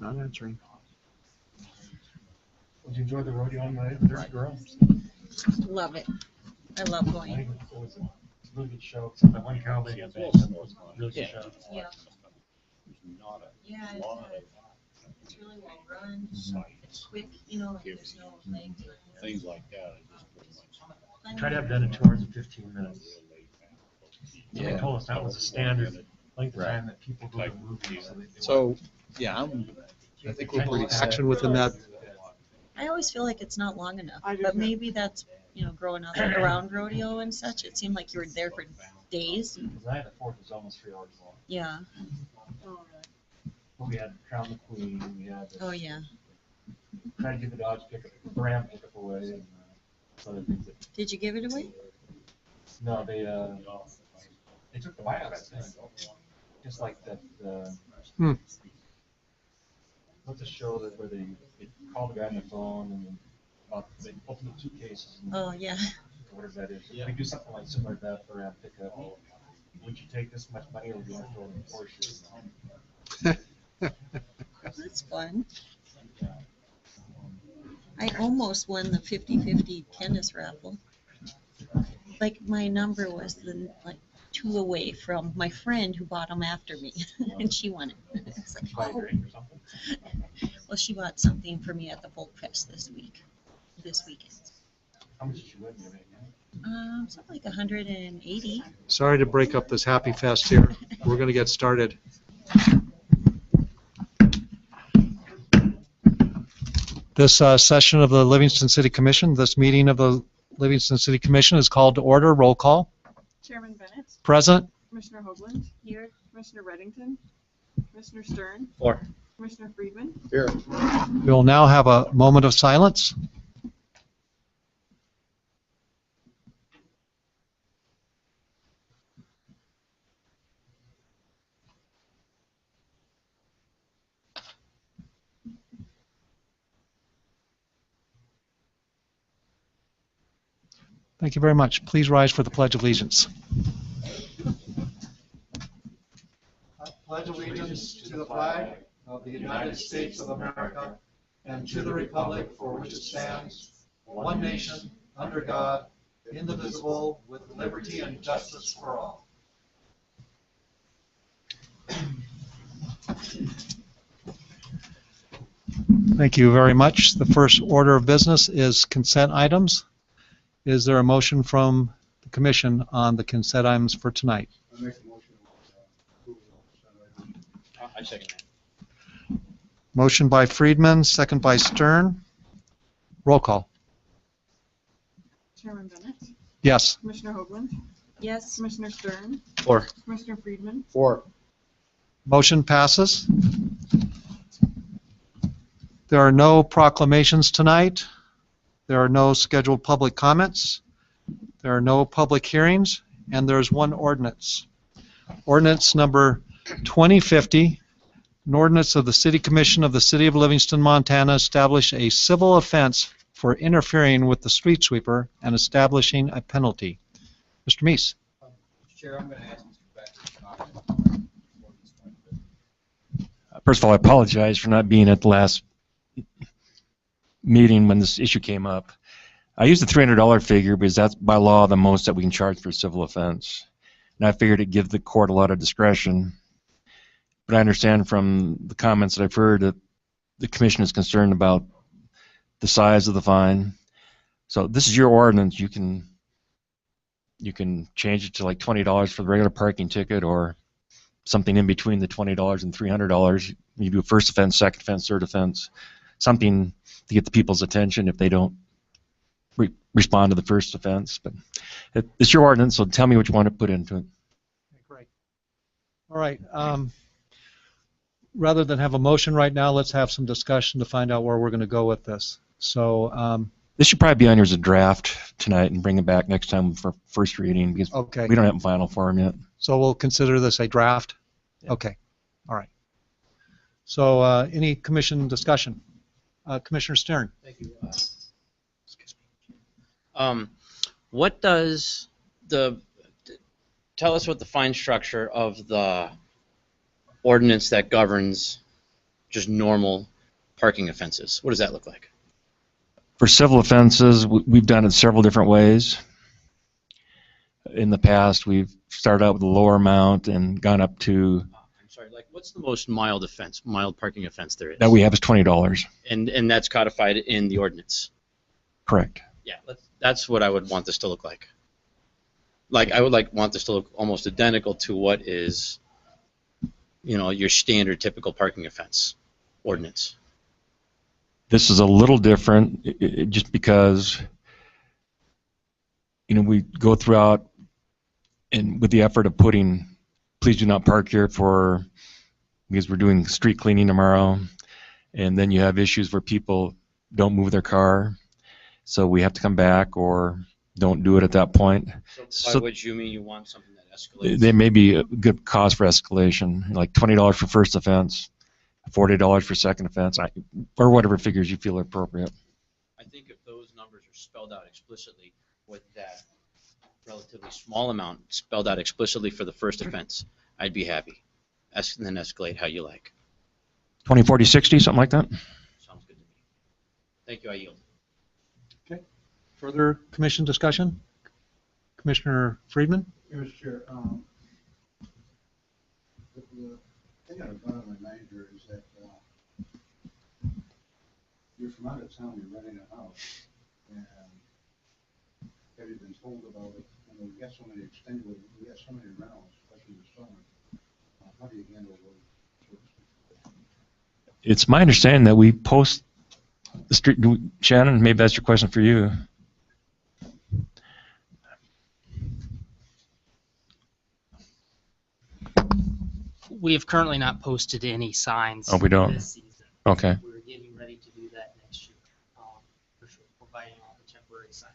He's not answering. Did you enjoy the rodeo on the Dirty Girls? Love it. I love I going. think it was a really good show, except that one cow lady was really good show. Yeah. Yeah, it's really well run. It's quick, like there's no legs or Things like that. Try to have done in 2 hours and 15 minutes. They Yeah. told us that was a standard length of time that people go to movies. So, Yeah, I think we're pretty action within that. I always feel like it's not long enough, I do but too. maybe that's, growing up around rodeo and such, it seemed like you were there for days. Because I had the fourth was almost 3 hours long. Yeah. But we had Crown the Queen, we had Oh, yeah. try to do the Dodge pickup, the Ram pickup away, and other things that. Did you give it away? No, they took the bite out of that thing. Just like that. What's a show that where they call the guy on the phone and they open the two cases and Oh, yeah. whatever that is. We do something like similar to that for Ram pickup. Would you take this much money or would you want to throw it in the horseshoe? That's fun. I almost won the 50-50 tennis raffle. Like, my number was like 2 away from my friend who bought them after me, and she won it. It's like, Buy a oh. drink or something? Well, she bought something for me at the Folk Fest this weekend. How much did you win? You know? Something like 180. Sorry to break up this happy fest here. We're going to get started. This session of the Livingston City Commission, this meeting of the Livingston City Commission is called to order. Roll call. Chairman Bennett, Present. Commissioner Hoagland, Here. Commissioner Reddington, Commissioner Stern, Or. Commissioner Friedman. Here. We will now have a moment of silence. Thank you very much. Please rise for the Pledge of Allegiance. I pledge allegiance to the flag of the United States of America and to the republic for which it stands, one nation, under God, indivisible, with liberty and justice for all. Thank you very much. The first order of business is consent items. Is there a motion from the Commission on the consent items for tonight? I make a motion. I second that. Motion by Friedman, second by Stern. Roll call. Chairman Bennett, Yes. Commissioner Hoagland, Yes. Commissioner Stern, Or. Commissioner Friedman. For. Motion passes. There are no proclamations tonight. There are no scheduled public comments. There are no public hearings, and there's one ordinance. Ordinance number 2050, an ordinance of the City Commission of the City of Livingston, Montana, establish a civil offense for interfering with the street sweeper and establishing a penalty. Mr. Meese. Chair, I'm going to ask Mr. Becker to comment. First of all, I apologize for not being at the last meeting when this issue came up. I used the $300 figure because that's by law the most that we can charge for a civil offense. And I figured it'd give the court a lot of discretion. But I understand from the comments that I've heard that the commission is concerned about the size of the fine. So this is your ordinance. You can change it to like $20 for the regular parking ticket or something in between the $20 and $300. You do a first offense, second offense, third offense, something to get the people's attention if they don't respond to the first offense. But it's your ordinance, so tell me what you want to put into it. Great. All right. Rather than have a motion right now, let's have some discussion to find out where we're going to go with this. So, This should probably be on here as a draft tonight and bring it back next time for first reading because okay. we don't have a final form yet. So we'll consider this a draft? Yeah. Okay. All right. So any commission discussion? Commissioner Stern. Thank you. What does tell us what the fine structure of the ordinance that governs just normal parking offenses? What does that look like? For civil offenses, we've done it several different ways. In the past, we've started out with a lower amount and gone up to, I'm sorry, like what's the most mild parking offense there is? that we have is $20. And that's codified in the ordinance. Correct. Yeah, that's what I would want this to look like. Like I would want this to look almost identical to what is, your standard typical parking offense ordinance. This is a little different just because, we go throughout and with the effort of putting, please do not park here because we're doing street cleaning tomorrow. And then you have issues where people don't move their car. So we have to come back or don't do it at that point. So by which you mean you want something that escalates? There may be a good cause for escalation, like $20 for first offense, $40 for second offense, or whatever figures you feel are appropriate. I think if those numbers are spelled out explicitly with that relatively small amount spelled out explicitly for the first offense, I'd be happy. And then escalate how you like. 20, 40, 60, something like that? Sounds good to me. Thank you, I yield. Further commission discussion? Commissioner Friedman? Mr. Chair, the thing I've got on my mind here is that you're from out of town, you're renting a house, and have you been told about it? And we got so many we got so many rentals, especially this summer. How do you handle those? It's my understanding that we post the street. Shannon, maybe that's your question for you. We have currently not posted any signs. Oh, we don't? This season. Okay. We're getting ready to do that next year. For sure, providing all the temporary signs.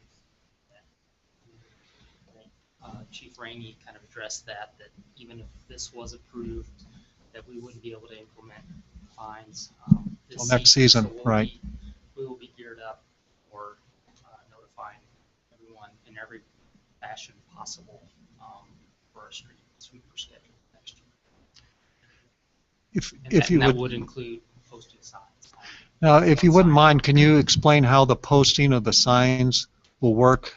Chief Rainey kind of addressed that even if this was approved, that we wouldn't be able to implement fines. Till next season, so right. We will be geared up for notifying everyone in every fashion possible for our street sweeper schedule next year. If you that would, would include posting signs. now, if you wouldn't mind, can you explain how the posting of the signs will work?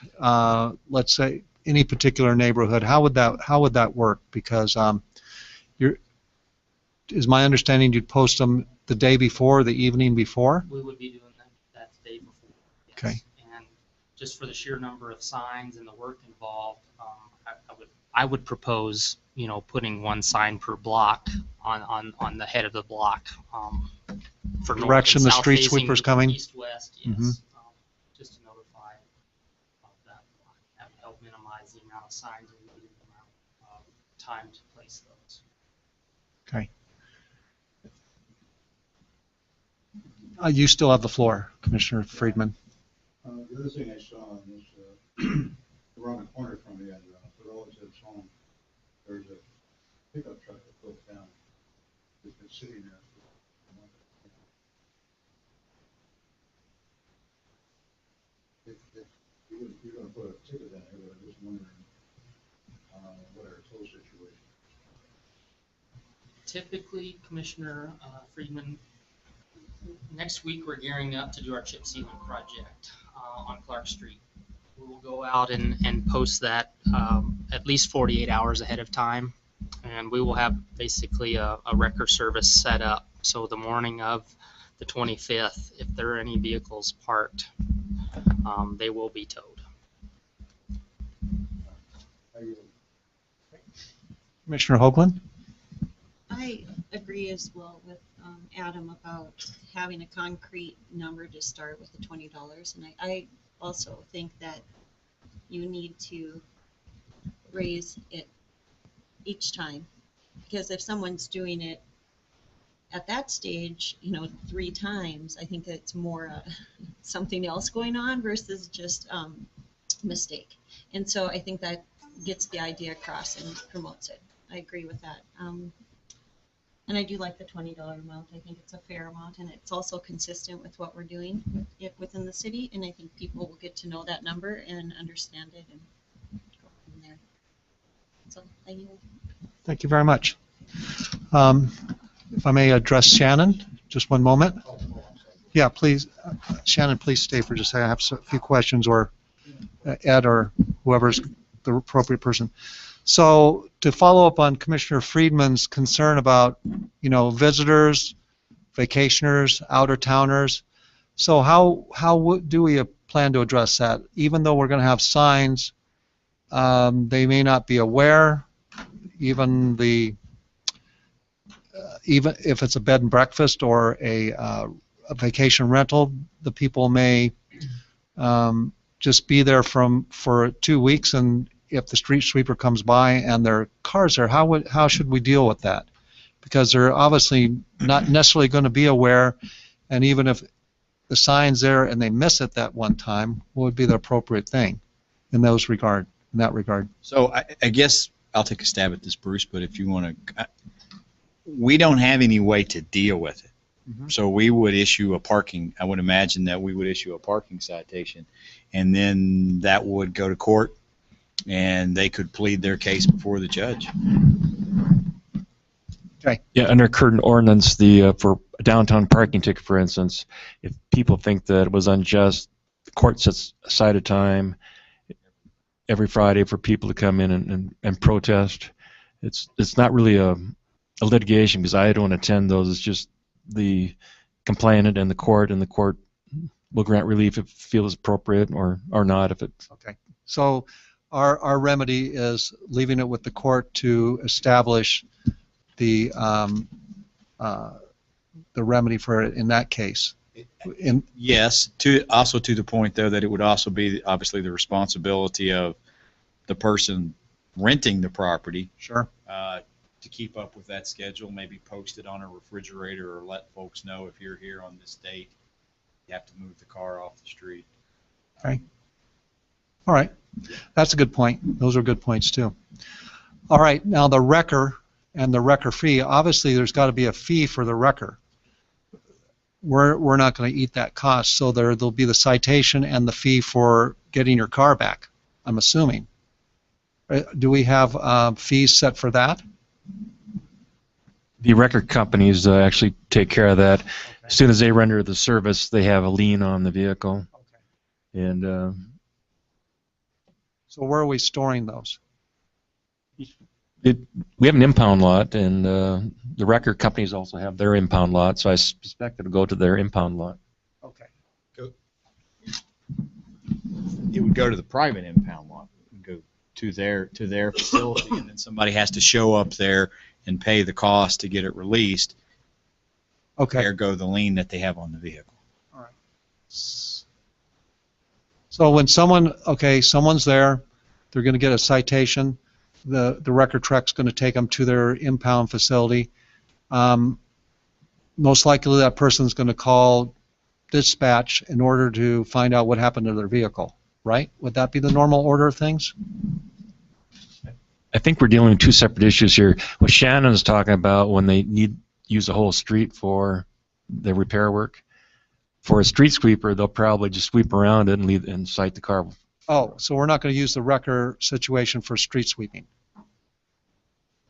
Let's say any particular neighborhood, how would that work? Because is my understanding you'd post them the day before, the evening before? We would be doing that the day before. Yes. Okay. And just for the sheer number of signs and the work involved, I would propose, putting one sign per block on the head of the block for north Direction and the south street facing, sweeper's coming? East-west, yes. Mhm. Just to notify of that block. That would help minimize the amount of signs we need, the amount of time to place those. Okay. You still have the floor, Commissioner Friedman. The other thing I saw on this, around the corner from me at the relative's home, there's a pickup truck that broke down. It's been sitting there for a month. You're going to put a ticket in there, but I'm just wondering what our tow situation is. Typically, Commissioner Friedman, next week we're gearing up to do our chip sealing project on Clark Street. We will go out and post that at least 48 hours ahead of time, and we will have basically a wrecker service set up. So the morning of the 25th, if there are any vehicles parked, they will be towed. Commissioner Hoagland? I agree as well with Adam about having a concrete number to start with the $20. And I also think that you need to raise it each time. Because if someone's doing it at that stage, 3 times, I think it's more something else going on versus just mistake. And so I think that gets the idea across and promotes it. I agree with that. And I do like the $20 amount. I think it's a fair amount, and it's also consistent with what we're doing within the city. And I think people will get to know that number and understand it and go from there. So thank you. Thank you very much. If I may address Shannon, just one moment. Yeah, please, Shannon, please stay for just a second. I have a few questions, or Ed or whoever's the appropriate person. So to follow up on Commissioner Friedman's concern about, visitors, vacationers, outer-towners, so how do we plan to address that? Even though we're going to have signs, they may not be aware, even if it's a bed and breakfast or a vacation rental, the people may just be there for 2 weeks, and if the street sweeper comes by and their car's there, how should we deal with that? Because they're obviously not necessarily going to be aware, and even if the sign's there and they miss it that one time, what would be the appropriate thing in that regard? So I guess I'll take a stab at this, Bruce, but if you want to, we don't have any way to deal with it. Mhm. So we would issue I would imagine that we would issue a parking citation, and then that would go to court, and they could plead their case before the judge. Yeah, under current ordinance, for a downtown parking ticket, for instance, if people think that it was unjust, the court sets aside a time every Friday for people to come in and protest. It's not really a litigation, because I don't attend those. It's just the complainant and the court will grant relief if it feels appropriate or not if it's. Okay. So our remedy is leaving it with the court to establish the remedy for it in that case. Yes, also to the point, though, that it would also be obviously the responsibility of the person renting the property. Sure. To keep up with that schedule, maybe post it on a refrigerator or let folks know if you're here on this date, you have to move the car off the street. Okay. All right. That's a good point. Those are good points, too. All right. Now, the wrecker and the wrecker fee, obviously there's got to be a fee for the wrecker. We're not going to eat that cost, so there'll be the citation and the fee for getting your car back, I'm assuming. Do we have fees set for that? The record companies actually take care of that. As soon as they render the service, they have a lien on the vehicle. Okay. And So where are we storing those? we have an impound lot, and the record companies also have their impound lot, so I suspect it'll go to their impound lot. Okay. It would go to the private impound lot, and go to their facility, and then somebody has to show up there and pay the cost to get it released. Okay. Ergo the lien that they have on the vehicle. All right. So when someone's there, they're going to get a citation. The record truck's going to take them to their impound facility. Most likely that person's going to call dispatch in order to find out what happened to their vehicle, right? Would that be the normal order of things? I think we're dealing with two separate issues here. What Shannon's talking about, when they use the whole street for the repair work. For a street sweeper, they'll probably just sweep around it and cite the car. Oh, so we're not going to use the wrecker situation for street sweeping.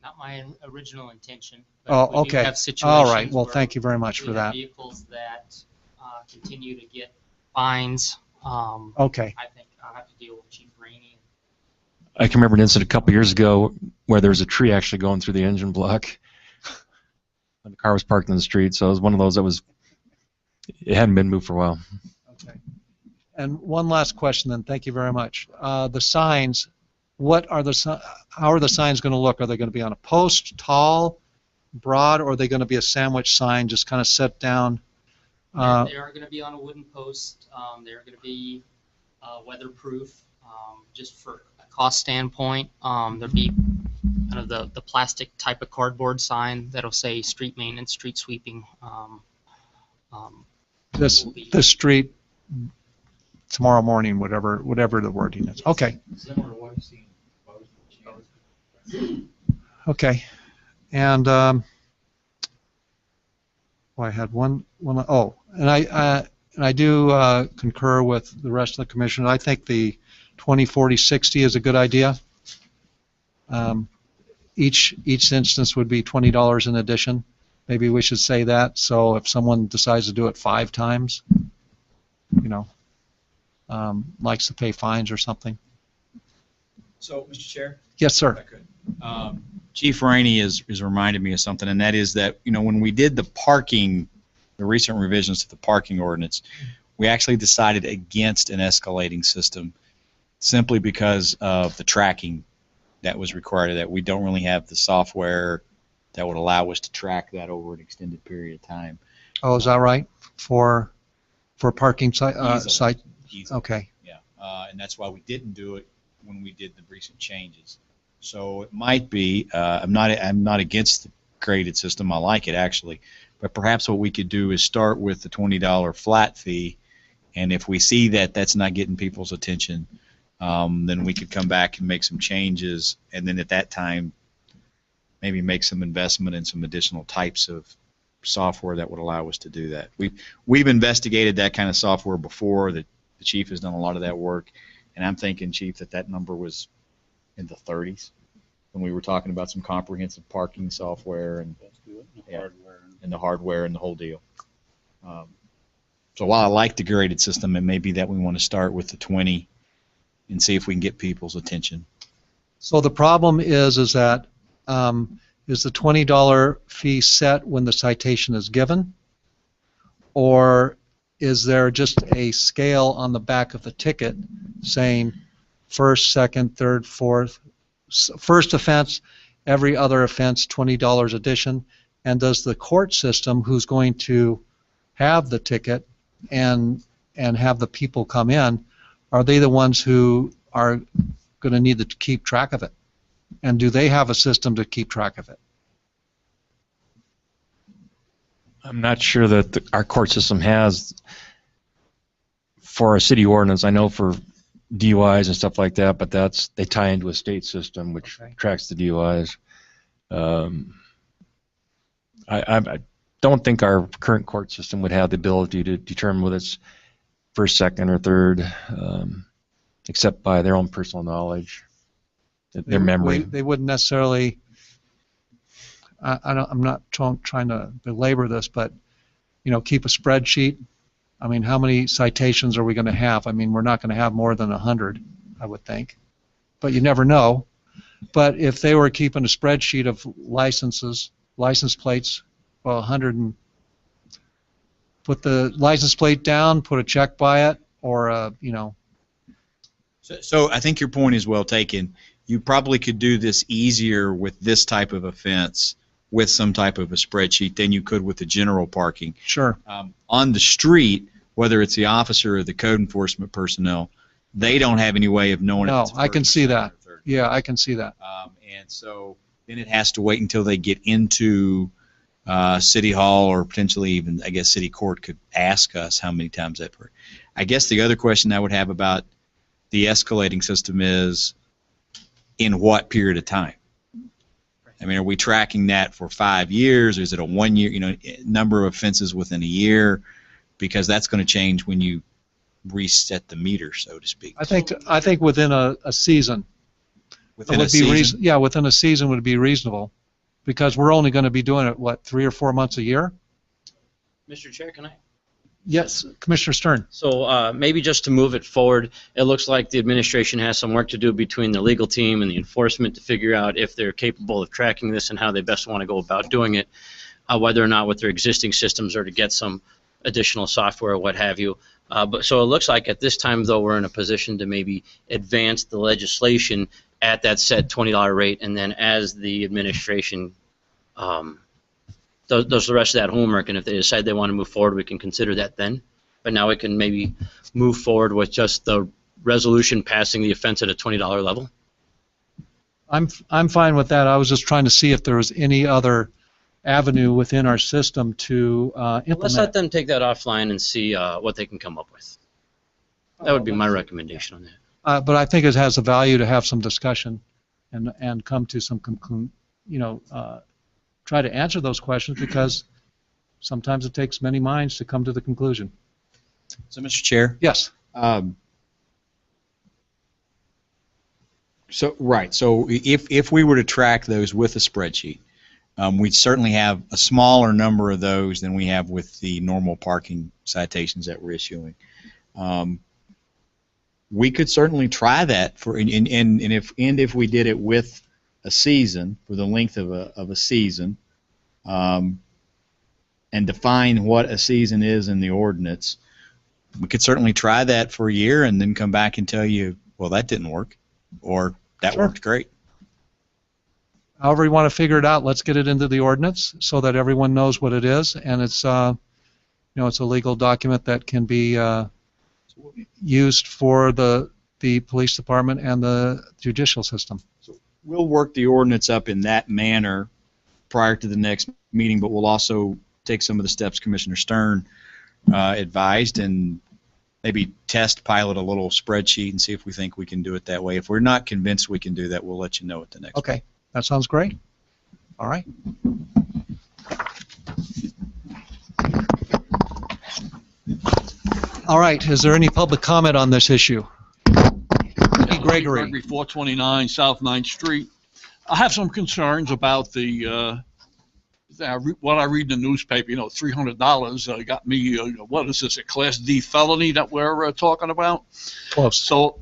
Not my original intention. Oh, but we do okay. have situations All right. Well, where thank you very much we for have that. Vehicles that continue to get fines. Okay. I think I'll have to deal with Chief Rainey. I can remember an incident a couple years ago where there was a tree actually going through the engine block. And the car was parked in the street, so it was one of those that it hadn't been moved for a while. Okay. And one last question then. Thank you very much. The signs, how are the signs going to look? Are they going to be on a post, tall, broad, or are they going to be a sandwich sign just kind of set down? They are going to be on a wooden post. They're going to be weatherproof. Just for a cost standpoint, there'll be kind of the plastic type of cardboard sign that'll say street maintenance, street sweeping. This street tomorrow morning, whatever the wording is. Okay. Similar to what you see in Okay. And I had one. Oh, and I do concur with the rest of the commission. I think the 20-40-60 is a good idea. Each instance would be $20 in addition, Maybe we should say that, so if someone decides to do it 5 times, you know, likes to pay fines or something. So, Mr. Chair? Yes, If sir. I could. Chief Rainey has reminded me of something, and that is that, you know, when we did the recent revisions to the parking ordinance, we actually decided against an escalating system simply because of the tracking that was required of that. We don't really have the software that would allow us to track that over an extended period of time. Oh, is that right? For parking site? Easily. Easily. Okay. Yeah, and that's why we didn't do it when we did the recent changes. So it might be, I'm not against the graded system. I like it actually, but perhaps what we could do is start with the $20 flat fee, and if we see that that's not getting people's attention, then we could come back and make some changes, and then at that time maybe make some investment in some additional types of software that would allow us to do that. We've investigated that kind of software before. The chief has done a lot of that work, and I'm thinking, Chief, that number was in the 30s when we were talking about some comprehensive parking software and the hardware and the whole deal. So while I like the graded system, it may be that we want to start with the 20 and see if we can get people's attention. So the problem is that is the $20 fee set when the citation is given, or is there just a scale on the back of the ticket saying first, second, third, fourth, first offense, every other offense, $20 addition, and does the court system, who's going to have the ticket and have the people come in, are they the ones who are going to need to keep track of it? And do they have a system to keep track of it? I'm not sure that our court system has, for a city ordinance, I know for DUIs and stuff like that, but they tie into a state system which tracks the DUIs. I don't think our current court system would have the ability to determine whether it's first, second, or third, except by their own personal knowledge, their memory. They wouldn't necessarily. I'm not trying to belabor this, but keep a spreadsheet. I mean, how many citations are we going to have? I mean, we're not going to have more than 100, I would think, but you never know. But if they were keeping a spreadsheet of license plates, well, 100, and put the license plate down, put a check by it, or So I think your point is well taken. You probably could do this easier with this type of offense with some type of a spreadsheet than you could with the general parking. Sure. On the street, whether it's the officer or the code enforcement personnel, they don't have any way of knowing. No, if it's I can first, see second, that. or third. Yeah, I can see that. And so then it has to wait until they get into City Hall, or potentially even, I guess, City Court could ask us how many times that. I guess the other question I would have about the escalating system is, in what period of time? I mean, are we tracking that for 5 years? Or is it a 1 year, number of offenses within a year? Because that's going to change when you reset the meter, so to speak. I think within a season. Within a season? Yeah, within a season would be reasonable, because we're only going to be doing it, 3 or 4 months a year? Mr. Chair, can I? Yes, Commissioner Stern. So maybe just to move it forward, it looks like the administration has some work to do between the legal team and the enforcement to figure out if they're capable of tracking this and how they best want to go about doing it, whether or not with their existing systems or to get some additional software or what have you. So it looks like at this time, though, we're in a position to maybe advance the legislation at that set $20 rate, and then as the administration does the rest of that homework, and if they decide they want to move forward, we can consider that then. But now we can maybe move forward with just the resolution passing the offense at a $20 level. I'm fine with that. I was just trying to see if there was any other avenue within our system to implement. Let's let them take that offline and see what they can come up with. That would be my recommendation on that. But I think it has a value to have some discussion and come to some try to answer those questions, because sometimes it takes many minds to come to the conclusion. So, Mr. Chair? Yes. So if we were to track those with a spreadsheet, We certainly have a smaller number of those than we have with the normal parking citations that we're issuing. We could certainly try that for, and if we did it with a season, for the length of a season, and define what a season is in the ordinance, we could certainly try that for a year and then come back and tell you, well, that didn't work, or that Sure. worked great. However you want to figure it out, let's get it into the ordinance so that everyone knows what it is, and it's it's a legal document that can be used for the police department and the judicial system. We'll work the ordinance up in that manner prior to the next meeting, but we'll also take some of the steps Commissioner Stern advised and maybe test pilot a little spreadsheet and see if we think we can do it that way. If we're not convinced we can do that, we'll let you know at the next meeting. Okay, that sounds great. All right. All right, is there any public comment on this issue? Gregory. 429 South 9th Street. I have some concerns about what I read in the newspaper. $300 got me. What is this? A Class D felony that we're talking about? Close. So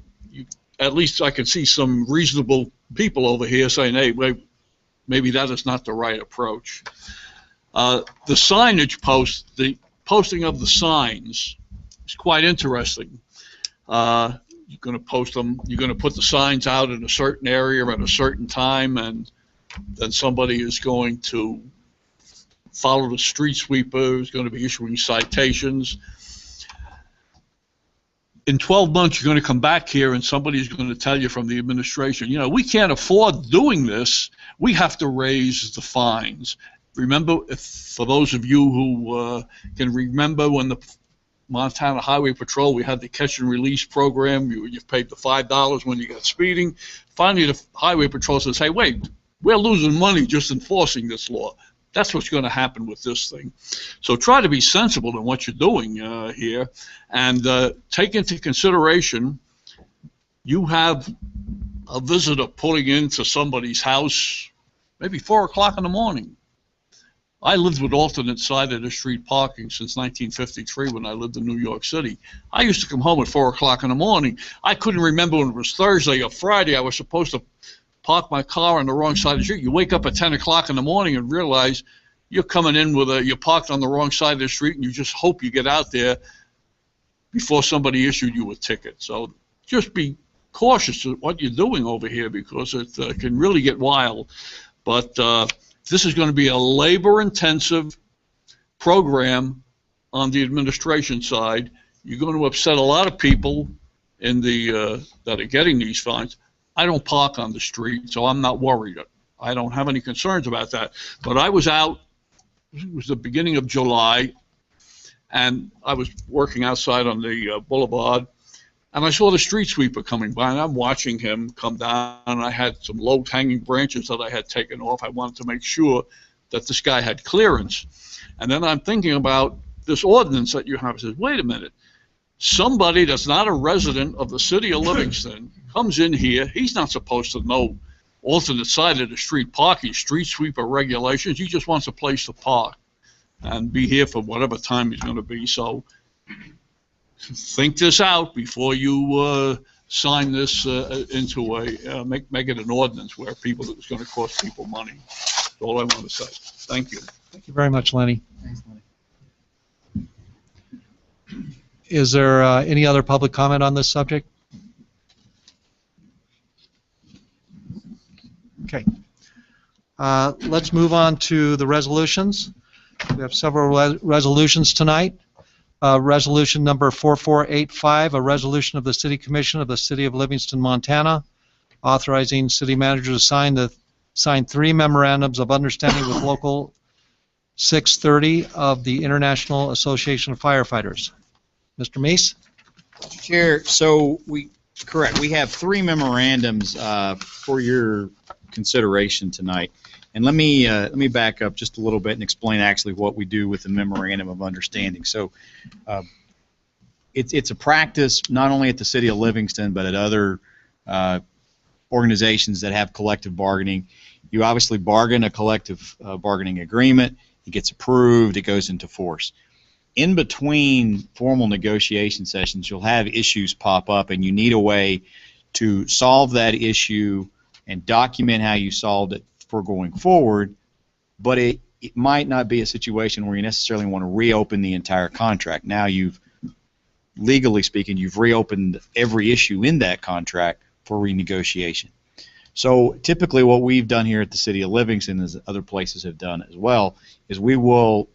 at least I can see some reasonable people over here saying, "Hey, wait, maybe that is not the right approach." The signage post, the posting of the signs, is quite interesting. You're going to post them. You're going to put the signs out in a certain area at a certain time, and then somebody is going to follow the street sweeper who's going to be issuing citations. In 12 months, you're going to come back here, and somebody's going to tell you from the administration, we can't afford doing this. We have to raise the fines. Remember, for those of you who can remember when the Montana Highway Patrol, we had the catch and release program. You paid the $5 when you got speeding. Finally, the Highway Patrol says, "Hey, wait, we're losing money just enforcing this law." That's what's going to happen with this thing. So try to be sensible in what you're doing here, and take into consideration you have a visitor pulling into somebody's house maybe 4 o'clock in the morning. I lived with alternate side of the street parking since 1953 when I lived in New York City. I used to come home at 4 o'clock in the morning. I couldn't remember when it was Thursday or Friday. I was supposed to park my car on the wrong side of the street. You wake up at 10 o'clock in the morning and realize you're coming in you're parked on the wrong side of the street, and you just hope you get out there before somebody issued you a ticket. So just be cautious of what you're doing over here, because it can really get wild. But this is going to be a labor-intensive program on the administration side. You're going to upset a lot of people in that are getting these fines. I don't park on the street, so I'm not worried. I don't have any concerns about that. But I was out, it was the beginning of July, and I was working outside on the boulevard, and I saw the street sweeper coming by, and I'm watching him come down, and I had some low-hanging branches that I had taken off. I wanted to make sure that this guy had clearance. And then I'm thinking about this ordinance that you have. It says, wait a minute, somebody that's not a resident of the city of Livingston comes in here, he's not supposed to know alternate side of the street parking, street sweeper regulations. He just wants a place to park and be here for whatever time he's going to be. So think this out before you sign this into make it an ordinance where it's going to cost people money. That's all I want to say. Thank you. Thank you very much, Lenny. Thanks, Lenny. Is there any other public comment on this subject? Okay. Let's move on to the resolutions. We have several resolutions tonight. Resolution number 4485, a resolution of the City Commission of the City of Livingston, Montana, authorizing city manager to sign 3 memorandums of understanding with Local 630 of the International Association of Firefighters. Mr. Meese? Mr. Chair, so correct. We have 3 memorandums for your consideration tonight. And let me back up just a little bit and explain actually what we do with the memorandum of understanding. So it's a practice not only at the City of Livingston but at other organizations that have collective bargaining. You obviously bargain a collective bargaining agreement. It gets approved. It goes into force. In between formal negotiation sessions, you'll have issues pop up, and you need a way to solve that issue and document how you solved it for going forward, but it might not be a situation where you necessarily want to reopen the entire contract. Now legally speaking, you've reopened every issue in that contract for renegotiation. So typically what we've done here at the City of Livingston, as other places have done as well, is we will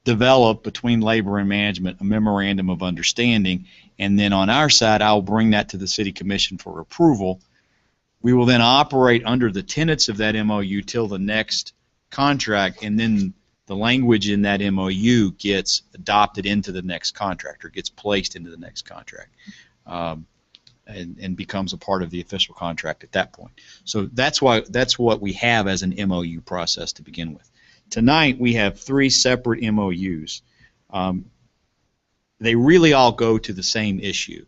develop between labor and management a memorandum of understanding, and then on our side I'll bring that to the City Commission for approval. We will then operate under the tenets of that MOU till the next contract, and then the language in that MOU gets adopted into the next contract, or gets placed into the next contract, and becomes a part of the official contract at that point. So that's what we have as an MOU process to begin with. Tonight we have 3 separate MOUs. They really all go to the same issue,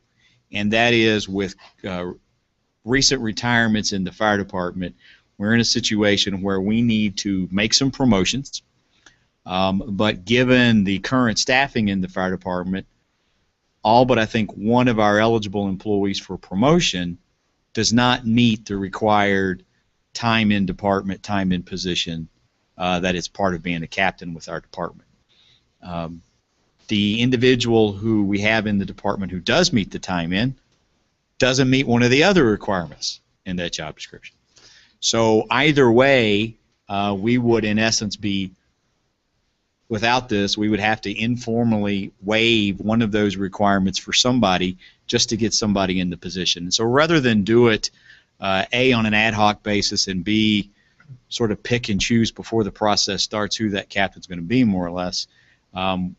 and that is with recent retirements in the fire department. We're in a situation where we need to make some promotions, but given the current staffing in the fire department, all but I think one of our eligible employees for promotion does not meet the required time in department, time in position that is part of being a captain with our department. The individual who we have in the department who does meet the time in doesn't meet one of the other requirements in that job description. So either way, we would in essence be, without this, we would have to informally waive one of those requirements for somebody just to get somebody in the position. And so rather than do it A, on an ad hoc basis, and B, sort of pick and choose before the process starts who that captain's going to be, more or less,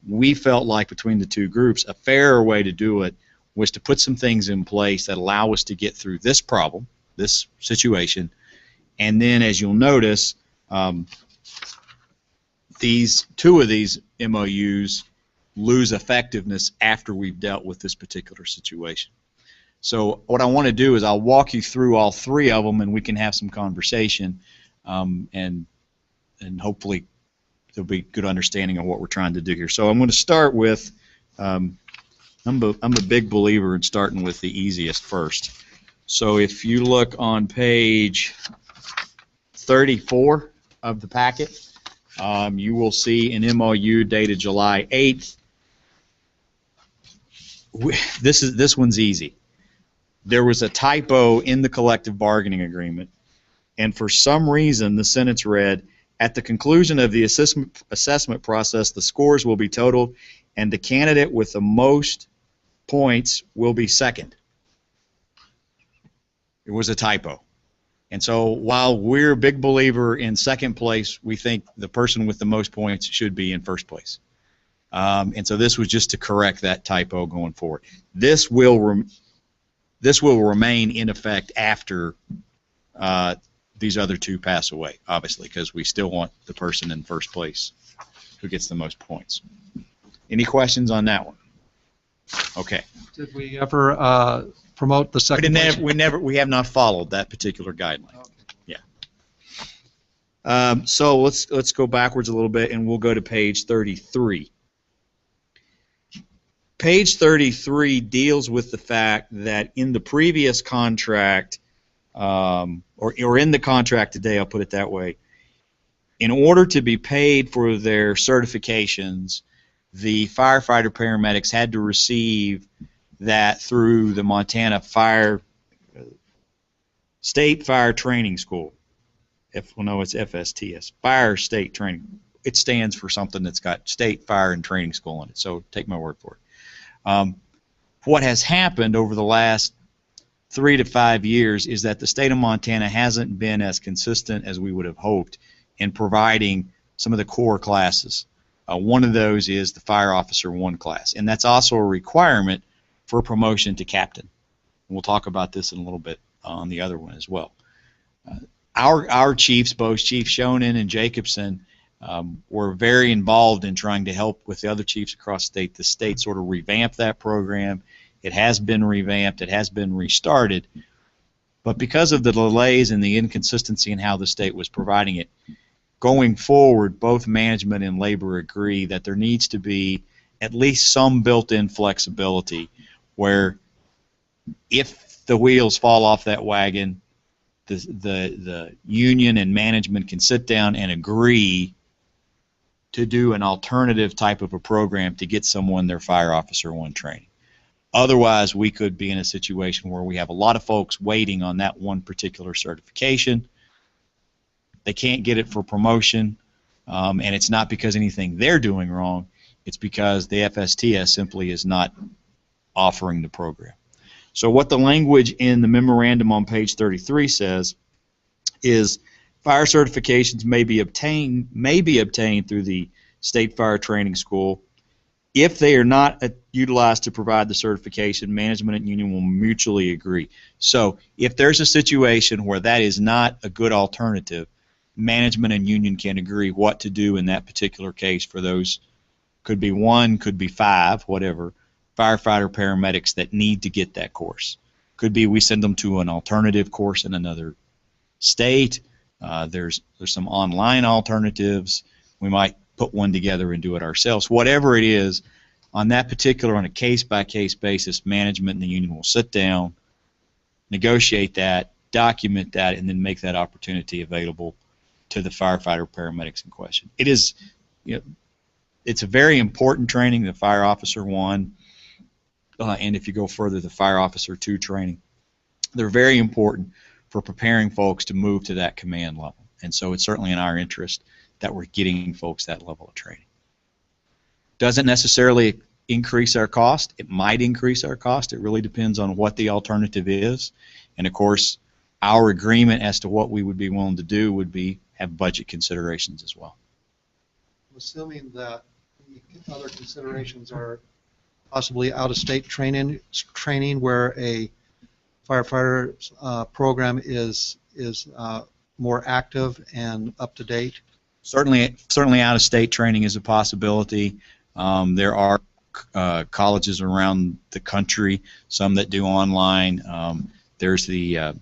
we felt like between the two groups a fairer way to do it was to put some things in place that allow us to get through this problem, this situation, and then, as you'll notice, two of these MOUs lose effectiveness after we've dealt with this particular situation. So what I want to do is I'll walk you through all 3 of them, and we can have some conversation, and hopefully there'll be good understanding of what we're trying to do here. So I'm going to start with, I'm a big believer in starting with the easiest first. So if you look on page 34 of the packet, you will see an MOU dated July 8th. This one's easy. There was a typo in the collective bargaining agreement, and for some reason the sentence read, "At the conclusion of the assessment process, the scores will be totaled, and the candidate with the most points will be second." It was a typo. And so while we're a big believer in second place, we think the person with the most points should be in first place. And so this was just to correct that typo going forward. This will remain in effect after these other 2 pass away, obviously, because we still want the person in first place who gets the most points. Any questions on that one? Okay. Did we ever promote the second place? We have not followed that particular guideline. Okay. Yeah. So let's go backwards a little bit, and we'll go to page 33. Page 33 deals with the fact that in the previous contract, or in the contract today, I'll put it that way, in order to be paid for their certifications, the firefighter paramedics had to receive that through the Montana State Fire Training School. It's FSTS, Fire State Training. It stands for something that's got State Fire and Training School in it, so take my word for it. What has happened over the last 3 to 5 years is that the state of Montana hasn't been as consistent as we would have hoped in providing some of the core classes. One of those is the Fire Officer 1 class, and that's also a requirement for promotion to captain. We'll talk about this in a little bit on the other one as well. Our chiefs, both Chief Shonin and Jacobson, were very involved in trying to help with the other chiefs across the state. The state sort of revamped that program. It has been revamped. It has been restarted. But because of the delays and the inconsistency in how the state was providing it, going forward, both management and labor agree that there needs to be at least some built-in flexibility where if the wheels fall off that wagon, the union and management can sit down and agree to do an alternative type of a program to get someone their Fire Officer 1 training. Otherwise, we could be in a situation where we have a lot of folks waiting on that one particular certification. They can't get it for promotion, and it's not because anything they're doing wrong. It's because the FSTS simply is not offering the program. So what the language in the memorandum on page 33 says is fire certifications may be obtained through the State Fire Training School. If they are not utilized to provide the certification, management and union will mutually agree. So if there's a situation where that is not a good alternative, management and union can agree what to do in that particular case for those, could be 1, could be 5, whatever, firefighter paramedics that need to get that course. Could be we send them to an alternative course in another state. There's some online alternatives. We might put one together and do it ourselves. Whatever it is, on that particular, on a case-by-case basis, management and the union will sit down, negotiate that, document that, and then make that opportunity available to the firefighter paramedics in question. It is, it's a very important training, the Fire Officer 1, and if you go further, the Fire Officer 2 training. They're very important for preparing folks to move to that command level. And so it's certainly in our interest that we're getting folks that level of training. Doesn't necessarily increase our cost. It might increase our cost. It really depends on what the alternative is. And of course, our agreement as to what we would be willing to do would be have budget considerations as well. Assuming that the other considerations are possibly out-of-state training where a firefighter program is more active and up to date. Certainly out-of-state training is a possibility. There are colleges around the country, some that do online. There's the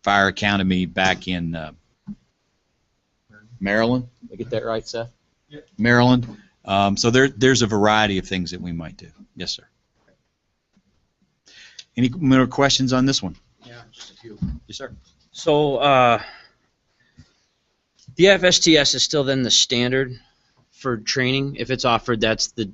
Fire Academy back in Maryland. Did I get that right, Seth? Yep. Maryland. So there's a variety of things that we might do. Yes, sir. Any more questions on this one? Yeah, just a few. Yes, sir. So the FSTS is still then the standard for training. If it's offered, that's the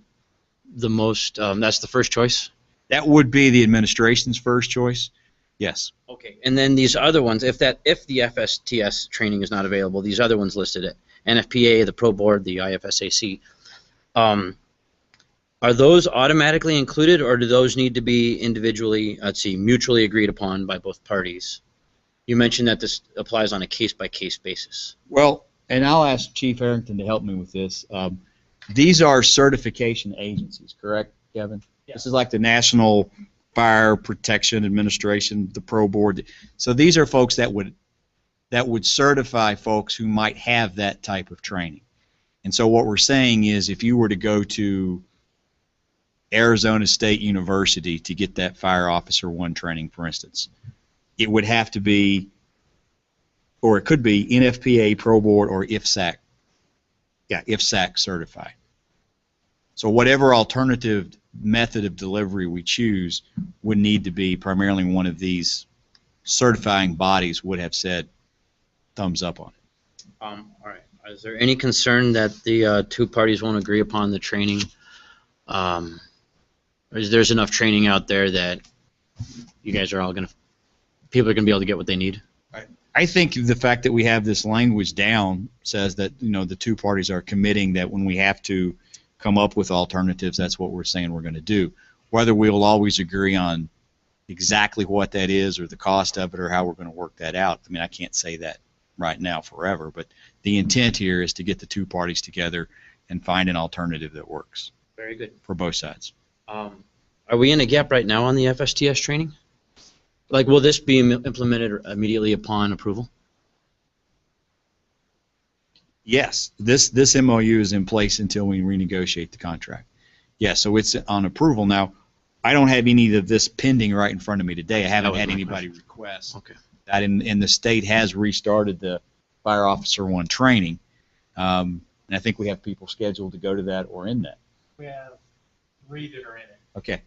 most that's the first choice. That would be the administration's first choice. Yes. Okay. And then these other ones, if the FSTS training is not available, these other ones listed at NFPA, the Pro Board, the IFSAC, are those automatically included, or do those need to be individually, mutually agreed upon by both parties? You mentioned that this applies on a case-by-case basis. Well, and I'll ask Chief Harrington to help me with this. These are certification agencies, correct, Kevin? Yes. This is like the National Fire Protection Administration, the Pro Board. So these are folks that would certify folks who might have that type of training. And so what we're saying is if you were to go to Arizona State University to get that Fire Officer 1 training, for instance, it would have to be, or it could be NFPA, Pro Board, or IFSAC. Yeah, IFSAC certified. So whatever alternative method of delivery we choose would need to be primarily one of these certifying bodies would have said thumbs up on it. All right. Is there any concern that the two parties won't agree upon the training? Or is there's enough training out there that you guys are all people are going to be able to get what they need? I think the fact that we have this language down says that the two parties are committing that when we have to come up with alternatives, that's what we're saying we're going to do. Whether we'll always agree on exactly what that is or the cost of it or how we're going to work that out, I mean, I can't say that right now forever, but the intent here is to get the two parties together and find an alternative that works. Very good. For both sides. Are we in a gap right now on the FSTS training? Like, will this be implemented immediately upon approval? Yes, this MOU is in place until we renegotiate the contract. Yeah, so it's on approval. Now, I don't have any of this pending right in front of me today. I haven't had anybody request that, and the state has restarted the Fire Officer 1 training. And I think we have people scheduled to go to that or in that. We have 3 that are in it. Okay.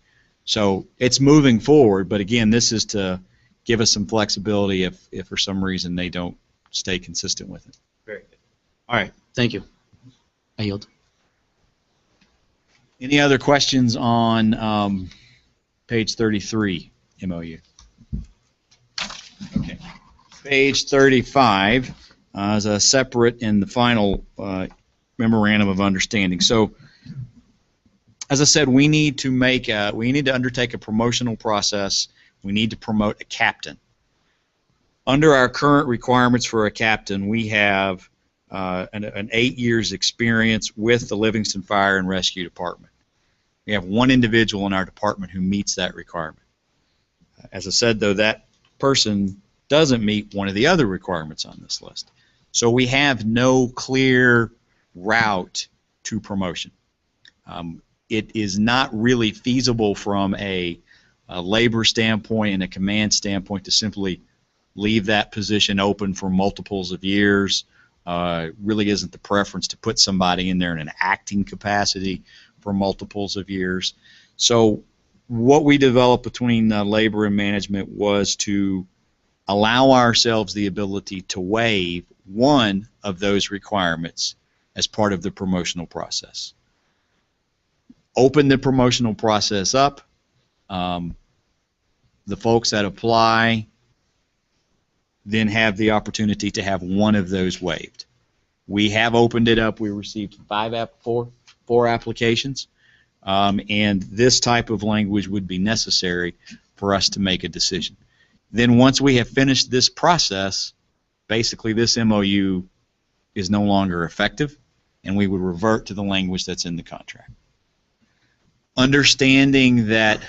So it's moving forward, but again, this is to give us some flexibility if for some reason they don't stay consistent with it. Very good. All right, thank you. I yield. Any other questions on page 33 MOU? Okay. Page 35 is a separate and the final memorandum of understanding. So, as I said, we need to undertake a promotional process. We need to promote a captain. Under our current requirements for a captain, we have an 8 years experience with the Livingston Fire and Rescue Department. We have one individual in our department who meets that requirement. As I said, though, that person doesn't meet one of the other requirements on this list. So we have no clear route to promotion. It is not really feasible from a labor standpoint and a command standpoint to simply leave that position open for multiples of years. Really isn't the preference to put somebody in there in an acting capacity for multiples of years. So what we developed between labor and management was to allow ourselves the ability to waive one of those requirements as part of the promotional process. Open the promotional process up. The folks that apply then have the opportunity to have one of those waived. We have opened it up. We received four applications, and this type of language would be necessary for us to make a decision. Then once we have finished this process, basically this MOU is no longer effective, and we would revert to the language that's in the contract. Understanding that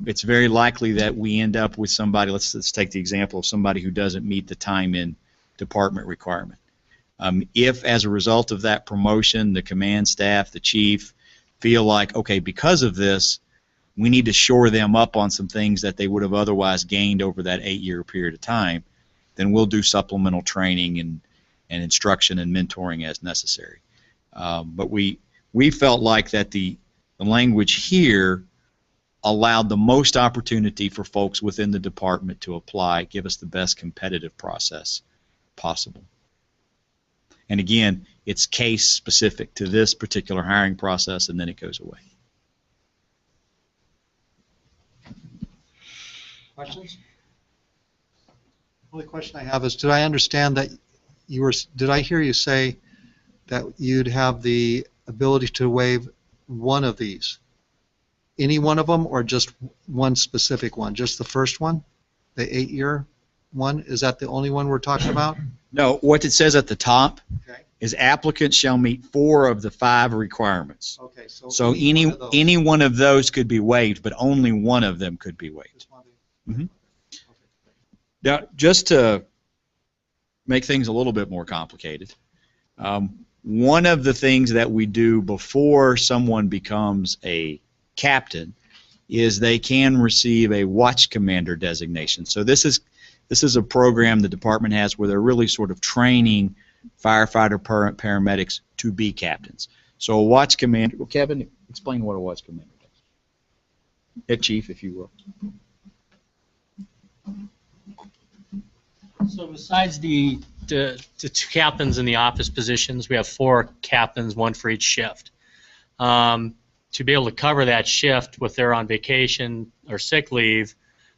it's very likely that we end up with somebody, let's take the example of somebody who doesn't meet the time in department requirement. If as a result of that promotion, the command staff, the chief, feel like, okay, because of this, we need to shore them up on some things that they would have otherwise gained over that 8-year period of time, then we'll do supplemental training and instruction and mentoring as necessary. But we felt like that the language here allowed the most opportunity for folks within the department to apply, give us the best competitive process possible. And again, it's case specific to this particular hiring process, and then it goes away. Questions? The only question I have is, did I understand that did I hear you say that you'd have the ability to waive one of these? Any one of them, or just one specific one? Just the first one? The 8-year one? Is that the only one we're talking about? No, what it says at the top Okay. is applicants shall meet 4 of the 5 requirements. Okay, So any one of those could be waived, but only one of them could be waived. Mm-hmm. Now, just to make things a little bit more complicated, one of the things that we do before someone becomes a captain is they can receive a watch commander designation. So this is a program the department has where they're really sort of training firefighter paramedics to be captains. So a watch commander, well, Kevin, explain what a watch commander does. Head chief, if you will. So besides the 2 captains in the office positions, we have 4 captains, 1 for each shift. To be able to cover that shift if they're on vacation or sick leave,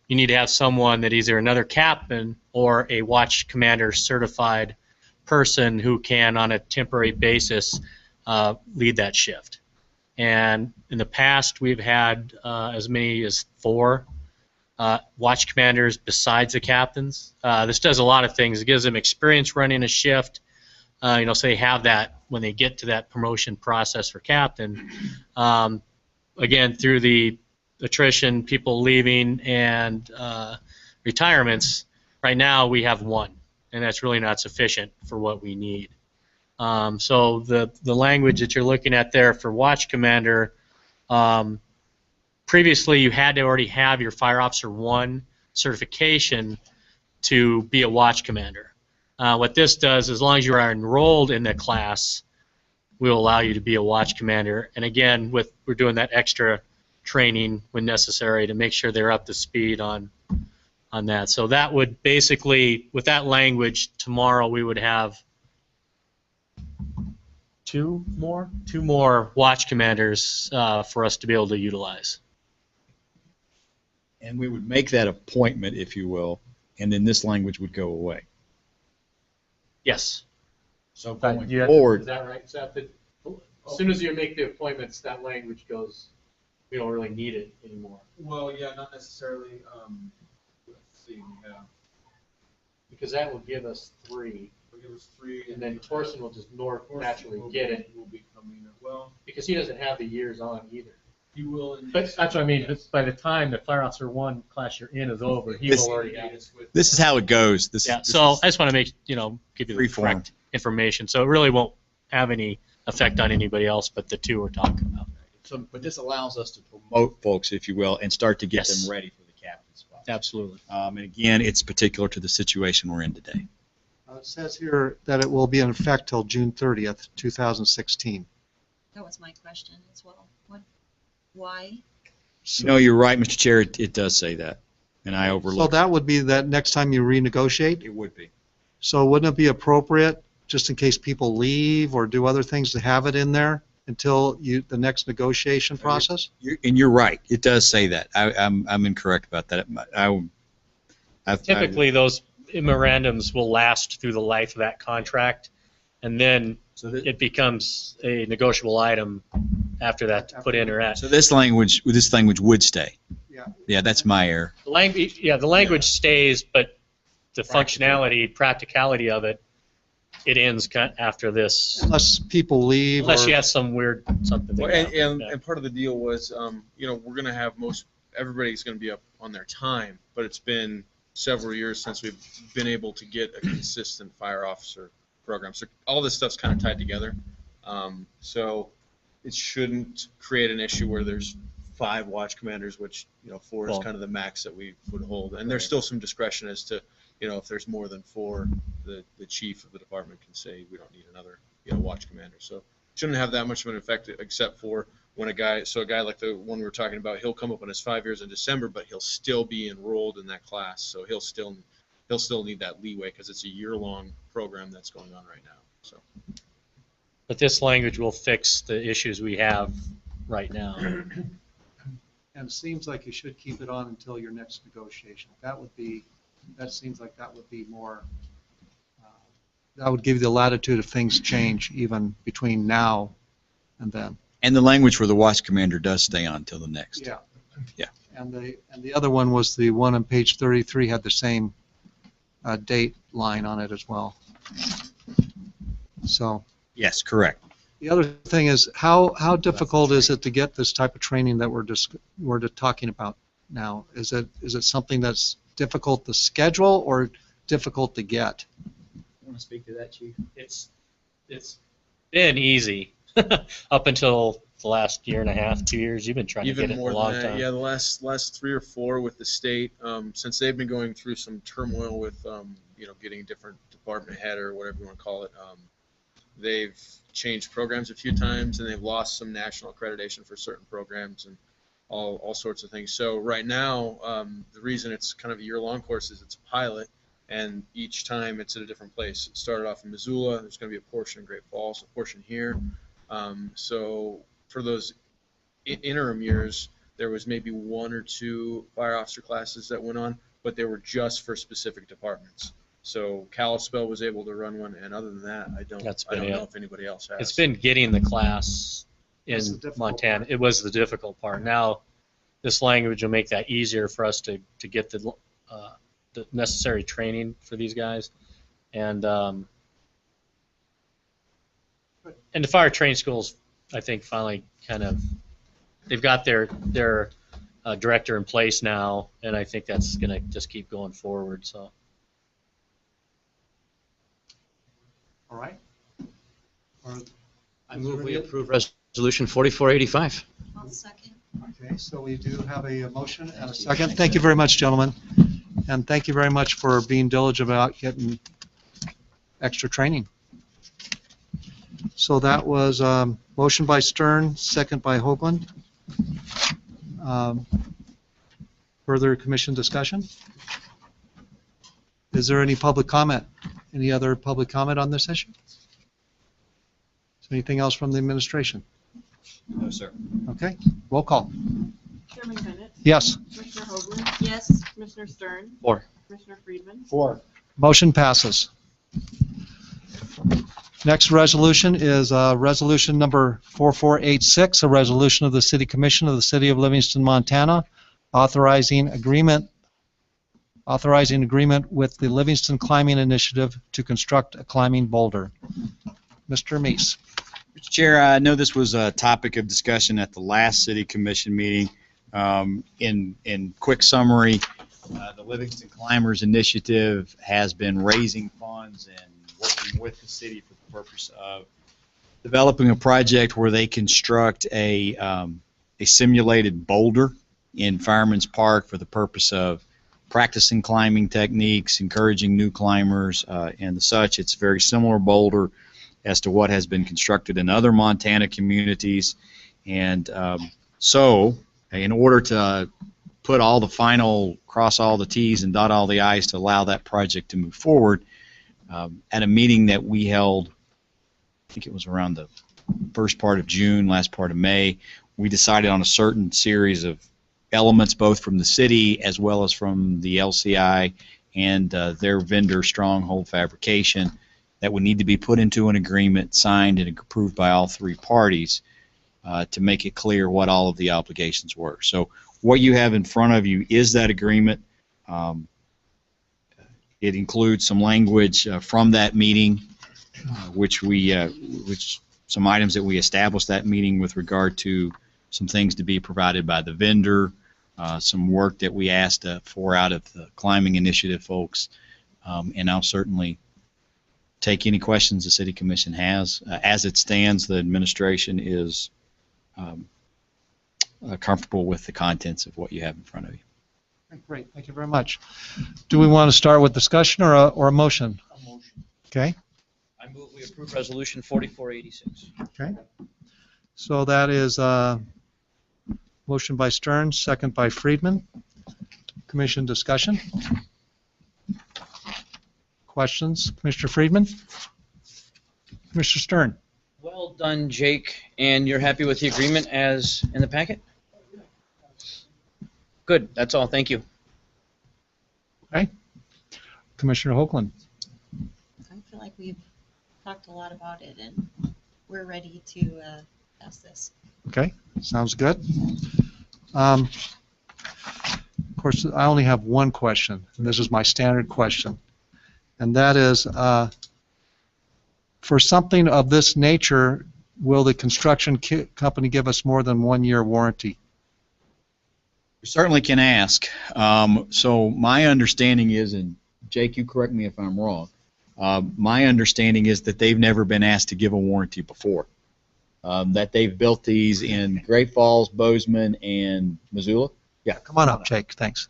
you need to have someone that either another captain or a watch commander certified person who can, on a temporary basis, lead that shift. And in the past, we've had as many as 4 watch commanders besides the captains. This does a lot of things. It gives them experience running a shift. So they have that when they get to that promotion process for captain. Again, through the attrition, people leaving, and retirements, right now we have 1, and that's really not sufficient for what we need. So the language that you're looking at there for watch commander, previously you had to already have your Fire Officer 1 certification to be a watch commander. What this does, as long as you are enrolled in the class, we will allow you to be a watch commander. And again, we're doing that extra training when necessary to make sure they're up to speed on that. So that would basically, with that language, tomorrow we would have two more watch commanders for us to be able to utilize. And we would make that appointment, if you will, and then this language would go away. Yes. So Is going forward, that right, Seth? As soon as you make the appointments, that language goes, we don't really need it anymore. Well, yeah, not necessarily, let's see, we have, Because that will give us 3, we'll give us 3. and then Torsten will just Torsten naturally will get be- it, Will be coming, well, because he doesn't have the years on either. he will. in But next- that's what I mean, yes. by the time the Fire Officer 1 class you're in is over, he This- will already have it. It's with- this is how it goes. Yeah, so I just want to give you the Free form. correct information, so it really won't have any effect on anybody else but the 2 we're talking about. So, but this allows us to promote folks, if you will, and start to get Yes. them ready for the captain spot. Absolutely. And again, it's particular to the situation we're in today. It says here that it will be in effect till June 30th, 2016. That was my question as well. Why? You know, you're right, Mr. Chair, it does say that, and I So overlooked. that would be that next time you renegotiate? It would be. So wouldn't it be appropriate, just in case people leave or do other things, to have it in there until the next negotiation process? And you're right, it does say that. I'm incorrect about that. Typically, those memorandums will last through the life of that contract, and then it becomes a negotiable item after that to put in or out. So this language would stay. Yeah. Yeah, that's my error. The language stays, but the functionality, practicality of it, it ends after this, Unless people leave or... unless you have some weird something. Well, that- and part of the deal was, we're gonna have everybody's gonna be up on their time, but it's been several years since we've been able to get a consistent fire officer program. So all this stuff's kind of tied together. So it shouldn't create an issue where there's 5 watch commanders, which, 4 is Well- kind of the max that we would hold. And there's still some discretion as to, if there's more than 4, the chief of the department can say, we don't need another, watch commander. So it shouldn't have that much of an effect, except for when a guy like the one we were talking about, he'll come up on his 5 years in December, but he'll still be enrolled in that class. So he'll still need that leeway because it's a year-long program that's going on right now. So. But this language will fix the issues we have right now. And it seems like you should keep it on until your next negotiation. That seems like that would be more, that would give you the latitude if things change even between now and then. And the language for the watch commander does stay on until the next. Yeah. Yeah. And the other one was the one on page 33 had the same date line on it as well. So Yes, correct. the other thing is, how difficult is it to get this type of training that we're talking about now? Is it something that's difficult to schedule or difficult to get? Want to speak to that, Chief? It's been easy up until the last year and a half, 2 years. You've been trying to get Even it more a long than that, time. yeah. The last 3 or 4 with the state, since they've been going through some turmoil with, getting a different department head or whatever you want to call it. They've changed programs a few times, and they've lost some national accreditation for certain programs and all sorts of things. So right now, the reason it's kind of a year-long course is it's a pilot, and each time it's at a different place. It started off in Missoula. There's going to be a portion in Great Falls, a portion here. So for those interim years, there was maybe 1 or 2 fire officer classes that went on, but they were just for specific departments. So Kalispell was able to run one, and other than that, I don't know if anybody else has. It's been getting the class in That's the difficult Montana. part. It was the difficult part. Now, this language will make that easier for us to get the necessary training for these guys. And the fire training schools, I think, finally they've got their director in place now, and I think that's going to just keep going forward. So. All right? I move we approve Resolution 4485. I'll second. Okay, so we do have a motion and a second. Thank you very much, gentlemen. And thank you very much for being diligent about getting extra training. So that was motion by Stern, second by Hoagland. Further commission discussion? Is there any public comment? Any other public comment on this issue? Is there anything else from the administration? No, sir. Okay, roll call. Chairman Bennett, Yes, Commissioner Hoagland, Yes, Commissioner Stern, Four. Commissioner Friedman, 4. motion passes. Next resolution is resolution number 4486, a resolution of the City Commission of the City of Livingston, Montana, authorizing agreement with the Livingston Climbing Initiative to construct a climbing boulder. Mr. Meese. Mr. Chair, I know this was a topic of discussion at the last City Commission meeting. In quick summary, the Livingston Climbers Initiative has been raising funds and working with the city for the purpose of developing a project where they construct a simulated boulder in Fireman's Park for the purpose of practicing climbing techniques, encouraging new climbers, and such. It's a very similar boulder as to what has been constructed in other Montana communities. And so, in order to put all the final, cross all the T's and dot all the I's to allow that project to move forward, at a meeting that we held, I think it was around the first part of June, last part of May, we decided on a certain series of elements, both from the city as well as from the LCI and their vendor, Stronghold Fabrication, that would need to be put into an agreement, signed and approved by all three parties to make it clear what all of the obligations were. So what you have in front of you is that agreement. It includes some language from that meeting, which some items that we established that meeting with regard to some things to be provided by the vendor, some work that we asked for out of the Climbing Initiative folks, and I'll certainly take any questions the City Commission has. As it stands, the administration is comfortable with the contents of what you have in front of you. Great, thank you very much. Do we want to start with discussion or a motion? A motion. Okay. I move we approve resolution 4486. Okay. So that is motion by Stern, second by Friedman. Commission discussion. Questions? Commissioner Friedman? Commissioner Stern? Well done, Jake. And you're happy with the agreement as in the packet? Good. That's all. Thank you. Okay. Commissioner Hoagland? I feel like we've talked a lot about it, and we're ready to pass this. Okay, sounds good. Of course, I only have one question, and this is my standard question, and that is, for something of this nature, will the construction company give us more than 1 year warranty? We certainly can ask. So my understanding is, and Jake, you correct me if I'm wrong, my understanding is that they've never been asked to give a warranty before. That they've built these in Great Falls, Bozeman, and Missoula. Yeah, Come on up, Jake, thanks.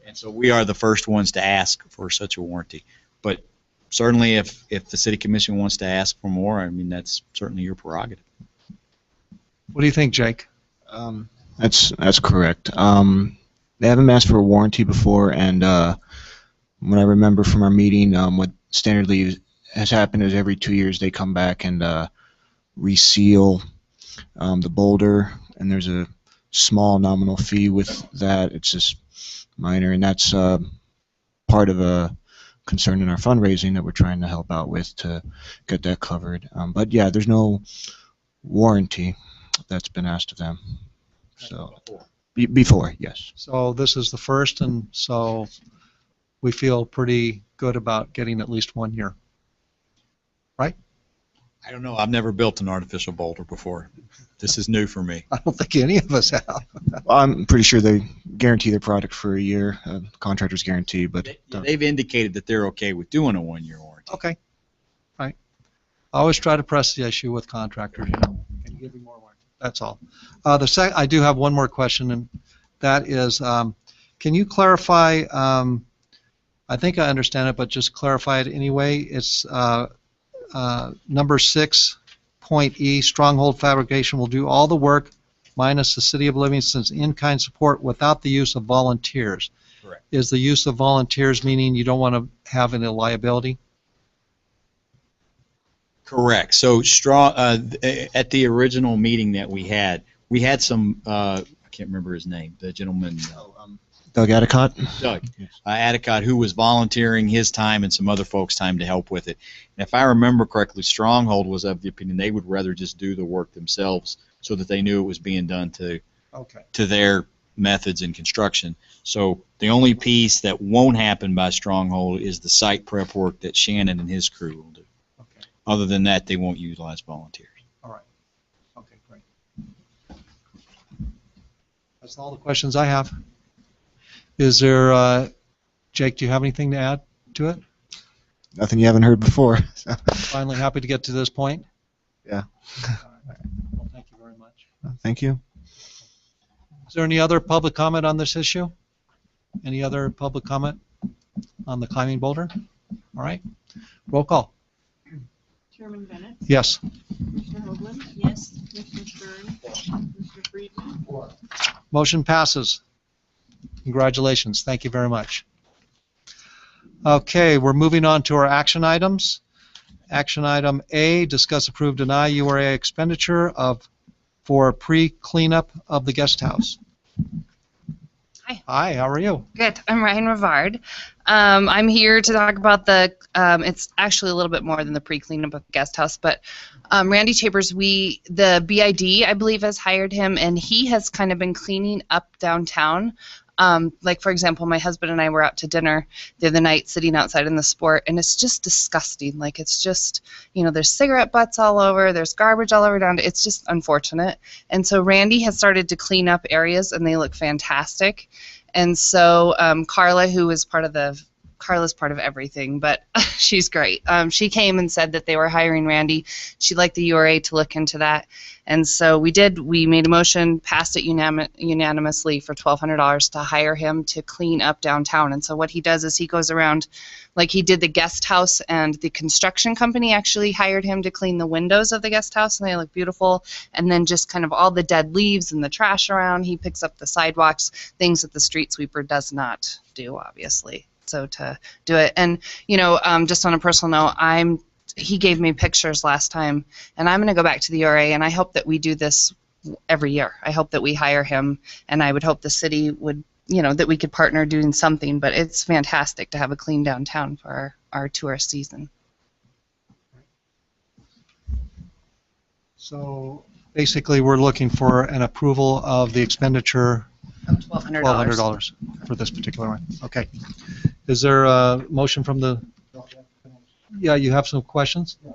and so we are the first ones to ask for such a warranty. But certainly if the City Commission wants to ask for more, I mean, that's certainly your prerogative. What do you think, Jake? That's correct. They haven't asked for a warranty before, and when I remember from our meeting, what standardly has happened is every 2 years they come back and reseal the boulder, and there's a small nominal fee with that. It's just minor, and that's part of a concern in our fundraising that we're trying to help out with to get that covered. But yeah, there's no warranty that's been asked of them. So before, yes. So this is the first, and so we feel pretty good about getting at least 1 year. Right? I don't know. I've never built an artificial boulder before. This is new for me. I don't think any of us have. Well, I'm pretty sure they guarantee their product for a year. Contractors guarantee, but They've indicated that they're okay with doing a 1 year warranty. Okay. Right. I always try to press the issue with contractors, you know. Can you give me more warranty? That's all. I do have one more question, and that is, can you clarify I think I understand it, but just clarify it anyway. It's number 6.E, Stronghold Fabrication will do all the work minus the City of Livingston's in-kind support without the use of volunteers. Correct. Is the use of volunteers meaning you don't want to have any liability? Correct. So at the original meeting that we had some, I can't remember his name, the gentleman, Doug Adicott? Doug Adicott, who was volunteering his time and some other folks' time to help with it. And if I remember correctly, Stronghold was of the opinion they would rather just do the work themselves so that they knew it was being done to their methods and construction. So the only piece that won't happen by Stronghold is the site prep work that Shannon and his crew will do. Okay. Other than that, they won't utilize volunteers. All right. Okay, great. That's all the questions I have. Is there, Jake, do you have anything to add to it? Nothing you haven't heard before. Finally happy to get to this point? Yeah. Well, thank you very much. Thank you. Is there any other public comment on this issue? Any other public comment on the climbing boulder? All right. Roll call. Chairman Bennett, Yes. Commissioner Hoagland, Yes. Commissioner Stern, Commissioner Friedman, Motion passes. Congratulations. Thank you very much. Okay, we're moving on to our action items. Action item A, discuss, approve, deny URA expenditure for pre-cleanup of the guest house. Hi. Hi, how are you? Good. I'm Ryan Rivard. I'm here to talk about it's actually a little bit more than the pre-cleanup of the guest house, but Randy Chapers, the BID, I believe, has hired him, and he has kind of been cleaning up downtown. Like, for example, my husband and I were out to dinner the other night sitting outside in the Sport, and it's just disgusting. Like, it's just, there's cigarette butts all over, there's garbage all over down. It's just unfortunate. And so Randy has started to clean up areas, and they look fantastic. And so Carla, who is Carla's part of everything, but she's great. She came and said that they were hiring Randy. She'd like the URA to look into that. And so we did. We made a motion, passed it unanimously for $1,200 to hire him to clean up downtown. And so what he does is he goes around, like he did the guest house, and the construction company actually hired him to clean the windows of the guest house, and they look beautiful. And then just kind of all the dead leaves and the trash around, he picks up the sidewalks, things that the street sweeper does not do, obviously. So to do it, and just on a personal note, he gave me pictures last time, and I'm going to go back to the URA, and I hope that we do this every year. I hope that we hire him, and I would hope the city would, that we could partner doing something. But it's fantastic to have a clean downtown for our tourist season. So basically, we're looking for an approval of the expenditure of $1,200 for this particular one. Okay. Is there a motion from the? Yeah, you have some questions? Yeah,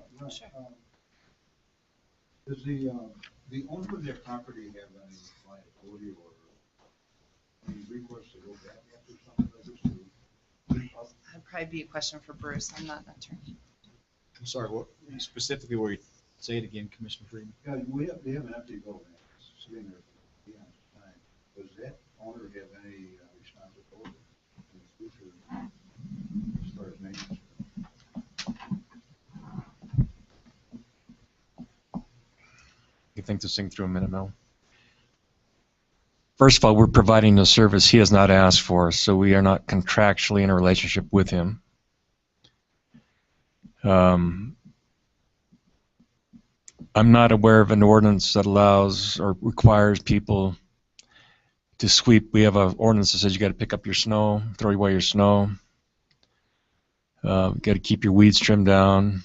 does the owner of their property have any liability or any recourse to go back after something like this? That'd probably be a question for Bruce. I'm not an attorney. I'm sorry, what specifically were you, say it again, Commissioner Freeman? Yeah, they have an empty building, it's sitting there beyond time. Does that owner have any responsibility in the future as far as maintenance? You think this thing through a minute, Mel? First of all, we're providing a service he has not asked for, so we are not contractually in a relationship with him. I'm not aware of an ordinance that allows or requires people to sweep. We have an ordinance that says you got to pick up your snow, throw away your snow. Got to keep your weeds trimmed down.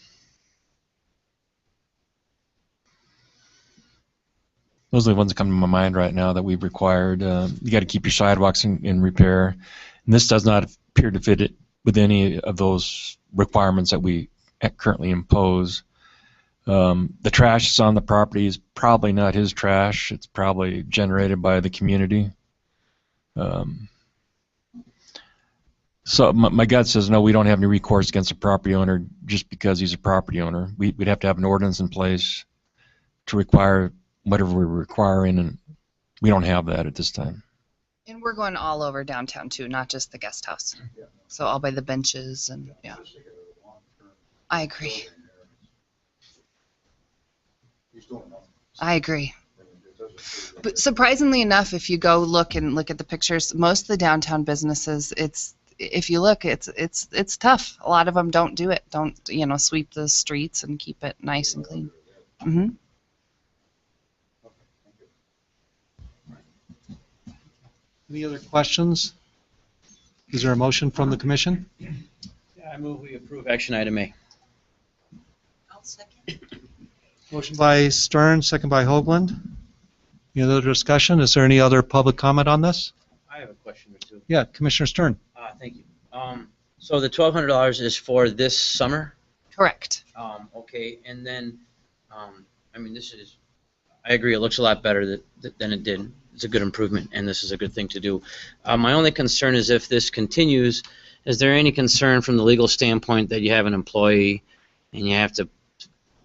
Those are the ones that come to my mind right now that we've required. You got to keep your sidewalks in repair. And this does not appear to fit it with any of those requirements that we currently impose. The trash that's on the property is probably not his trash. It's probably generated by the community. So my gut says no, we don't have any recourse against a property owner just because he's a property owner. We'd have to have an ordinance in place to require whatever we're requiring, and we don't have that at this time. And we're going all over downtown too, not just the guest house. So all by the benches and yeah. I agree. I agree. But surprisingly enough, if you go look at the pictures, most of the downtown businesses, if you look, it's tough. A lot of them don't do it. Don't sweep the streets and keep it nice and clean. Hmm. Any other questions? Is there a motion from the commission? Yeah, I move we approve action item A. I'll second. Motion by Stern, second by Hoagland. Any other discussion? Is there any other public comment on this? I have a question or two. Yeah, Commissioner Stern. Thank you. So the $1,200 is for this summer? Correct. Okay, and then, I agree, it looks a lot better than it did. It's a good improvement, and this is a good thing to do. My only concern is if this continues, is there any concern from the legal standpoint that you have an employee and you have to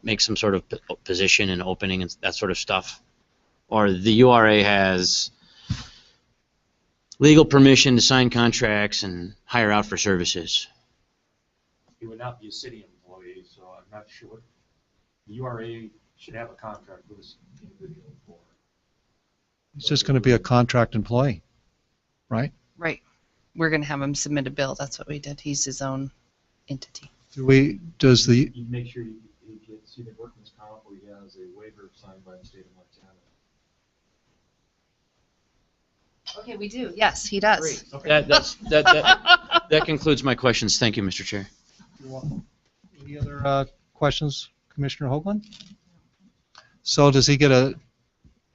make some sort of position and opening and that sort of stuff? Or the URA has legal permission to sign contracts and hire out for services? He would not be a city employee, so I'm not sure. The URA should have a contract with this individual for. He's just going to be a contract employee, right? Right. We're going to have him submit a bill. That's what we did. He's his own entity. Does the, You make sure he gets either workman's comp or he has a waiver signed by the state of Montana. Okay, we do. Yes, he does. Okay. That concludes my questions. Thank you, Mr. Chair. any other questions, Commissioner Hoagland? So does he get a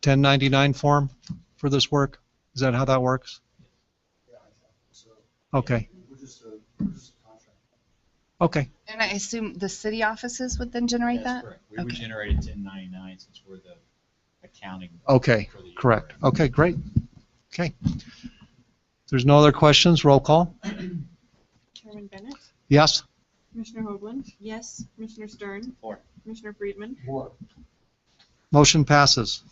1099 form for this work? Is that how that works? Okay. Okay. And I assume the city offices would then generate That's that? correct. We would generate a 1099 since we're the accounting. Okay, for the correct. Okay, great. Okay. If there's no other questions, roll call. Chairman Bennett, Yes? Commissioner Hoagland, Yes. Commissioner Stern. Four. Commissioner Friedman. Motion passes.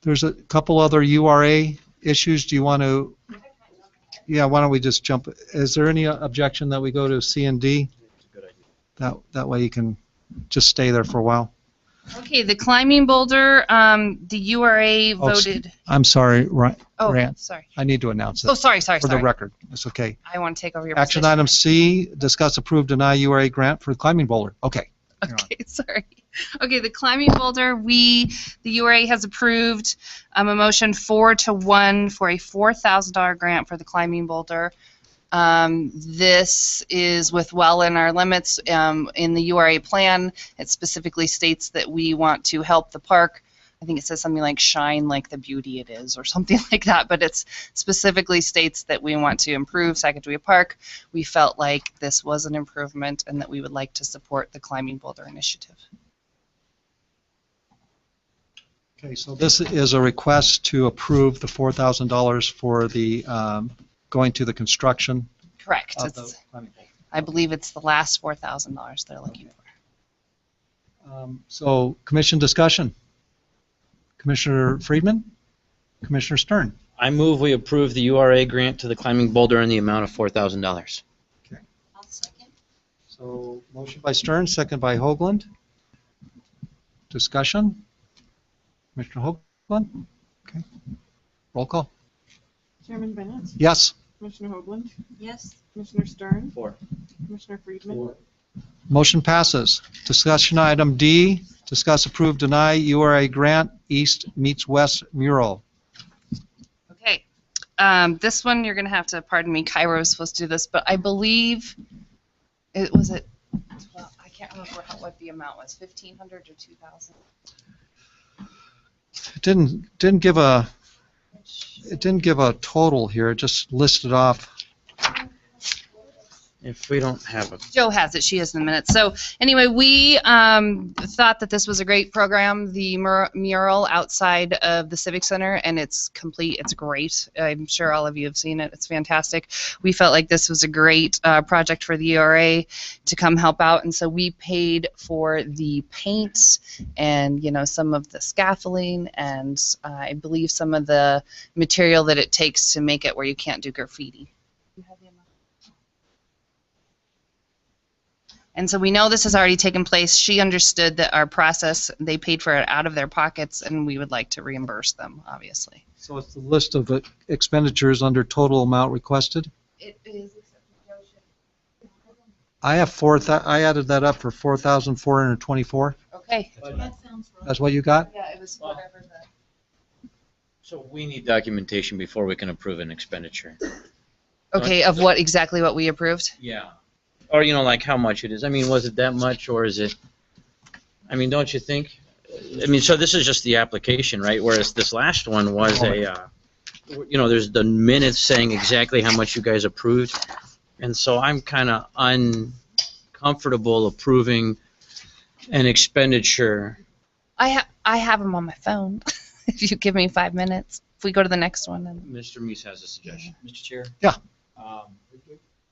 There's a couple other URA issues. Do you want to? Yeah, why don't we just jump? Is there any objection that we go to C and D? That way you can just stay there for a while. Okay, the climbing boulder, the URA Oh, voted. I'm sorry, Oh, Rand. sorry. I need to announce it. Oh, sorry. For the record. It's okay. I want to take over your Action position. item C, discuss, approve, deny URA grant for climbing boulder. Okay. Okay, sorry. Okay, the climbing boulder, the URA has approved a motion 4-1 for a $4,000 grant for the climbing boulder. This is well in our limits. In the URA plan, it specifically states that we want to help the park. I think it says something like shine like the beauty it is or something like that, but it specifically states that we want to improve Sacagawea Park. We felt like this was an improvement and that we would like to support the climbing boulder initiative. Okay, so this is a request to approve the $4,000 for the going to the construction. Correct. Of the climbing boulder. I believe it's the last $4,000 they're looking for. So commission discussion. Commissioner Friedman? Commissioner Stern? I move we approve the URA grant to the climbing boulder in the amount of $4,000. I'll second. So motion by Stern, second by Hoagland. Discussion? Commissioner Hoagland? Okay. Roll call. Chairman Bennett, Yes. Commissioner Hoagland, Yes. Commissioner Stern. 4. Commissioner Friedman. Motion passes. Discussion item D, discuss, approve, deny URA grant East meets West mural. Okay. This one, you're going to have to, pardon me, Cairo was supposed to do this, but I believe, well, I can't remember what the amount was, 1,500 or 2,000? It didn't give a total here. It just listed off. If we don't have a, Joe has it. She has the minutes. So anyway, we thought that this was a great program, the mural outside of the Civic Center, and it's complete. It's great. I'm sure all of you have seen it. It's fantastic. We felt like this was a great project for the URA to come help out, and so we paid for the paint and, you know, some of the scaffolding and I believe some of the material that it takes to make it where you can't do graffiti. And so we know this has already taken place. She understood that our process, they paid for it out of their pockets, and we would like to reimburse them, obviously. So it's the list of expenditures under total amount requested. It is. I have I added that up for 4,424. Okay. That sounds right. That's what you got? Yeah, it was whatever the... so we need documentation before we can approve an expenditure. Okay, of what, exactly what we approved? Yeah. Or, you know, like how much it is. I mean, was it that much or is it, I mean, don't you think? I mean, so this is just the application, right? Whereas this last one was you know, there's the minutes saying exactly how much you guys approved. And so I'm kind of uncomfortable approving an expenditure. I have them on my phone. If you give me 5 minutes. If we go to the next one. And... Mr. Meese has a suggestion. Mr. Chair? Yeah.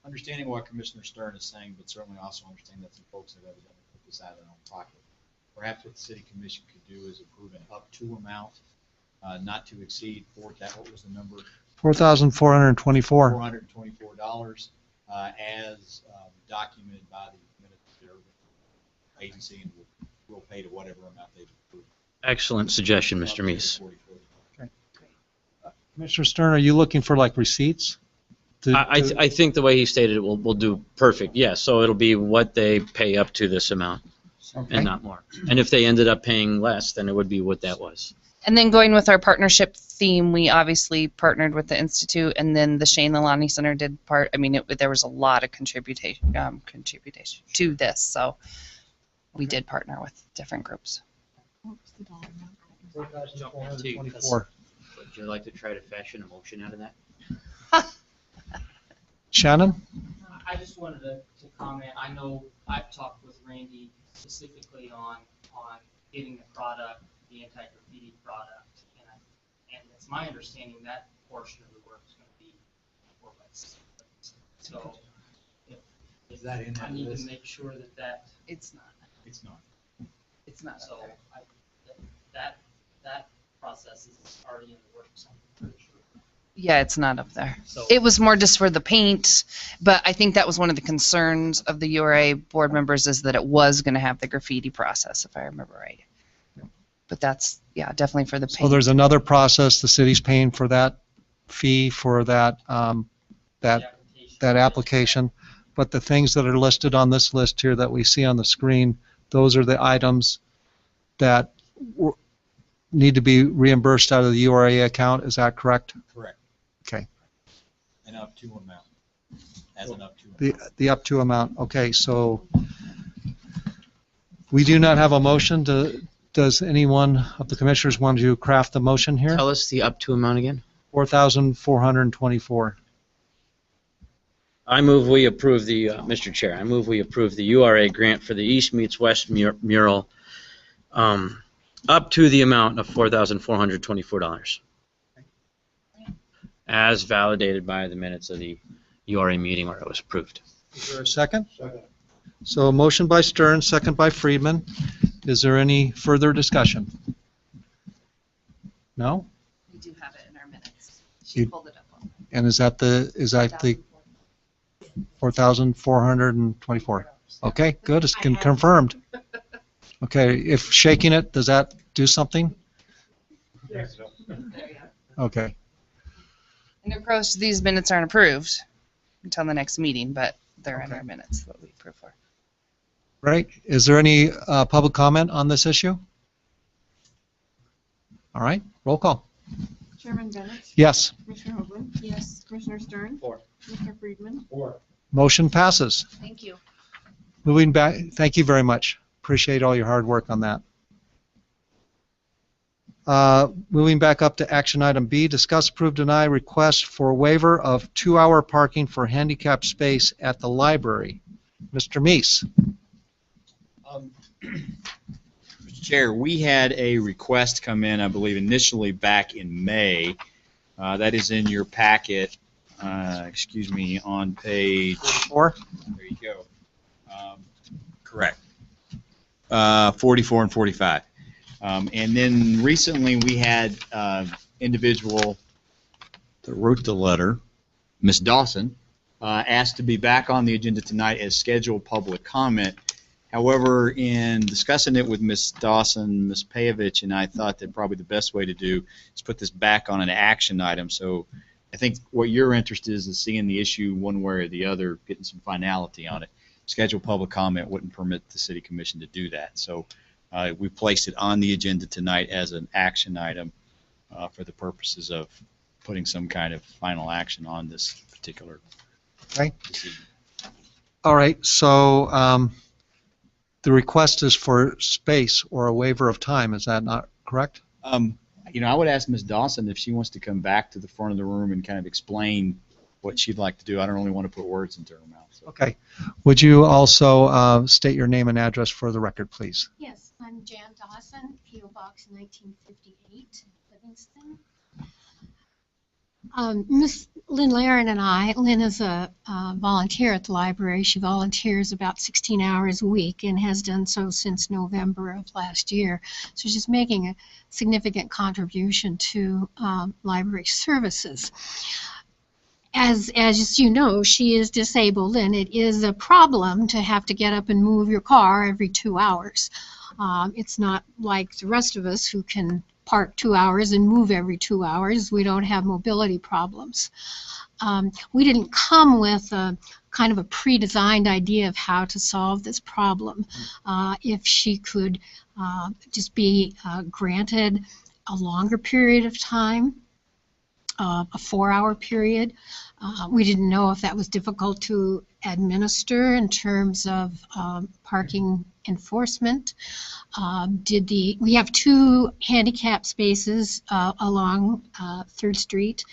Understanding what Commissioner Stern is saying, but certainly also understanding that some folks have evidently put this out of their own pocket. Perhaps what the City Commission could do is approve an up to amount, not to exceed what was the number? $4,424. $424, as documented by the administrative agency, and we'll pay to whatever amount they've approved. Excellent suggestion, Mr. Meese. Okay. Commissioner Stern, are you looking for like receipts? I think the way he stated it will do perfect. Yes, so it'll be what they pay up to this amount and not more. And if they ended up paying less, then it would be what that was. And then going with our partnership theme, we obviously partnered with the Institute, and then the Shane Lalani Center did part. I mean, there was a lot of contribution to this, so we did partner with different groups. What was the dollar amount? Would you like to try to fashion a motion out of that? Shannon? I just wanted to comment. I know I've talked with Randy specifically on getting the product, the anti-graffiti product, and it's my understanding that portion of the work is going to be for us. So if that in I need to make sure that it's not. It's not. It's not. So that process is already in the works. I'm pretty sure. Yeah, it's not up there. So, it was more just for the paint, but I think that was one of the concerns of the URA board members is that it was going to have the graffiti process, if I remember right. But that's, yeah, definitely for the paint. So there's another process. The city's paying for that fee for that that application. But the things that are listed on this list here that we see on the screen, those are the items that need to be reimbursed out of the URA account. Is that correct? Correct. Okay. An up to amount. As an up to amount. The up to amount. Okay, so we do not have a motion. Does anyone of the commissioners want to craft the motion here? Tell us the up to amount again. 4,424. I move we approve the, Mr. Chair, I move we approve the URA grant for the East Meets West mural up to the amount of $4,424. As validated by the minutes of the URA meeting where it was approved. Is there a second? Second. So a motion by Stern, second by Friedman. Is there any further discussion? No? We do have it in our minutes. You- She pulled it up. And is that the 4,424? Okay, good. It's confirmed. Okay, if shaking it, does that do something? Okay. And of course, these minutes aren't approved until the next meeting, but they're in our minutes that we approve for. Right. Is there any public comment on this issue? All right, roll call. Chairman Bennett? Yes. Commissioner Hoagland? Yes. Commissioner Stern? Four. Commissioner Friedman? Motion passes. Thank you. Moving back, thank you very much. Appreciate all your hard work on that. Moving back up to action item B, discuss, approve, deny request for waiver of 2-hour parking for handicap space at the library. Mr. Meese. Mr. Chair, we had a request come in, I believe, initially back in May. That is in your packet, excuse me, on page 4. There you go. Correct. 44 and 45. And then recently we had individual that wrote the letter, Ms. Dawson, asked to be back on the agenda tonight as scheduled public comment. However, in discussing it with Ms. Dawson, Ms. Payovich, and I thought that probably the best way to do is put this back on an action item. So I think what you're interested in is seeing the issue one way or the other, getting some finality on it. Scheduled public comment wouldn't permit the City Commission to do that. So we placed it on the agenda tonight as an action item for the purposes of putting some kind of final action on this particular decision. All right, so the request is for space or a waiver of time. Is that not correct? You know, I would ask Ms. Dawson if she wants to come back to the front of the room and kind of explain what she'd like to do. I don't really want to put words into her mouth. So. Okay. Would you also state your name and address for the record, please? Yes, I'm Jan Dawson, P.O. Box 1958, Livingston. Miss Lynn Laren and I, Lynn is a volunteer at the library. She volunteers about 16 hours a week and has done so since November of last year. So she's making a significant contribution to library services. As you know, she is disabled, and it is a problem to have to get up and move your car every 2 hours. It's not like the rest of us who can park 2 hours and move every 2 hours. We don't have mobility problems. We didn't come with a kind of a pre-designed idea of how to solve this problem. If she could just be granted a longer period of time, a 4-hour period. We didn't know if that was difficult to administer in terms of parking enforcement. We have 2 handicap spaces along 3rd Street.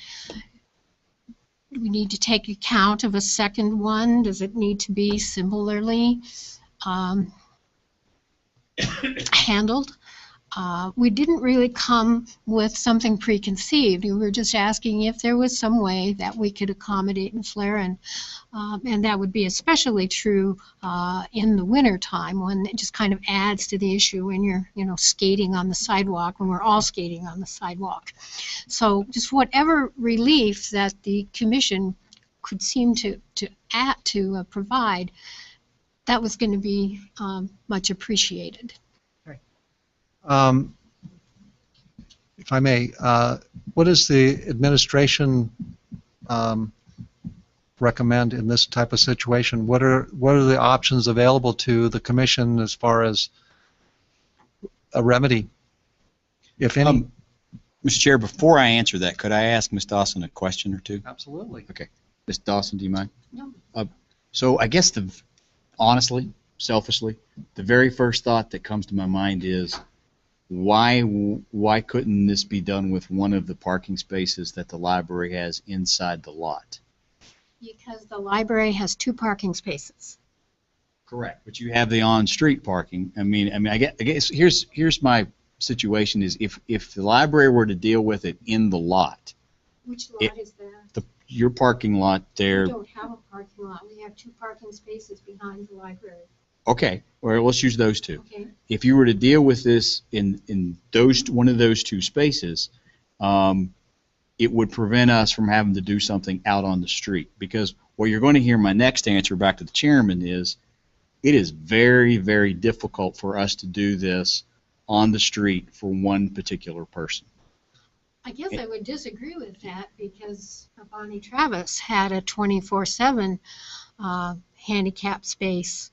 Do we need to take account of a second one? Does it need to be similarly handled? We didn't really come with something preconceived. We were just asking if there was some way that we could accommodate Ms. Laren, and that would be especially true in the winter time when it just kind of adds to the issue when you're, skating on the sidewalk, when we're all skating on the sidewalk. So just whatever relief that the Commission could seem to provide, that was going to be much appreciated. If I may, what does the administration recommend in this type of situation? What are the options available to the Commission as far as a remedy, if any? Mr. Chair, before I answer that, could I ask Ms. Dawson a question or two? Absolutely. Okay. Ms. Dawson, do you mind? No. So I guess honestly, selfishly, the very first thought that comes to my mind is, why couldn't this be done with one of the parking spaces that the library has inside the lot? Because the library has 2 parking spaces. Correct. But you have the on-street parking. I mean, I guess here's my situation is if the library were to deal with it in the lot. Which lot is that? Your parking lot there. We don't have a parking lot. We have 2 parking spaces behind the library. Okay, well, let's use those 2. Okay. If you were to deal with this in one of those 2 spaces, it would prevent us from having to do something out on the street. Because what you're going to hear my next answer back to the chairman is, it is very, very difficult for us to do this on the street for one particular person. I guess I would disagree with that because Bonnie Travis had a 24/7 handicap space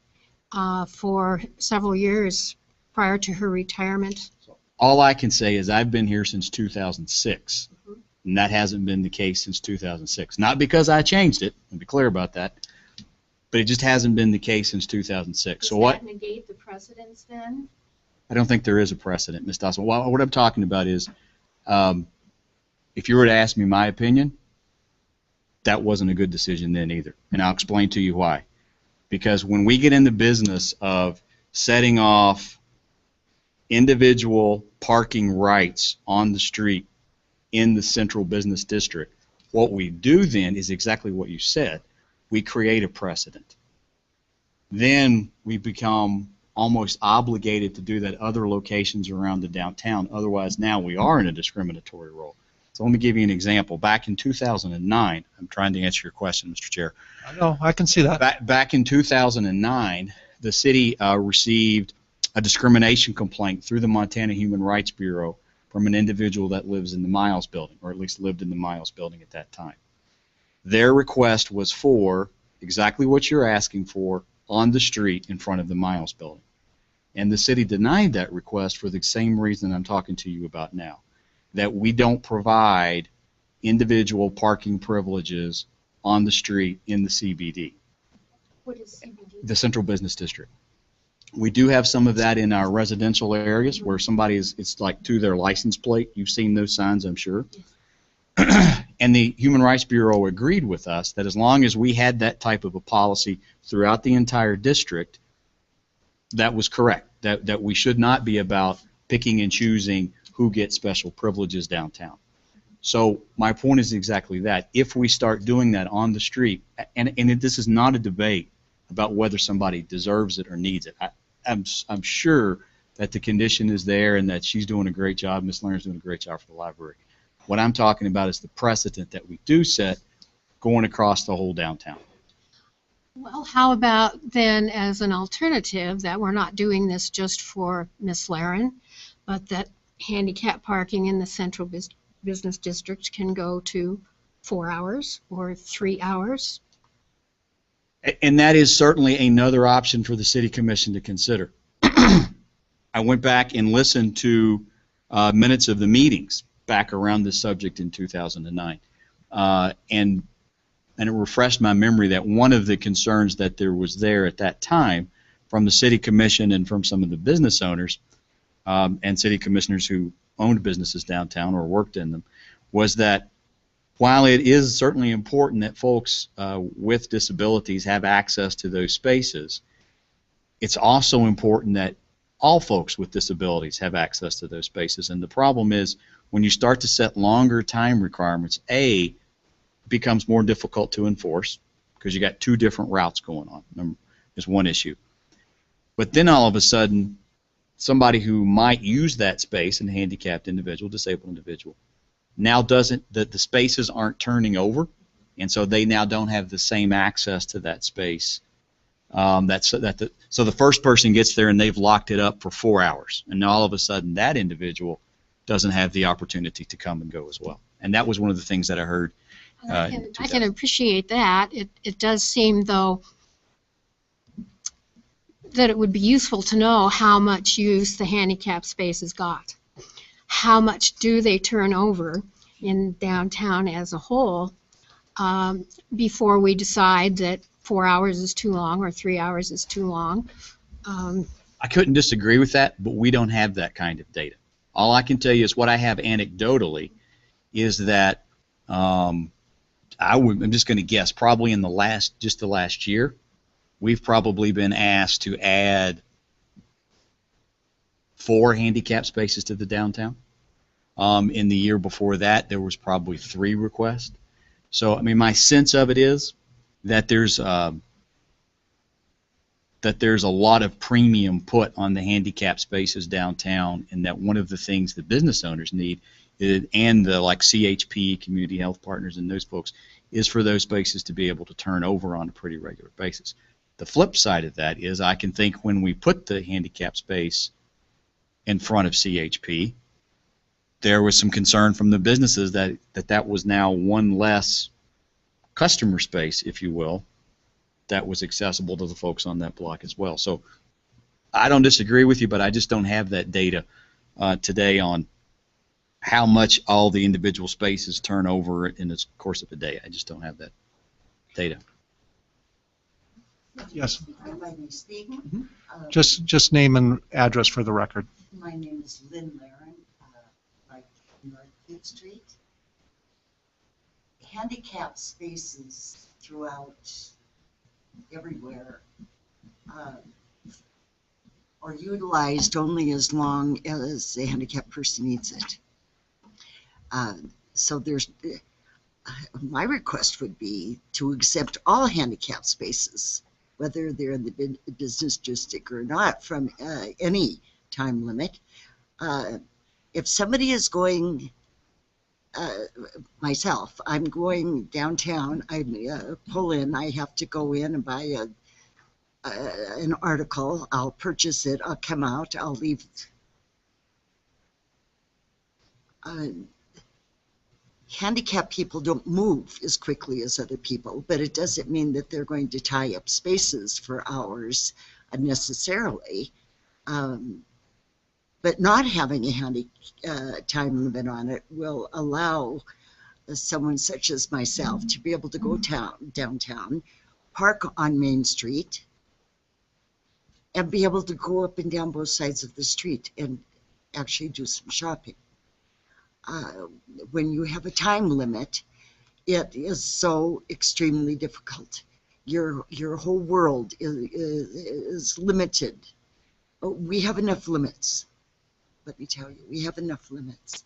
for several years prior to her retirement. All I can say is I've been here since 2006, and that hasn't been the case since 2006. Not because I changed it, I'll be clear about that, but it just hasn't been the case since 2006. Does So what? That negate the precedence then? I don't think there is a precedent, Ms. Dawson. What I'm talking about is, if you were to ask me my opinion, that wasn't a good decision then either. And I'll explain to you why. Because when we get in the business of setting off individual parking rights on the street in the central business district, what we do then is exactly what you said. We create a precedent. Then we become almost obligated to do that other locations around the downtown. Otherwise, now we are in a discriminatory role. So let me give you an example. Back in 2009, I'm trying to answer your question, Mr. Chair. I know, I can see that. Back in 2009, the city received a discrimination complaint through the Montana Human Rights Bureau from an individual that lives in the Miles building, or at least lived in the Miles building at that time. Their request was for exactly what you're asking for on the street in front of the Miles building. And the city denied that request for the same reason I'm talking to you about now, that we don't provide individual parking privileges on the street in the CBD. What is CBD? The Central Business District. We do have some of that in our residential areas where somebody is, it's like to their license plate. You've seen those signs, I'm sure. And the Human Rights Bureau agreed with us that as long as we had that type of a policy throughout the entire district, that was correct, that we should not be about picking and choosing who gets special privileges downtown. So my point is exactly that. If we start doing that on the street, and this is not a debate about whether somebody deserves it or needs it. I'm sure that the condition is there and that she's doing a great job, Ms. Lerner's doing a great job for the library. What I'm talking about is the precedent that we do set going across the whole downtown. Well, how about then as an alternative that we're not doing this just for Miss Laren, but that handicap parking in the central business district can go to 4 hours or 3 hours? And that is certainly another option for the City Commission to consider. I went back and listened to minutes of the meetings back around this subject in 2009. And it refreshed my memory that one of the concerns that there was there at that time from the City Commission and from some of the business owners and city commissioners who owned businesses downtown or worked in them was that while it is certainly important that folks with disabilities have access to those spaces, it's also important that all folks with disabilities have access to those spaces. And the problem is when you start to set longer time requirements, it becomes more difficult to enforce because you got two different routes going on. Is one issue. But then all of a sudden, somebody who might use that space, a handicapped individual, disabled individual, now doesn't, the spaces aren't turning over, and so they now don't have the same access to that space. So the first person gets there and they've locked it up for 4 hours, and now all of a sudden that individual doesn't have the opportunity to come and go as well. And that was one of the things that I heard. I can appreciate that. It does seem, though, that it would be useful to know how much use the handicap spaces got. How much do they turn over in downtown as a whole before we decide that 4 hours is too long or 3 hours is too long? I couldn't disagree with that, but we don't have that kind of data. All I can tell you is what I have anecdotally is that I'm just going to guess, probably in the last year, we've probably been asked to add 4 handicap spaces to the downtown. In the year before that, there was probably 3 requests. So, I mean, my sense of it is that there's a lot of premium put on the handicap spaces downtown, and that one of the things the business owners need, and the like CHP, Community Health Partners, and those folks, is for those spaces to be able to turn over on a pretty regular basis. The flip side of that is I can think when we put the handicap space in front of CHP, there was some concern from the businesses that was now one less customer space, if you will, that was accessible to the folks on that block as well. So I don't disagree with you, but I just don't have that data today on how much all the individual spaces turn over in the course of a day. I just don't have that data. Yes. Just name and address for the record. My name is Lynn Laren, like North Fifth Street. Handicap spaces throughout everywhere are utilized only as long as the handicapped person needs it. So there's, my request would be to exempt all handicap spaces, whether they're in the business district or not, from any time limit. If somebody is going, myself, I'm going downtown, I pull in, I have to go in and buy an article, I'll purchase it, I'll come out, I'll leave. Handicapped people don't move as quickly as other people, but it doesn't mean that they're going to tie up spaces for hours unnecessarily. But not having a time limit on it will allow someone such as myself to be able to go downtown, park on Main Street, and be able to go up and down both sides of the street and actually do some shopping. When you have a time limit, it is so extremely difficult. Your whole world is limited. We have enough limits. Let me tell you, we have enough limits.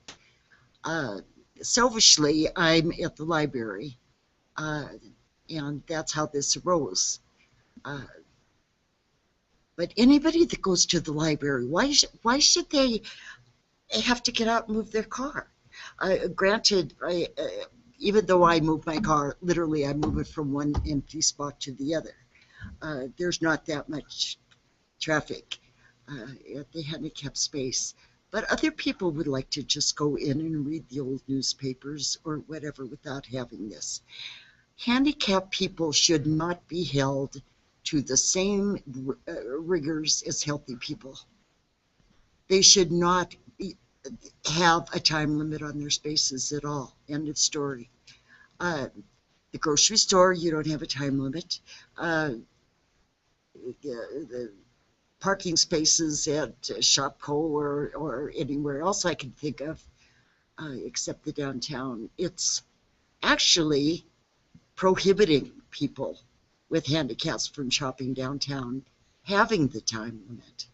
Selfishly, I'm at the library, and that's how this arose. But anybody that goes to the library, why should they have to get out and move their car? Granted, even though I move my car, literally I move it from one empty spot to the other. There's not that much traffic at the handicap space. But other people would like to just go in and read the old newspapers or whatever without having this. Handicapped people should not be held to the same rigors as healthy people. They should not have a time limit on their spaces at all. End of story. The grocery store, you don't have a time limit. The parking spaces at Shopko or anywhere else I can think of, except the downtown, it's actually prohibiting people with handicaps from shopping downtown having the time limit.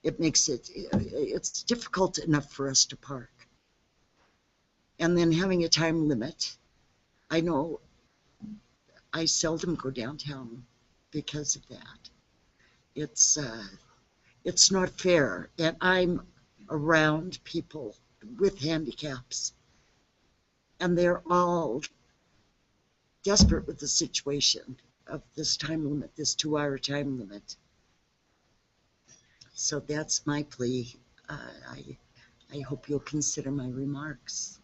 It makes it's difficult enough for us to park. And then having a time limit, I know I seldom go downtown because of that. It's not fair, and I'm around people with handicaps, and they're all desperate with the situation of this time limit, this 2-hour time limit. So that's my plea. I hope you'll consider my remarks.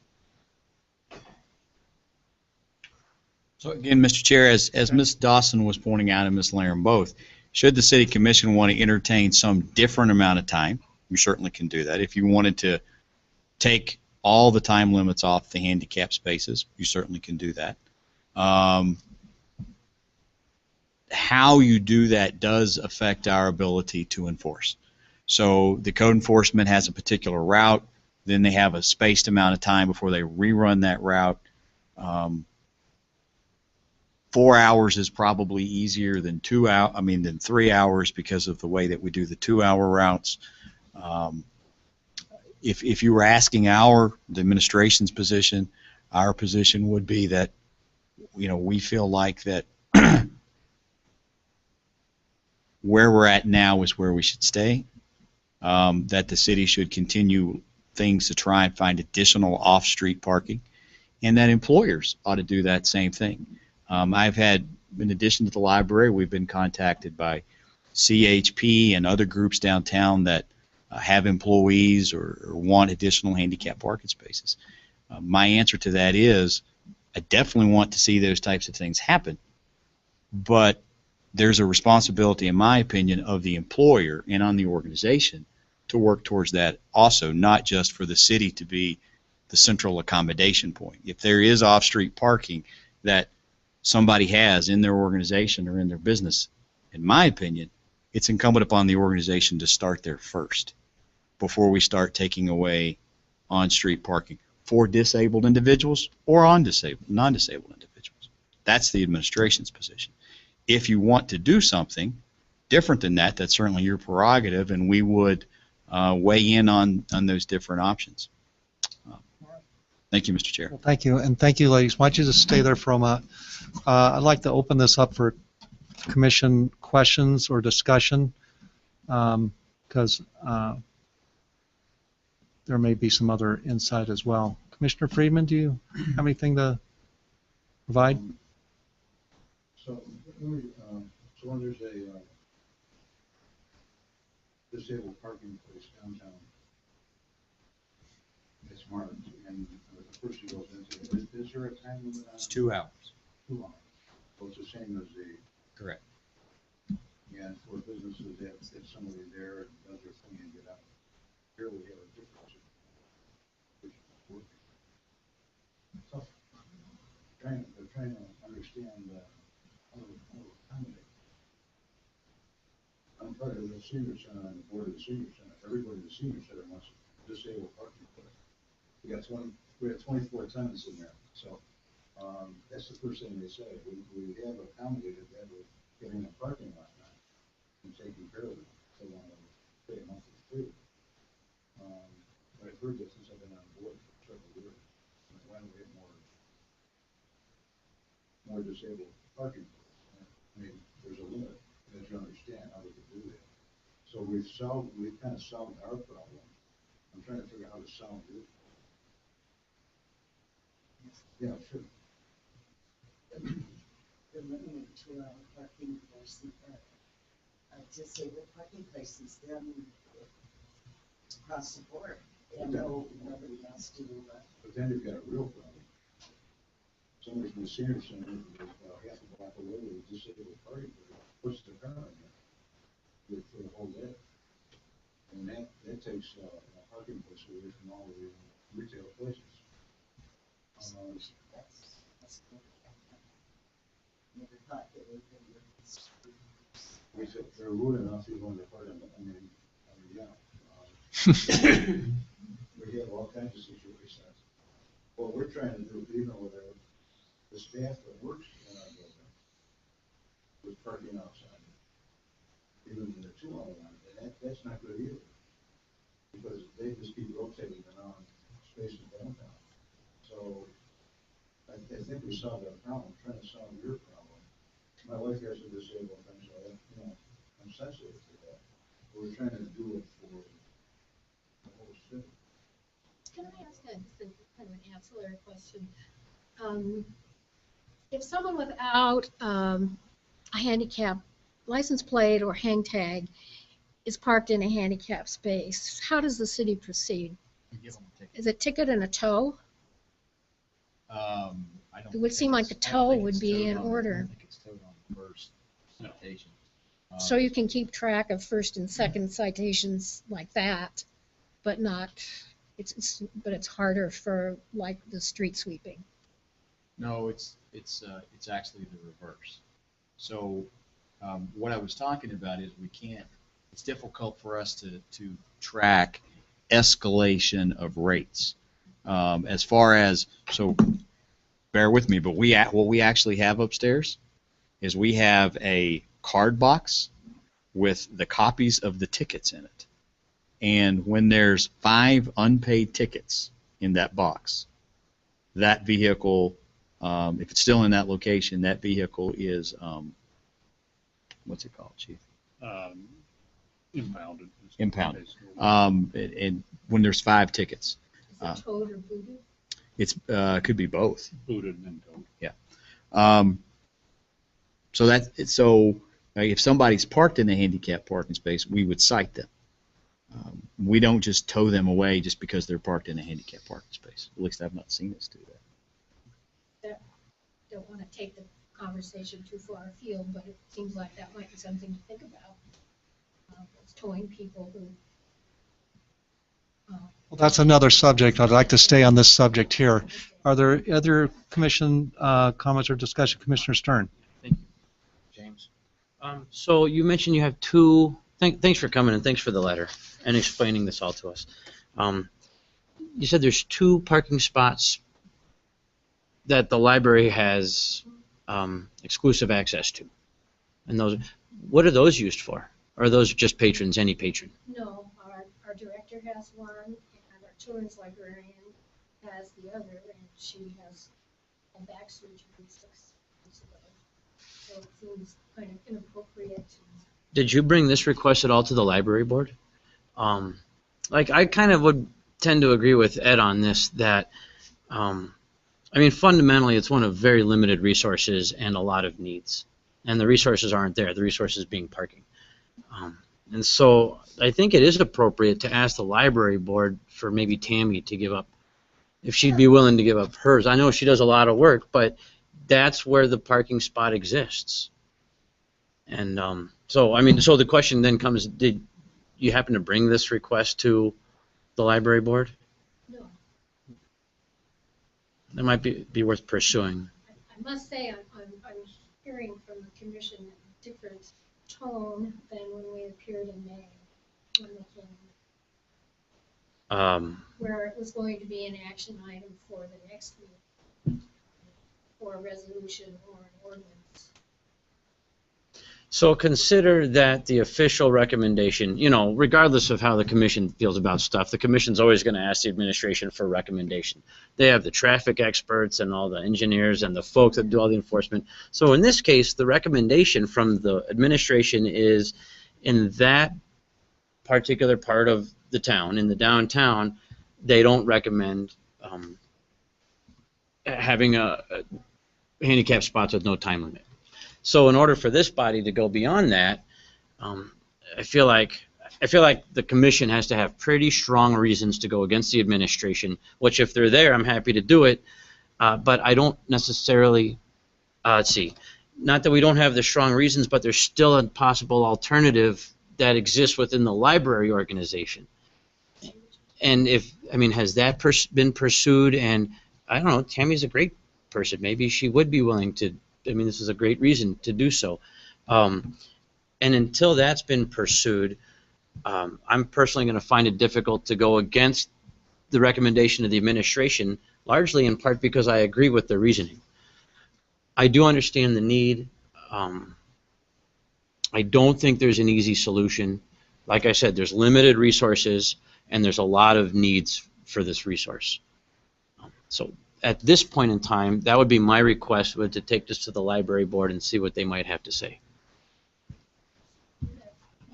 So again, Mr. Chair, as Ms. Dawson was pointing out and Ms. Laren both, should the City Commission want to entertain some different amount of time, you certainly can do that. If you wanted to take all the time limits off the handicap spaces, you certainly can do that. How you do that does affect our ability to enforce. So the code enforcement has a particular route, then they have a spaced amount of time before they rerun that route. 4 hours is probably easier than 3 hours because of the way that we do the 2-hour routes. If you were asking the administration's position, our position would be that, we feel like that where we're at now is where we should stay, that the city should continue things to try and find additional off-street parking, and that employers ought to do that same thing. I've had, in addition to the library, we've been contacted by CHP and other groups downtown that have employees or want additional handicap parking spaces. My answer to that is I definitely want to see those types of things happen, but there's a responsibility, in my opinion, of the employer and on the organization to work towards that also, not just for the city to be the central accommodation point. If there is off-street parking that somebody has in their organization or in their business, in my opinion, it's incumbent upon the organization to start there first before we start taking away on-street parking for disabled individuals or non-disabled individuals. That's the administration's position. If you want to do something different than that, that's certainly your prerogative, and we would weigh in on those different options. Thank you, Mr. Chair. Well, thank you, and thank you, ladies. Why don't you just stay there for a moment? I'd like to open this up for commission questions or discussion, because there may be some other insight as well. Commissioner Friedman, do you have anything to provide? So when there's a disabled parking place downtown, it's marked, and the person goes into it, is there a time limit on it? It's 2 hours. 2 hours. So it's the same as the. Correct. And for businesses, if somebody there does their thing and get out, here we have a difference. So, they're trying to understand how to accommodate. I'm part of the senior center and the board of the senior center. Everybody in the senior center wants disabled parking. We have 24 tenants in there, so that's the first thing they say. We have accommodated that with getting a parking lot now and taking care of it. They want to pay a monthly fee. But I've heard that since I've been on board for several years. Why don't we have more disabled parking? I mean, there's a limit, as you understand how we can do that. So we've kind of solved our problem. I'm trying to figure out how to solve it. Yeah, sure. The limited 2-hour parking versus disabled parking places, then across the board, and nobody has to. But then you've got a real problem. Somebody from the senior center half a block away with a disabled parking place puts their car in there for the whole day. And that takes a parking place away from all the retail places. Never thought that we could. They're rude enough to go in the park. Yeah. We have all kinds of situations. What we're trying to do, even with the staff that works in our building, with parking outside, even in the 2-hour line, and that's not good either, because they just keep rotating around spaces downtown. So I think we solved our problem. I'm trying to solve your problem. My wife has a disabled thing, so I'm sensitive to that. But we're trying to do it for the whole city. Can I ask kind of an ancillary question? If someone without a handicap license plate or hang tag is parked in a handicap space, how does the city proceed? Is a ticket and a tow? It would seem like the tow would be in order. I think it's towed on the first citation. So you can keep track of first and second citations like that, but not, but it's harder for like the street sweeping. No, it's actually the reverse. So what I was talking about is it's difficult for us to track escalation of rates. As far as, so bear with me, but what we actually have upstairs is we have a card box with the copies of the tickets in it. And when there's 5 unpaid tickets in that box, that vehicle, if it's still in that location, that vehicle is, what's it called, Chief? Impounded. Impounded. And when there's 5 tickets. Is it towed or booted? It's could be both. Booted and then towed. Yeah. So if somebody's parked in a handicapped parking space, we would cite them. We don't just tow them away just because they're parked in a handicapped parking space. At least I've not seen us do that. Don't want to take the conversation too far afield, but it seems like that might be something to think about. Towing people who. Well, that's another subject. I'd like to stay on this subject here. Are there other commission comments or discussion? Commissioner Stern. Thank you, James. So you mentioned you have 2. Thanks for coming and thanks for the letter. and explaining this all to us. You said there's 2 parking spots that the library has exclusive access to. And those, what are those used for? Or are those just patrons, any patron? No, our director has one, and our children's librarian has the other, and she has a back surgery 6 months ago. So it seems kind of inappropriate to. Did you bring this request at all to the library board? Like, I kind of would tend to agree with Ed on this, that, I mean, fundamentally, it's one of very limited resources and a lot of needs. And the resources aren't there, the resources being parking. And so I think it is appropriate to ask the library board for maybe Tammy to give up, if she'd be willing to give up hers. I know she does a lot of work, but that's where the parking spot exists. And so, I mean, so the question then comes, did you happen to bring this request to the library board? No. That might be worth pursuing. I must say, I'm hearing from the commission a different tone than when we appeared in May, when they came, where it was going to be an action item for the next meeting, for a resolution or an ordinance. So consider that the official recommendation, you know, regardless of how the commission feels about stuff, the commission's always going to ask the administration for a recommendation. They have the traffic experts and all the engineers and the folks that do all the enforcement. So in this case, the recommendation from the administration is, in that particular part of the town, in the downtown, they don't recommend having a handicap spots with no time limit. So in order for this body to go beyond that, I feel like the commission has to have pretty strong reasons to go against the administration, which if they're there, I'm happy to do it. But I don't necessarily, let's see, not that we don't have the strong reasons, but there's still a possible alternative that exists within the library organization. And if, I mean, has that been pursued? And I don't know, Tammy's a great person. Maybe she would be willing to, I mean, this is a great reason to do so. And until that's been pursued, I'm personally going to find it difficult to go against the recommendation of the administration, largely in part because I agree with their reasoning. I do understand the need. I don't think there's an easy solution. Like I said, there's limited resources and there's a lot of needs for this resource. So at this point in time, that would be my request, would to take this to the library board and see what they might have to say.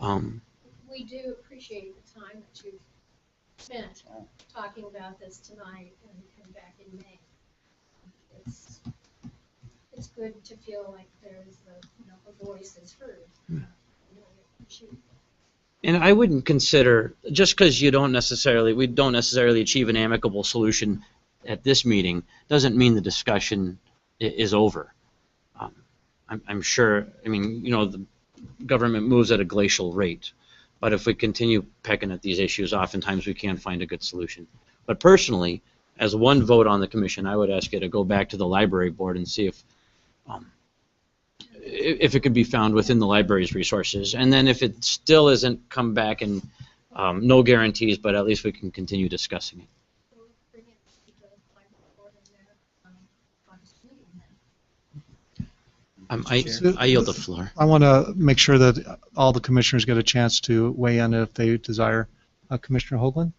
We do appreciate the time that you've spent talking about this tonight and back in May. It's good to feel like there's a voice that's heard. And I wouldn't consider, just because we don't necessarily achieve an amicable solution at this meeting, doesn't mean the discussion is over. I'm sure, I mean, you know, the government moves at a glacial rate, but if we continue pecking at these issues, oftentimes we can't find a good solution. But personally, as one vote on the commission, I would ask you to go back to the library board and see if it could be found within the library's resources. And then if it still isn't, come back and no guarantees, but at least we can continue discussing it. I yield the floor. I want to make sure that all the commissioners get a chance to weigh in if they desire. Commissioner Hoagland?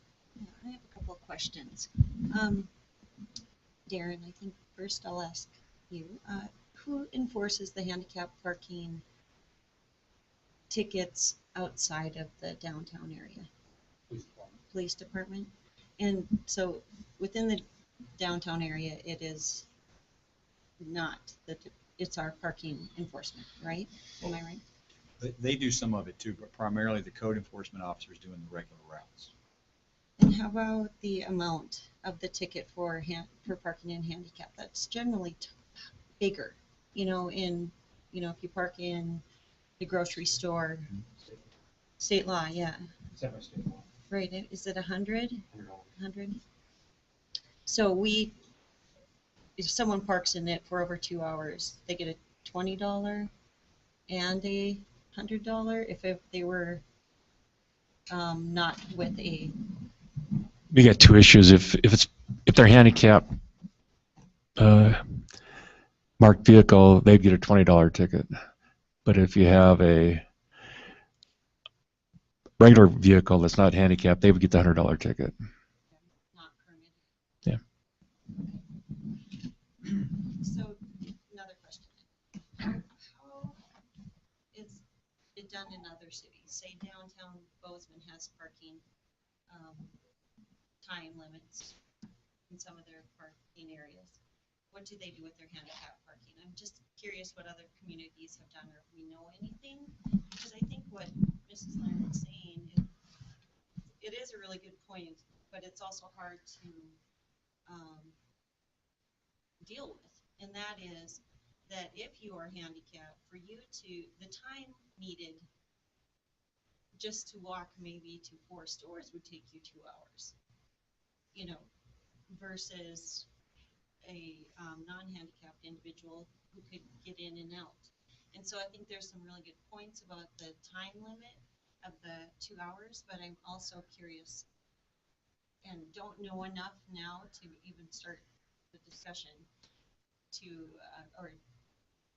I have a couple of questions. Darren, I think first I'll ask you, who enforces the handicap parking tickets outside of the downtown area? Police department. And so within the downtown area, it is not it's our parking enforcement, right? Am I right? They do some of it too, but primarily the code enforcement officers doing the regular routes. And how about the amount of the ticket for parking in handicap? That's generally bigger, you know, if you park in the grocery store, state law, yeah. Separate state law. Right, is it 100? 100? So if someone parks in it for over 2 hours, they get a $20 and a $100 if they were not with a, We got two issues. If they're handicapped marked vehicle, they'd get a $20 ticket. But if you have a regular vehicle that's not handicapped, they would get the $100 ticket. not permitted. Yeah. So, another question. How is it done in other cities? Say downtown Bozeman has parking time limits in some of their parking areas. What do they do with their handicap parking? I'm just curious what other communities have done, or if we know anything. Because I think what Mrs. Leonard is saying, it is a really good point, but it's also hard to deal with. And that is that if you are handicapped, for you to, the time needed just to walk maybe to 4 stores would take you 2 hours, you know, versus a non-handicapped individual who could get in and out. And so I think there's some really good points about the time limit of the 2 hours, but I'm also curious and don't know enough now to even start the discussion to, or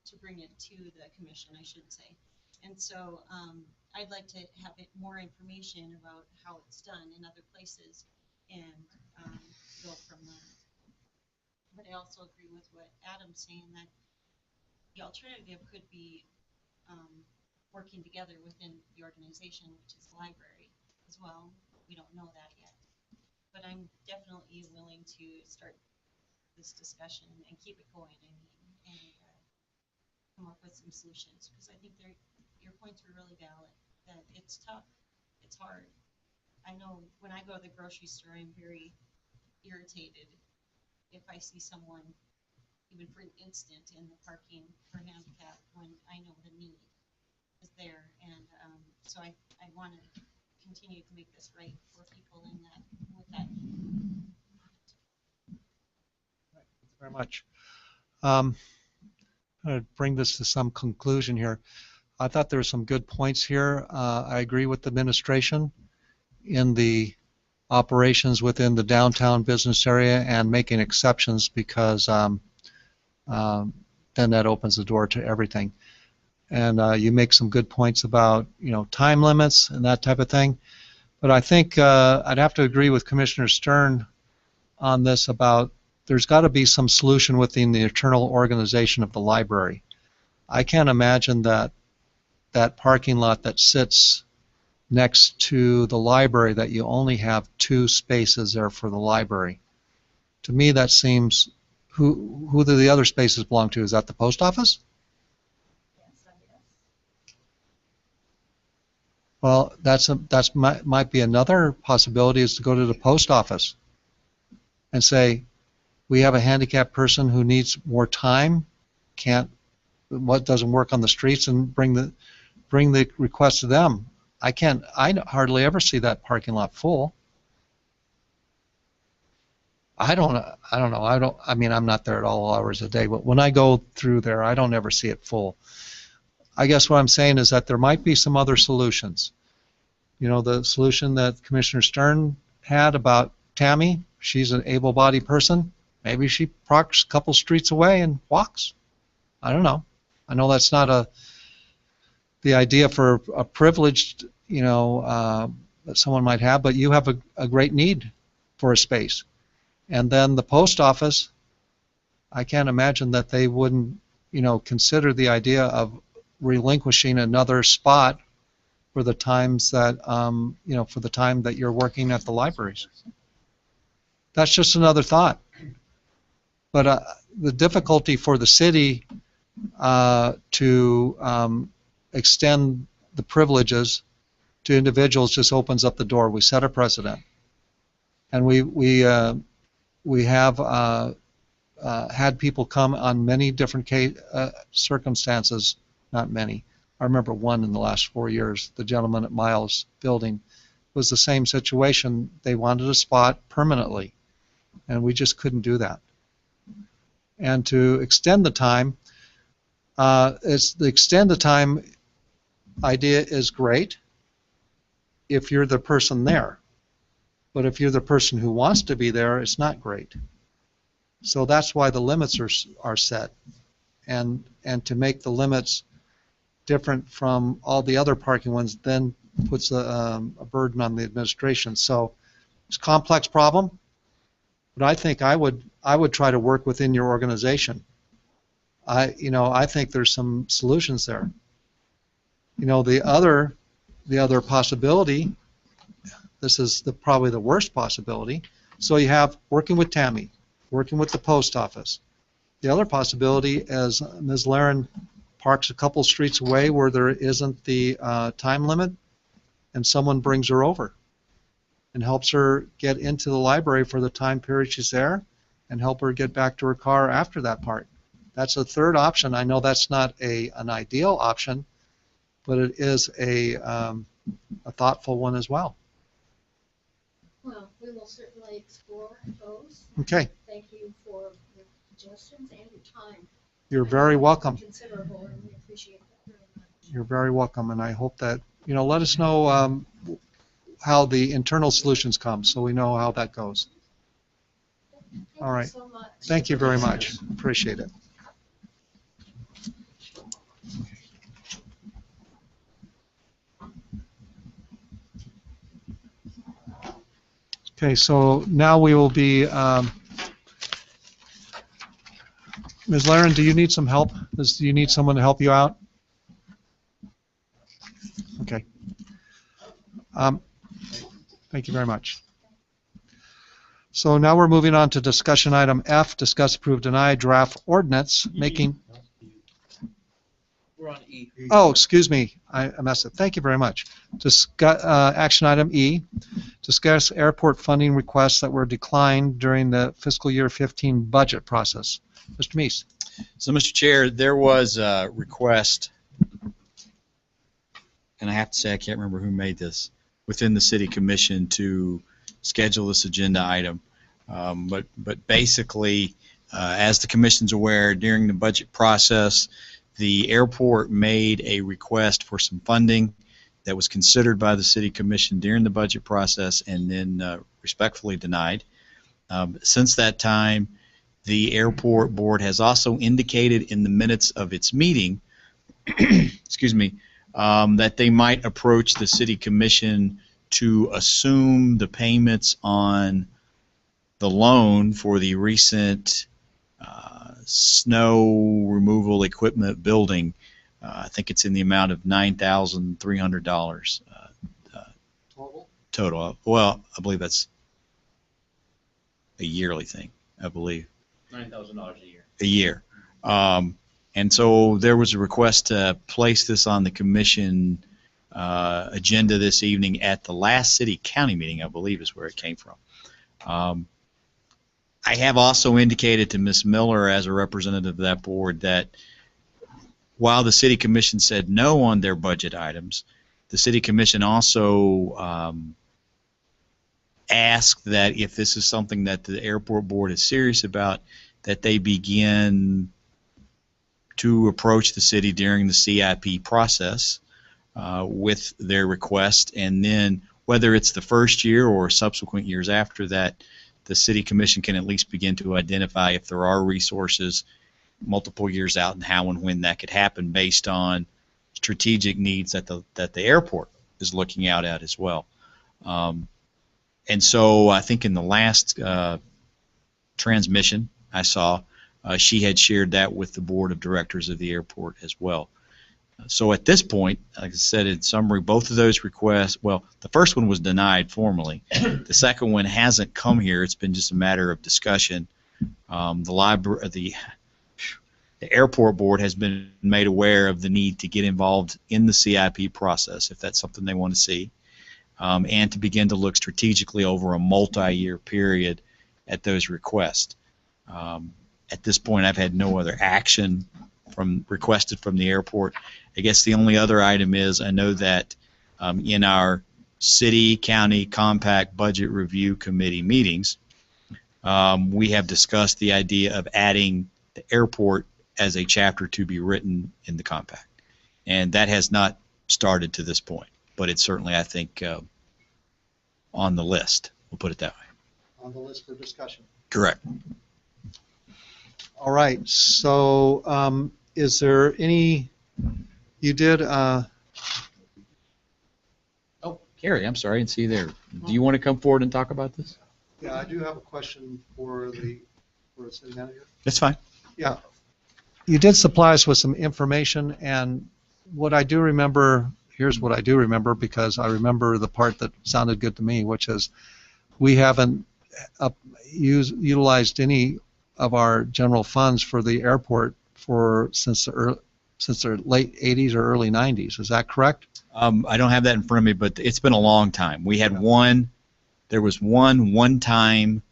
to bring it to the commission, I should say. And so I'd like to have more information about how it's done in other places and go from there. But I also agree with what Adam's saying, that the alternative could be working together within the organization, which is the library as well. We don't know that yet. But I'm definitely willing to start this discussion and keep it going, and come up with some solutions, because I think your points are really valid, that it's tough, it's hard. I know when I go to the grocery store, I'm very irritated if I see someone, even for an instant, in the parking for handicap when I know the need is there. And so I want to continue to make this right for people in that, with that need. Thank you very much. I'm going to bring this to some conclusion here. I thought there were some good points here. I agree with the administration in the operations within the downtown business area and making exceptions, because then that opens the door to everything. And you make some good points about, you know, time limits and that type of thing. But I think I'd have to agree with Commissioner Stern on this about there's got to be some solution within the internal organization of the library. I can't imagine that that parking lot that sits next to the library, that you only have 2 spaces there for the library. To me, that seems, who do the other spaces belong to? Is that the post office? Well, might be another possibility, is to go to the post office and say, we have a handicapped person who needs more time, doesn't work on the streets, and bring the request to them. I hardly ever see that parking lot full. I mean, I'm not there at all hours a day, but when I go through there, I don't ever see it full. I guess what I'm saying is that there might be some other solutions. You know, the solution that Commissioner Stern had about Tammy, she's an able-bodied person. Maybe she parks a couple streets away and walks. I don't know. I know that's not the idea for a privileged, you know, that someone might have, but you have a great need for a space. And then the post office, I can't imagine that they wouldn't, you know, consider the idea of relinquishing another spot for the times that, you know, for the time that you're working at the libraries. That's just another thought. But the difficulty for the city to extend the privileges to individuals just opens up the door. We set a precedent, and we have had people come on many different circumstances. Not many. I remember one in the last 4 years. The gentleman at Miles Building was the same situation. They wanted a spot permanently, and we just couldn't do that. And to extend the time, the extend the time idea is great, if you're the person there. But if you're the person who wants to be there, it's not great. So that's why the limits are set. And to make the limits different from all the other parking ones then puts a burden on the administration. So it's a complex problem, but I think I would try to work within your organization. I think there's some solutions there. The other possibility, this is probably the worst possibility. So you have working with Tammy, working with the post office. The other possibility is Ms. Laren parks a couple streets away where there isn't the time limit, and someone brings her over and helps her get into the library for the time period she's there and help her get back to her car after that part. That's a third option. I know that's not an ideal option, but it is a thoughtful one as well. Well, we will certainly explore those. Okay. Thank you for your suggestions and your time. You're very welcome. Considerable, and we appreciate that very much. You're very welcome, and I hope that, let us know how the internal solutions come so we know how that goes. All right. So much. Thank you very much. Appreciate it. Okay, so now we will be, Ms. Laren, do you need some help? Do you need someone to help you out? Okay. Thank you very much. So now we're moving on to discussion item F, discuss, approve, deny draft ordinance making. We're on E. Oh, excuse me, I messed up. Thank you very much. Action item E, discuss airport funding requests that were declined during the fiscal year 15 budget process. Mr. Meese. So, Mr. Chair, there was a request, and I have to say I can't remember who made this, within the City Commission to schedule this agenda item. But basically, as the Commission's aware, during the budget process, the airport made a request for some funding that was considered by the City Commission during the budget process and then respectfully denied. Since that time, the airport board has also indicated in the minutes of its meeting excuse me, that they might approach the City Commission to assume the payments on the loan for the recent snow removal equipment building. I think it's in the amount of $9,300 total. Well, I believe that's a yearly thing, I believe. $9,000 a year. A year. And so there was a request to place this on the commission agenda this evening at the last city-county meeting, I believe is where it came from. I have also indicated to Ms. Miller as a representative of that board that while the City Commission said no on their budget items, the City Commission also asked that if this is something that the airport board is serious about, that they begin to approach the city during the CIP process with their request, and then whether it's the first year or subsequent years after that, the City Commission can at least begin to identify if there are resources multiple years out and how and when that could happen based on strategic needs that the airport is looking out at as well. And so I think in the last transmission I saw, she had shared that with the board of directors of the airport as well. So at this point, like I said in summary, both of those requests, well, the first one was denied formally. The second one hasn't come here. It's been just a matter of discussion. The airport board has been made aware of the need to get involved in the CIP process, if that's something they want to see, and to begin to look strategically over a multi-year period at those requests. At this point, I've had no other action requested from the airport. I guess the only other item is I know that in our city-county compact budget review committee meetings, we have discussed the idea of adding the airport as a chapter to be written in the compact. And that has not started to this point, but it's certainly, I think, on the list. We'll put it that way. On the list for discussion. Correct. All right, so is there any, you did, Oh, Carrie, I'm sorry, I didn't see you there. Do you want to come forward and talk about this? yeah, I do have a question for the city manager. That's fine. Yeah. You did supply us with some information, and what I do remember, here's what I do remember, because I remember the part that sounded good to me, which is we haven't utilized any of our general funds for the airport since the late 80s or early 90s. Is that correct? I don't have that in front of me, but it's been a long time. We had there was one-time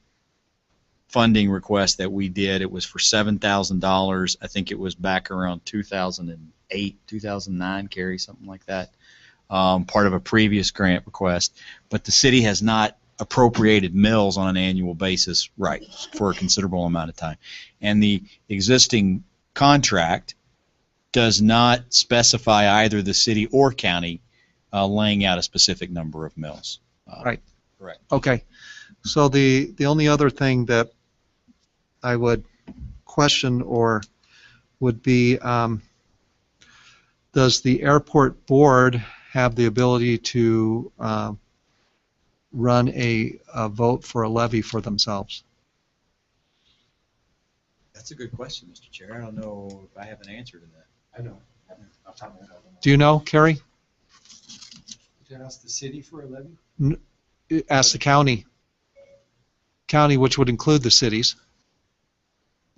funding request that we did. It was for $7,000. I think it was back around 2008, 2009, Carrie, something like that, part of a previous grant request. But the city has not appropriated mills on an annual basis, right, for a considerable amount of time. And the existing contract does not specify either the city or county laying out a specific number of mills. Right. Correct. Okay. So the only other thing that I would question or would be, does the airport board have the ability to run a vote for a levy for themselves? That's a good question, Mr. Chair. I don't know if I have an answer to that. I don't. Do you know, Kerry? To ask the city for a levy? Ask the county. County, which would include the cities.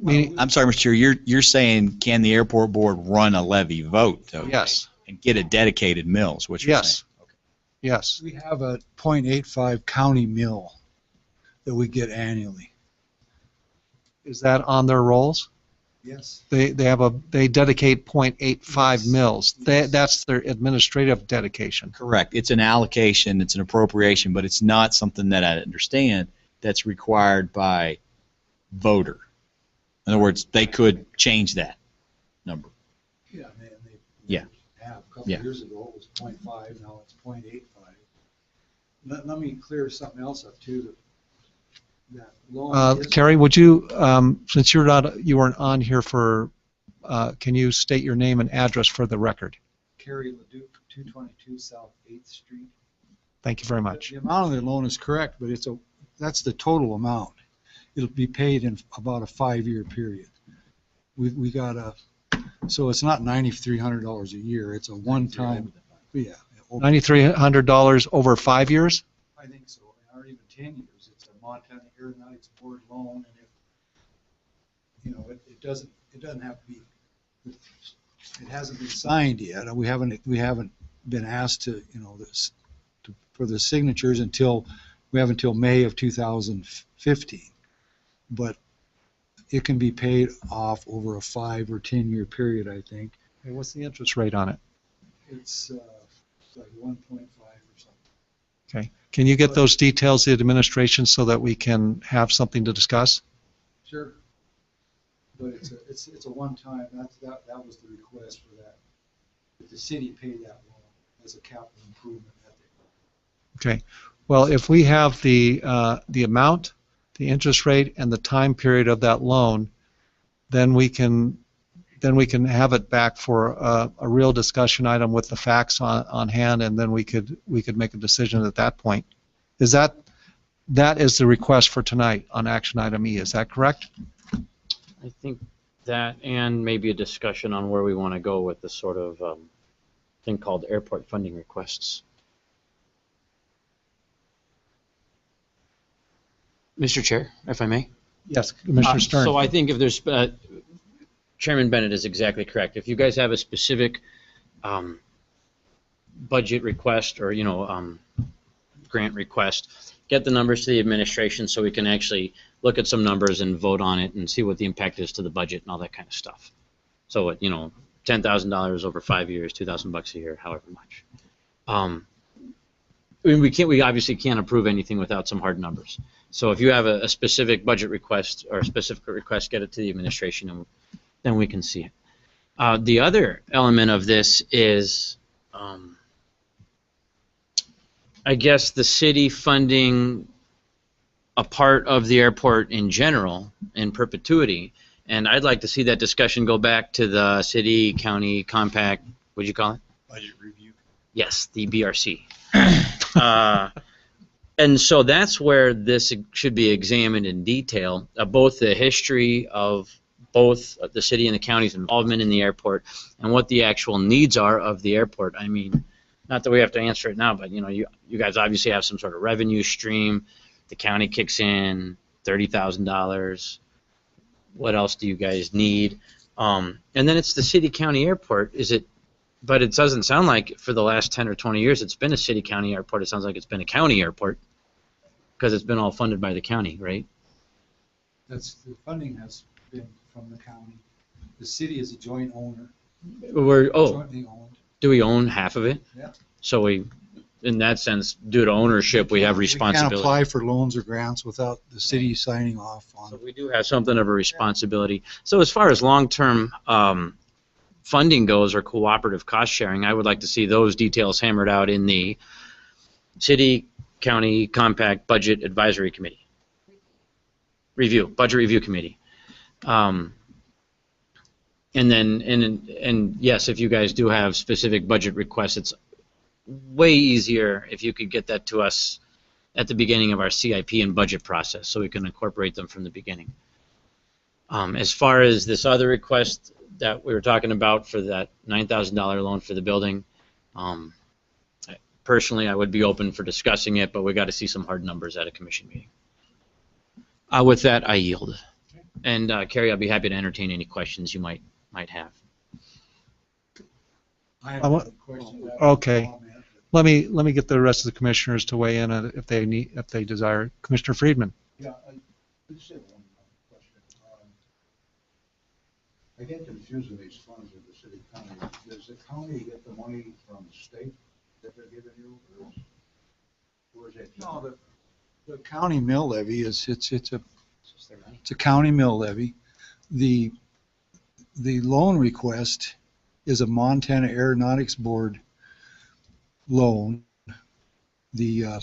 I'm sorry, Mr. Chair. You're saying can the airport board run a levy vote, though? Yes. And get a dedicated mill, is what you're saying? Yes. We have a .85 county mill that we get annually. Is that on their rolls? Yes. They dedicate .85 mills. That's their administrative dedication. Correct. It's an allocation, it's an appropriation, but it's not something that I understand that's required by voter. In other words, they could change that number. Yeah, they Yeah. have. A couple of years ago, it was .5, now it's .85. Let me clear something else up, too. That loan is- Kerry, would you, since you weren't on here for, can you state your name and address for the record? Kerry LeDuc, 222 South 8th Street. Thank you very much. The amount of the loan is correct, but that's the total amount. It'll be paid in about a 5-year period. We got so it's not $9,300 a year. It's a one-time, yeah. $9,300 over 5 years? I think so, or even 10 years. It's a Montana Aeronautics Board loan, and if, it doesn't have to be, it hasn't been signed yet, and we haven't been asked to, for the signatures until May of 2015. But it can be paid off over a 5 or 10 year period, I think. Hey, what's the interest rate on it? It's like 1.5 or something. Okay. Can you get those details to the administration so that we can have something to discuss? Sure. But it's a one-time. That was the request for that. That the city pay that loan as a capital improvement. Okay. Well, if we have the amount, the interest rate, and the time period of that loan, then we can have it back for a real discussion item with the facts on hand, and then we could make a decision at that point. That is the request for tonight on action item E. Is that correct? I think that, and maybe a discussion on where we want to go with this sort of thing called airport funding requests. Mr. Chair, if I may. Yes, Commissioner Stern. So I think if there's, Chairman Bennett is exactly correct. If you guys have a specific budget request or, grant request, get the numbers to the administration so we can actually look at some numbers and vote on it and see what the impact is to the budget and all that kind of stuff. So, $10,000 over 5 years, $2,000 a year, however much. We obviously can't approve anything without some hard numbers. So if you have a specific budget request or a specific request, get it to the administration and then we can see it. The other element of this is I guess, the city funding a part of the airport in general in perpetuity. And I'd like to see that discussion go back to the city, county, compact, what'd you call it? Budget review. Yes, the BRC. And so that's where this should be examined in detail, both the history of both the city and the county's involvement in the airport and what the actual needs are of the airport. I mean, not that we have to answer it now, but you guys obviously have some sort of revenue stream. The county kicks in $30,000. What else do you guys need? And then it's the city-county airport. But it doesn't sound like for the last 10 or 20 years it's been a city-county airport. It sounds like it's been a county airport because it's been all funded by the county, right? The funding has been from the county. The city is a joint owner. Jointly owned. Do we own half of it? Yeah. So we, in that sense, due to ownership, we have We responsibility. can't apply for loans or grants without the city signing off on So it. we do have something of a responsibility. So as far as long-term funding goes or cooperative cost sharing, I would like to see those details hammered out in the city, county, compact budget advisory committee. Budget review committee. And yes, if you guys do have specific budget requests, it's way easier if you could get that to us at the beginning of our CIP and budget process so we can incorporate them from the beginning. As far as this other request that we were talking about for that $9,000 loan for the building, personally I would be open for discussing it, but we got to see some hard numbers at a commission meeting. With that, I yield. And Carrie, I'll be happy to entertain any questions you might have. I I want- have a question. Okay. Let me get the rest of the commissioners to weigh in if they desire. Commissioner Friedman. Yeah, I just have one question. I get confused with these funds with the city county. Does the county get the money from the state that they're giving you, or is it? No, the county mill levy it's a county mill levy. The loan request is a Montana Aeronautics Board loan. The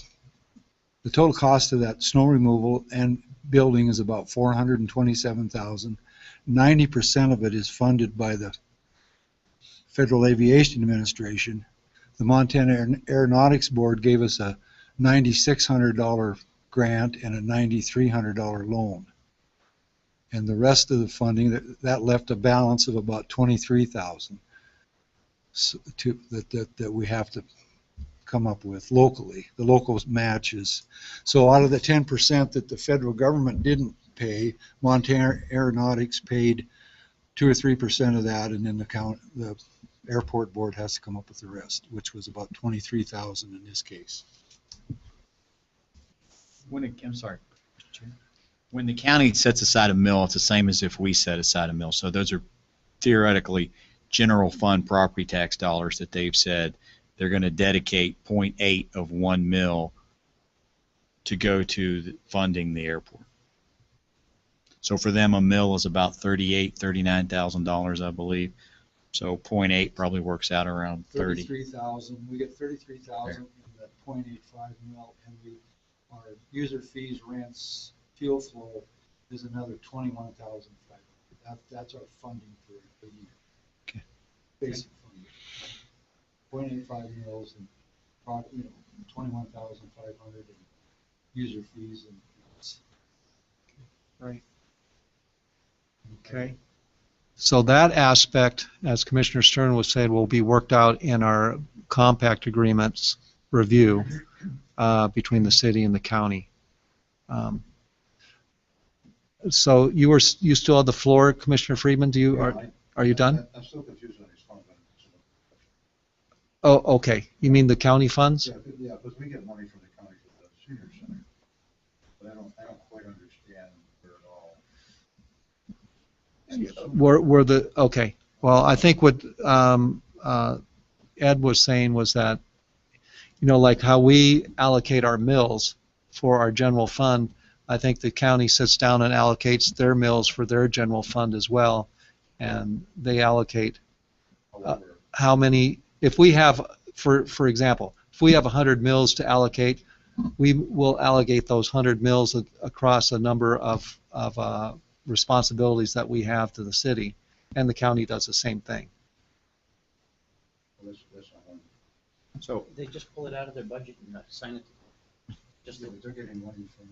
total cost of that snow removal and building is about $427,000. 90% of it is funded by the Federal Aviation Administration. The Montana Aeronautics Board gave us a $9,600 grant and a $9,300 loan. And the rest of the funding, that left a balance of about $23,000 that we have to come up with locally. The local matches. So out of the 10% that the federal government didn't pay, Montana Aeronautics paid 2 or 3% of that, and then the airport board has to come up with the rest, which was about $23,000 in this case. I'm sorry. When the county sets aside a mill, it's the same as if we set aside a mill. So those are theoretically general fund property tax dollars that they've said they're going to dedicate 0.8 of 1 mil to go to funding the airport. So for them, a mill is about $39,000, I believe. So 0.8 probably works out around 30. 33,000. We get 33,000 in the 0.85 mil, and our user fees, rents, fuel flow is another 21,500. That's our funding for the year. Okay. Basic funding. 0.85 mils and 21,500 in user fees and rents. Right. Okay. So that aspect, as Commissioner Stern was saying, will be worked out in our compact agreements review between the city and the county. So you still have the floor, Commissioner Friedman. Are you done? I'm still confused on these funds. Oh, okay. You mean the county funds? Yeah, because we get money from the county for the senior center, but I don't quite understand where it all. Okay. Well, I think what Ed was saying was that, like how we allocate our mills for our general fund, I think the county sits down and allocates their mills for their general fund as well, and they allocate how many. If we have, for example, if we have 100 mills to allocate, we will allocate those 100 mills across a number of responsibilities that we have to the city, and the county does the same thing. So They just pull it out of their budget and assign it. Just They're getting money from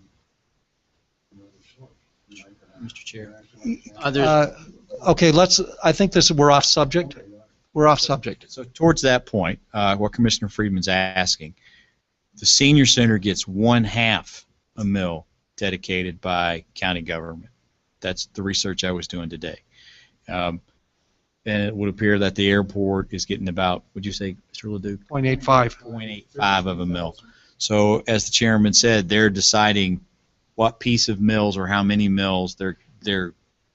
another source. Mr. Chair. Okay, I think we're off subject. We're off subject. So towards that point, what Commissioner Friedman's asking, the senior center gets 1/2 a mill dedicated by county government. That's the research I was doing today. And it would appear that the airport is getting about, would you say, Mr. Leduc? 0.85. 0.85 of a mill. So as the chairman said, they're deciding what piece of mills or how many mills they're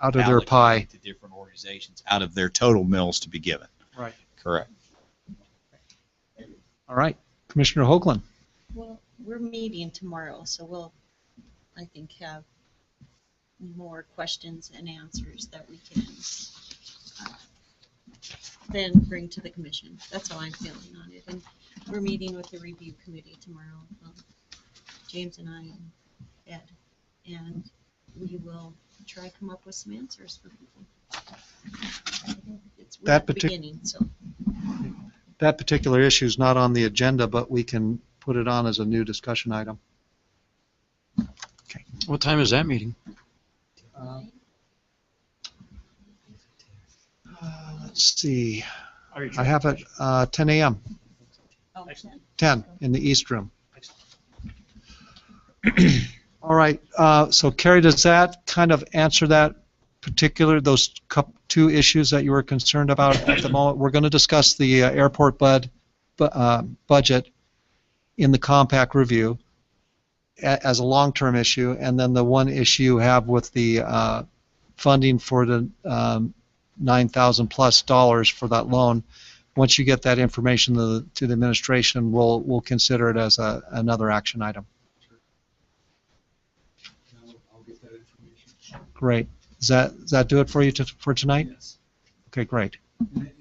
out of their pie to different organizations out of their total mills to be given. Right. Correct. All right, Commissioner Hoagland. Well, we're meeting tomorrow, so we'll, I think, have more questions and answers that we can then bring to the commission. That's how I'm feeling on it. And we're meeting with the review committee tomorrow, James and I and Ed, and we will try to come up with some answers for people. We're at the beginning, so. That particular issue is not on the agenda, but we can put it on as a new discussion item. Okay. What time is that meeting? Let's see. I have it 10 a.m. Oh, 10 in the East Room. All right. So, Carrie, does that kind of answer those two issues that you were concerned about at the moment? We're going to discuss the airport budget in the compact review as a long-term issue, and then the one issue you have with the funding for the $9,000+ for that loan. Once you get that information to the administration, we'll consider it as another action item. I'll get that information. Great. Does that do it for you for tonight? Yes. Okay, great. And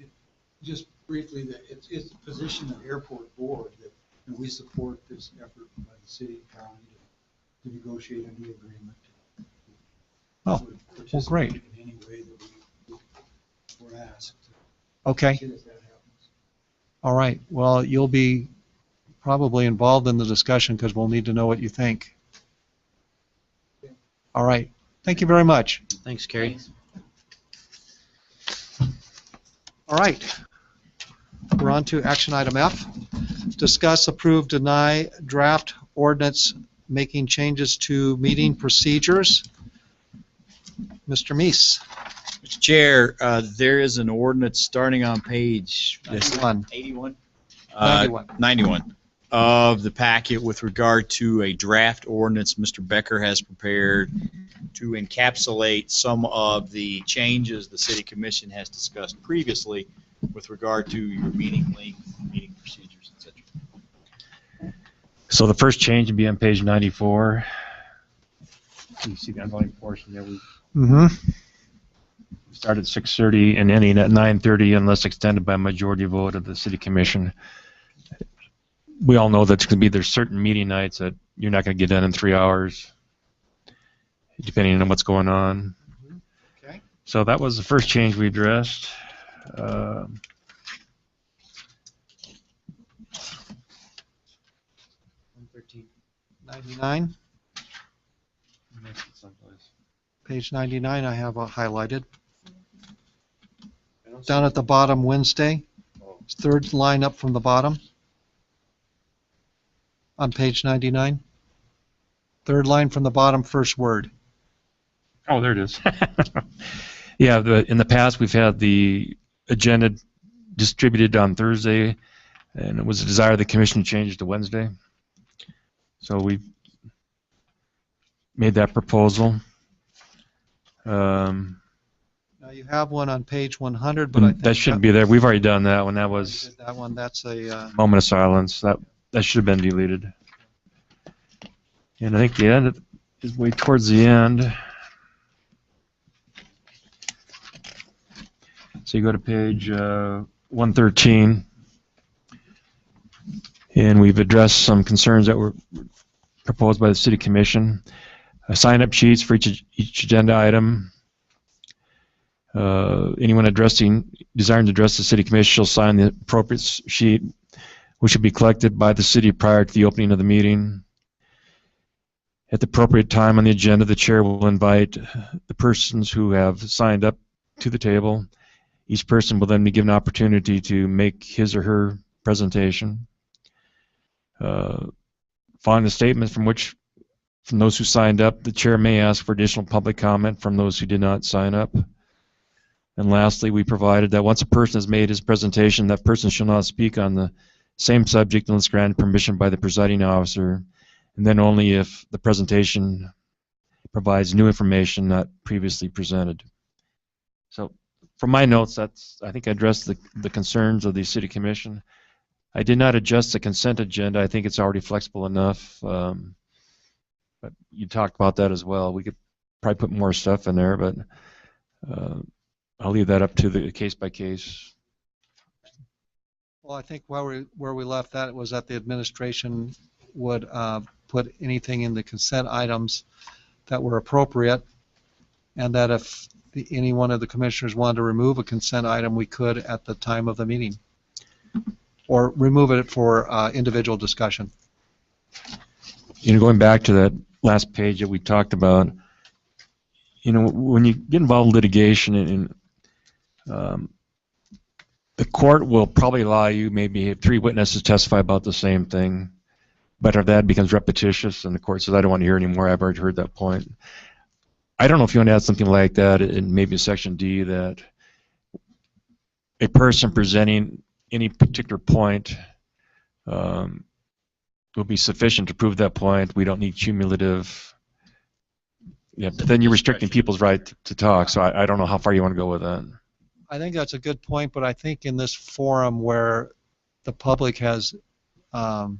just briefly, it's the position of airport board that we support this effort by the city and county to negotiate a new agreement. Oh, well, great. In any way that we're asked. Okay. See if that happens. All right. Well, you'll be probably involved in the discussion because we'll need to know what you think. All right. Thank you very much. Thanks, Carrie. All right. We're on to action item F. Discuss, approve, deny draft ordinance making changes to meeting procedures. Mr. Meese. Mr. Chair, there is an ordinance starting on page 91. 81? 91. 91 of the packet with regard to a draft ordinance Mr. Becker has prepared to encapsulate some of the changes the City Commission has discussed previously with regard to your meeting length, meeting procedures, etc. So the first change would be on page 94. You see the underlying portion there. We start at 6:30 and ending at 9:30 unless extended by majority vote of the City Commission. We all know that there's certain meeting nights that you're not going to get done in 3 hours, depending on what's going on. Okay. So that was the first change we addressed. 99. Page 99 I have highlighted. Down at the bottom, Wednesday. Third line up from the bottom. On page 99. Third line from the bottom, first word. Oh, there it is. Yeah, in the past we've had the agenda distributed on Thursday, and it was a desire of the commission to change it to Wednesday. So we made that proposal. Now you have one on page 100, but I think that shouldn't be there. We've already done that one. That was that one. That's a moment of silence. That should have been deleted. And I think the end is way towards the end. So you go to page 113, And we've addressed some concerns that were proposed by the City Commission. Sign-up sheets for each agenda item. Anyone desiring to address the City Commission shall sign the appropriate sheet, which will be collected by the city prior to the opening of the meeting. At the appropriate time on the agenda, the chair will invite the persons who have signed up to the table. Each person will then be given an opportunity to make his or her presentation. Following the statement from those who signed up, the chair may ask for additional public comment from those who did not sign up. And lastly, we provided that once a person has made his presentation, that person shall not speak on the same subject unless granted permission by the presiding officer, and then only if the presentation provides new information not previously presented. So from my notes, I think I addressed the concerns of the City Commission. I did not adjust the consent agenda. I think it's already flexible enough. But you talked about that as well. We could probably put more stuff in there, but I'll leave that up to the case by case. Well, I think where we left that was that the administration would put anything in the consent items that were appropriate, and that if any one of the commissioners wanted to remove a consent item, we could at the time of the meeting, or remove it for individual discussion. Going back to that last page that we talked about, when you get involved in litigation and the court will probably allow you maybe have 3 witnesses testify about the same thing, but if that becomes repetitious and the court says, I don't want to hear anymore, I've already heard that point. I don't know if you want to add something like that in maybe Section D, that a person presenting any particular point will be sufficient to prove that point. We don't need cumulative. Yeah, but then you're restricting people's right to talk, so I don't know how far you want to go with that. I think that's a good point, but I think in this forum where the public has the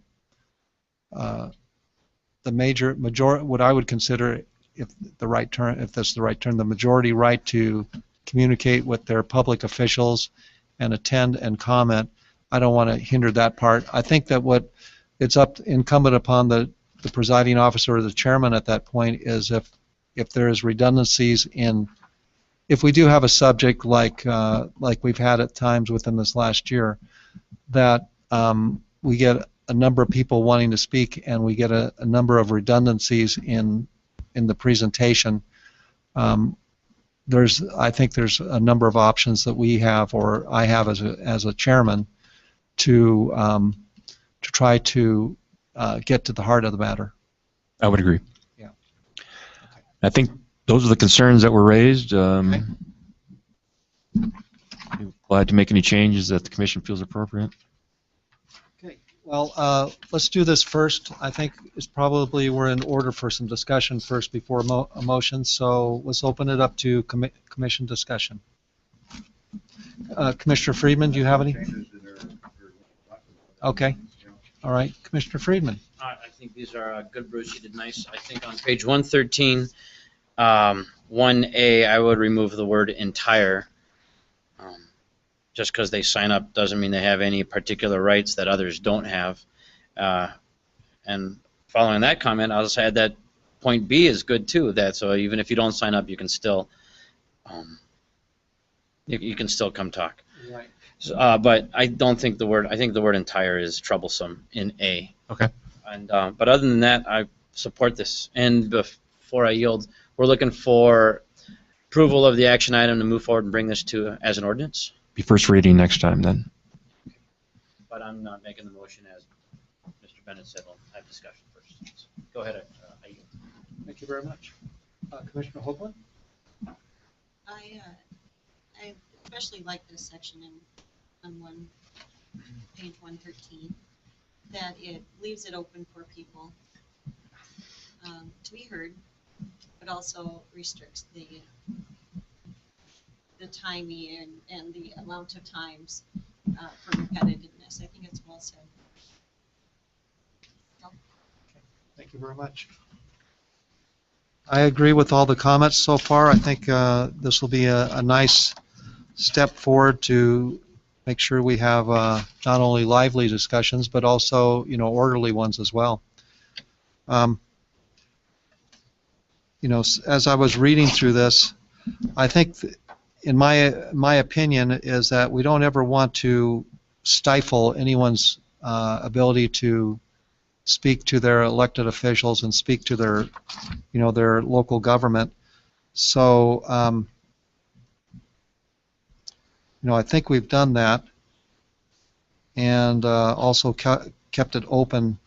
majority, what I would consider, if that's the right term, the majority right to communicate with their public officials and attend and comment, I don't want to hinder that part. I think that what it's incumbent upon the presiding officer or the chairman at that point is if there is redundancies in, if we do have a subject like we've had at times within this last year, that we get a number of people wanting to speak and we get a number of redundancies in the presentation. I think there's a number of options that we have, or I have as a chairman, to try to get to the heart of the matter. I would agree. Yeah. I think those are the concerns that were raised. Okay. Glad to make any changes that the commission feels appropriate. Okay. Well, let's do this first. I think it's probably we're in order for some discussion first before a motion. So let's open it up to commission discussion. Commissioner Friedman, do you have any? Okay. All right, Commissioner Friedman. I think these are good, Bruce. You did nice. I think on page 113, 1A, I would remove the word entire. Just because they sign up doesn't mean they have any particular rights that others don't have. And following that comment, I'll just add that point B is good too. That so even if you don't sign up, you can still you can still come talk. Right. So, but I don't think I think the word entire is troublesome in A. Okay. And but other than that, I support this. And before I yield, we're looking for approval of the action item to move forward and bring this to as an ordinance. Be first reading next time then. But I'm not making the motion as Mr. Bennett said. We'll have discussion first. Go ahead. I yield. Thank you very much. Commissioner Hoagland? I especially like this section on page 113, that it leaves it open for people to be heard, but also restricts the timing and the amount of times for repetitiveness. I think it's well said. Thank you very much. I agree with all the comments so far. I think this will be a nice step forward to make sure we have not only lively discussions, but also, orderly ones as well. As I was reading through this, I think, in my opinion, is that we don't ever want to stifle anyone's ability to speak to their elected officials and speak to their, their local government. So, I think we've done that, and also kept it open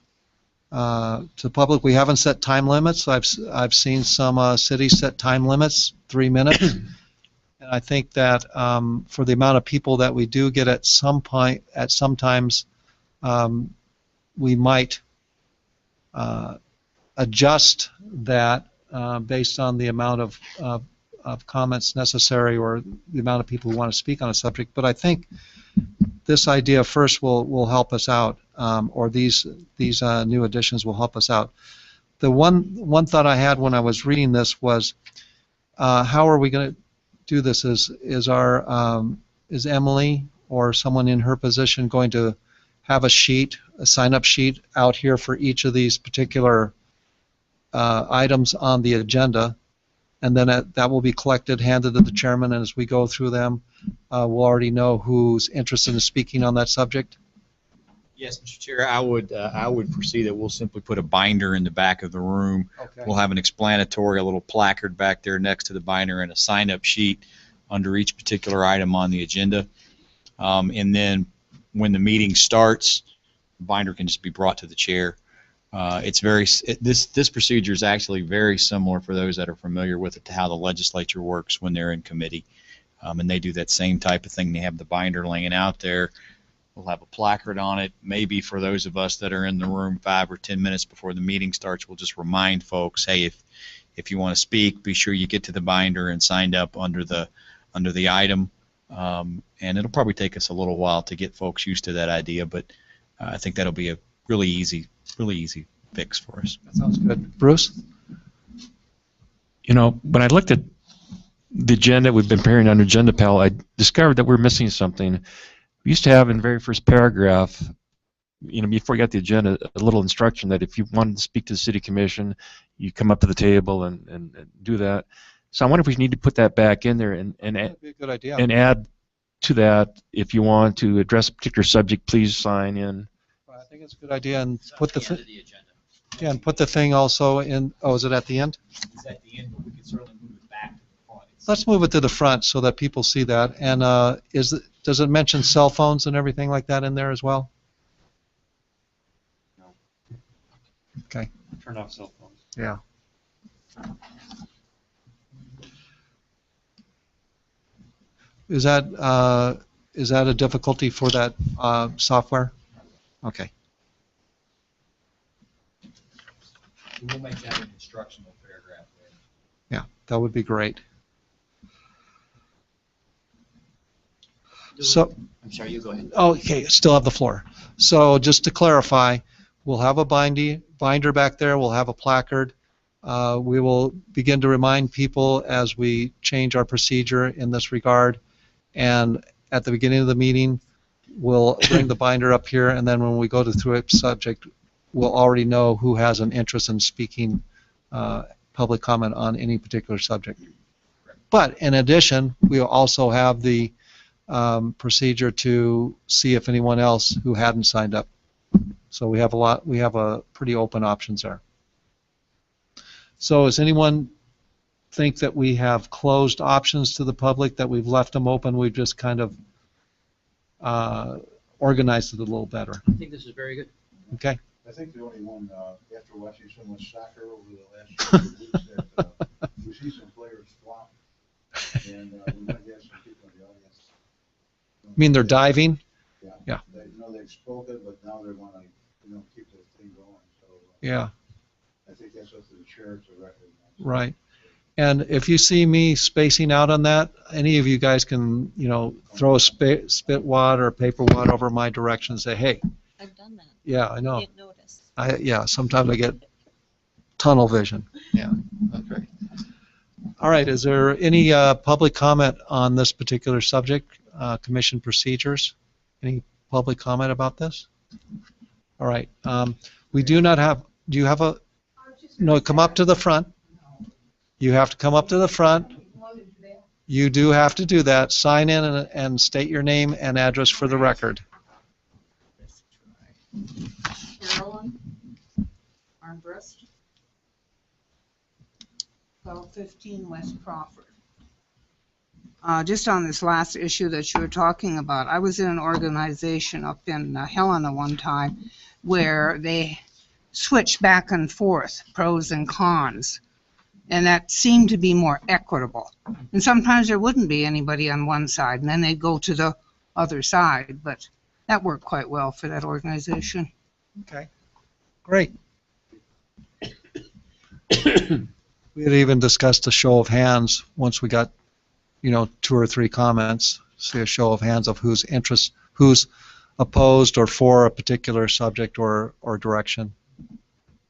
to the public. We haven't set time limits. I've seen some cities set time limits, 3 minutes, and I think that for the amount of people that we do get at some point, sometimes we might adjust that based on the amount of comments necessary or the amount of people who want to speak on a subject. But I think this idea first will help us out, or these new additions will help us out. The one thought I had when I was reading this was, how are we going to do this? Is Emily or someone in her position going to have a sign-up sheet out here for each of these particular items on the agenda? And then that will be collected, handed to the chairman, and as we go through them, we'll already know who's interested in speaking on that subject. Yes, Mr. Chair, I would foresee that we'll simply put a binder in the back of the room. Okay. We'll have an explanatory, a little placard back there next to the binder, and a sign-up sheet under each particular item on the agenda. And then when the meeting starts, the binder can just be brought to the chair. This procedure is actually very similar, for those that are familiar with it, to how the legislature works when they're in committee, and they do that same type of thing. They have the binder laying out there. We'll have a placard on it. Maybe for those of us that are in the room 5 or 10 minutes before the meeting starts, we'll just remind folks, hey, if you want to speak, be sure you get to the binder and signed up under the item. And it'll probably take us a little while to get folks used to that idea, but I think that'll be a really easy fix for us. That sounds good. Bruce? When I looked at the agenda we've been preparing on Agenda Pal, I discovered that we're missing something. We used to have in the very first paragraph, before you got the agenda, a little instruction that if you wanted to speak to the city commission, you come up to the table and do that. So I wonder if we need to put that back in there and That'd be a good idea. and add to that, if you want to address a particular subject, please sign in. I think it's a good idea, and put the thing also in. Oh, is it at the end? It's at the end, but we can certainly move it back to the front. Let's move it to the front so that people see that. And does it mention cell phones and everything like that in there as well? No. Okay. Turn off cell phones. Yeah. Is that a difficulty for that software? Okay. We'll make that an instructional paragraph there. Yeah, that would be great. So, I'm sorry, you go ahead. okay, still have the floor. So just to clarify, we'll have a binder back there. We'll have a placard. We will begin to remind people as we change our procedure in this regard. And at the beginning of the meeting, we'll bring the binder up here, and then when we go through a subject, we'll already know who has an interest in speaking public comment on any particular subject. But in addition, we'll also have the procedure to see if anyone else who hadn't signed up. So we have a pretty open options there. So does anyone think that we have closed options to the public, that we've left them open, we've just kind of organized it a little better? I think this is very good. Okay. I think the only one, after watching so much soccer over the last couple of weeks, that we see some players flop, and we might have some people in the audience. I mean, they're diving? Yeah. Yeah. They've spoken, but now they want to, keep the thing going. So Yeah. I think that's up to the chair to recognize. Right. And if you see me spacing out on that, any of you guys can, throw a spit wad or a paper wad over my direction and say, hey. I've done that. Yeah, I know. Get noticed. Sometimes I get tunnel vision. Yeah, that's great. All right, is there any public comment on this particular subject, commission procedures? Any public comment about this? All right. We do not have, do you have a, no, come up to the front. You have to come up to the front. You do have to do that. Sign in and state your name and address for the record. Carolyn Armbrust, 1215 West Crawford. Just on this last issue that you were talking about, I was in an organization up in Helena one time where they switched back and forth, pros and cons, and that seemed to be more equitable. And sometimes there wouldn't be anybody on one side, and then they'd go to the other side, but that worked quite well for that organization. Okay, great. We had even discussed a show of hands once we got, 2 or 3 comments. See a show of hands of whose opposed or for a particular subject or direction.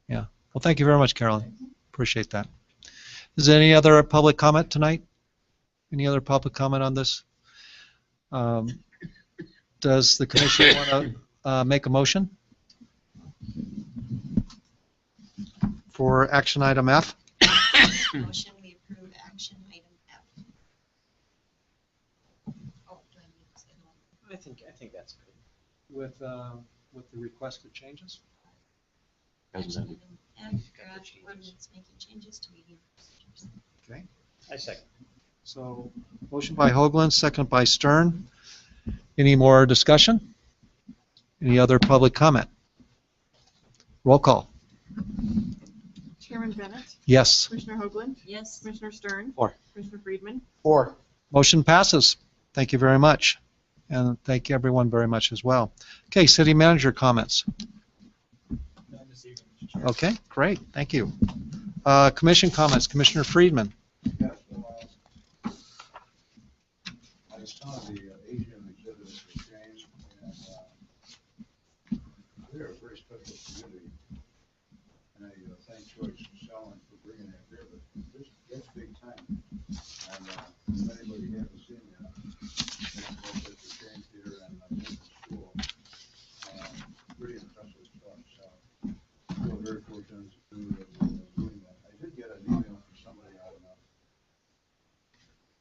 Yeah. Well, thank you very much, Carolyn. Appreciate that. Is there any other public comment tonight? Any other public comment on this? Does the commission want to make a motion for action item F? Motion, we approve action item F. Oh, do I need to say no? I think that's good. With the requested changes? Action item F, draft ordinance making changes to meeting procedures. Okay. I second. So, motion by Hoagland, second by Stern. Any more discussion? Any other public comment? Roll call. Chairman Bennett, Yes. Commissioner Hoagland, Yes. Commissioner Stern, Four. Commissioner Friedman, Motion passes. Thank you very much. And thank you everyone very much as well. Okay, city manager comments. Okay, great. Thank you. Commission comments. Commissioner Friedman. Yes, I saw the Asian exhibit exchange, and they're a very special community. And I thank Joyce Sellen for bringing that here, but that's big time. And if anybody hasn't seen that, it's exchange theater and school. Pretty impressive stuff. So I feel very fortunate to do doing that. I did get an email from somebody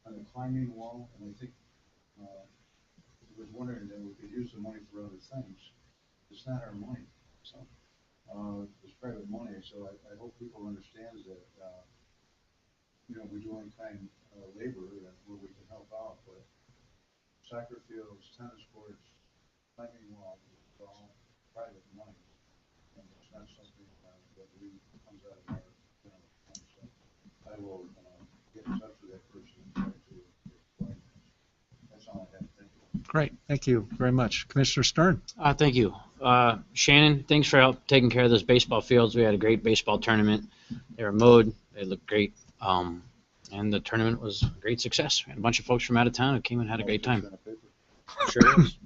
on a climbing wall, and I think was wondering that we could use the money for other things. It's not our money, so it's private money. So I hope people understand that we're doing kind labor where we can help out, but soccer fields, tennis courts, climbing walls, it's all private money, and it's not something that comes out of our fund. So I will get in touch with that person and try to explain. That's all I have. Thank you. Great. Thank you very much. Commissioner Stern. Thank you. Shannon, thanks for help taking care of those baseball fields. We had a great baseball tournament. They were mowed. They looked great. And the tournament was a great success. We had a bunch of folks from out of town who came and had a great time. Sure was.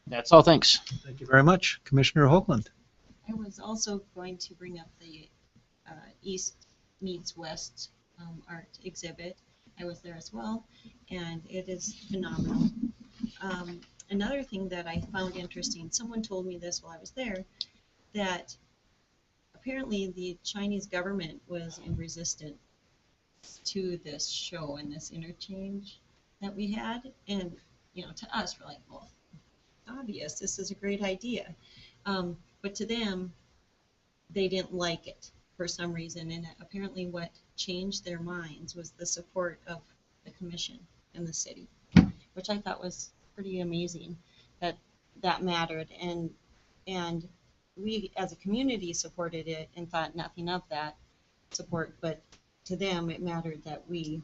That's all. Thanks. Thank you very much. Commissioner Hoagland. I was also going to bring up the East Meets West art exhibit. I was there as well, and it is phenomenal. Another thing that I found interesting, someone told me this while I was there, that apparently the Chinese government was in resistance to this show and this interchange that we had. And, to us, we're like, well, obvious, this is a great idea. But to them, they didn't like it for some reason. And apparently what changed their minds was the support of the commission and the city, which I thought was pretty amazing that mattered. And we as a community supported it and thought nothing of that support, but to them it mattered that we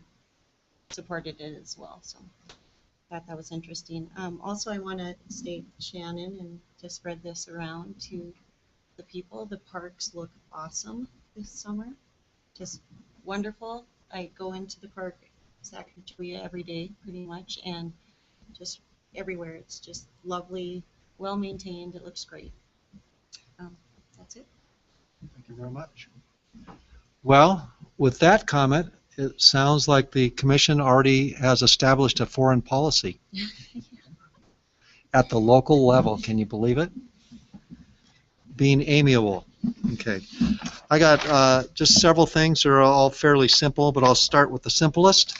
supported it as well. So I thought that was interesting. Also, I want to state, Shannon, and to spread this around to the people, the parks look awesome this summer, just wonderful. I go into the park, Zacatria, every day pretty much, and just everywhere it's just lovely, well maintained. It looks great. That's it. Thank you very much. Well, with that comment, it sounds like the commission already has established a foreign policy. at the local level. Can you believe it? Being amiable. Okay. I got just several things. They're all fairly simple, but I'll start with the simplest.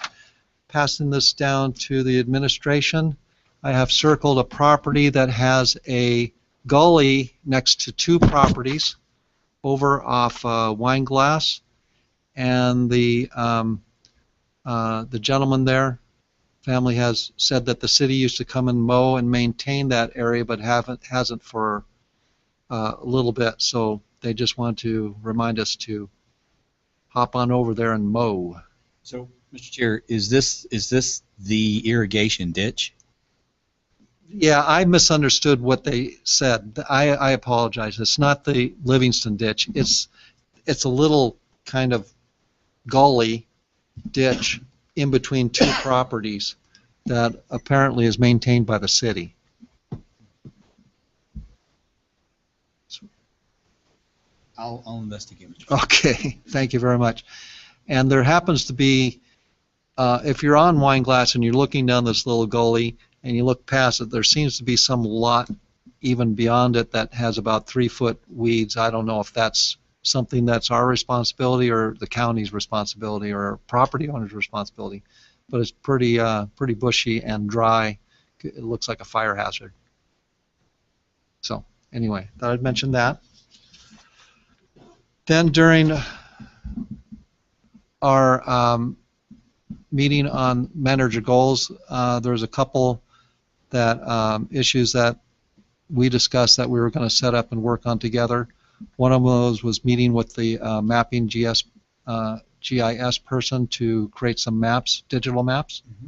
Passing this down to the administration. I have circled a property that has a gully next to two properties over off Wineglass, and the gentleman there, family, has said that the city used to come and mow and maintain that area, but hasn't for a little bit. So they just want to remind us to hop on over there and mow. So, Mr. Chair, is this the irrigation ditch? Yeah, I misunderstood what they said. I apologize. It's not the Livingston ditch. It's a little kind of gully ditch in between two properties that apparently is maintained by the city. I'll investigate. Okay, thank you very much. And there happens to be, if you're on Wineglass and you're looking down this little gully and you look past it, there seems to be some lot even beyond it that has about 3-foot weeds. I don't know if that's something that's our responsibility or the county's responsibility or property owner's responsibility, but it's pretty bushy and dry. It looks like a fire hazard. So anyway, thought I'd mention that. Then during our meeting on manager goals, there's a couple that issues that we discussed that we were going to set up and work on together. One of those was meeting with the mapping GIS person to create some maps, digital maps. Mm-hmm.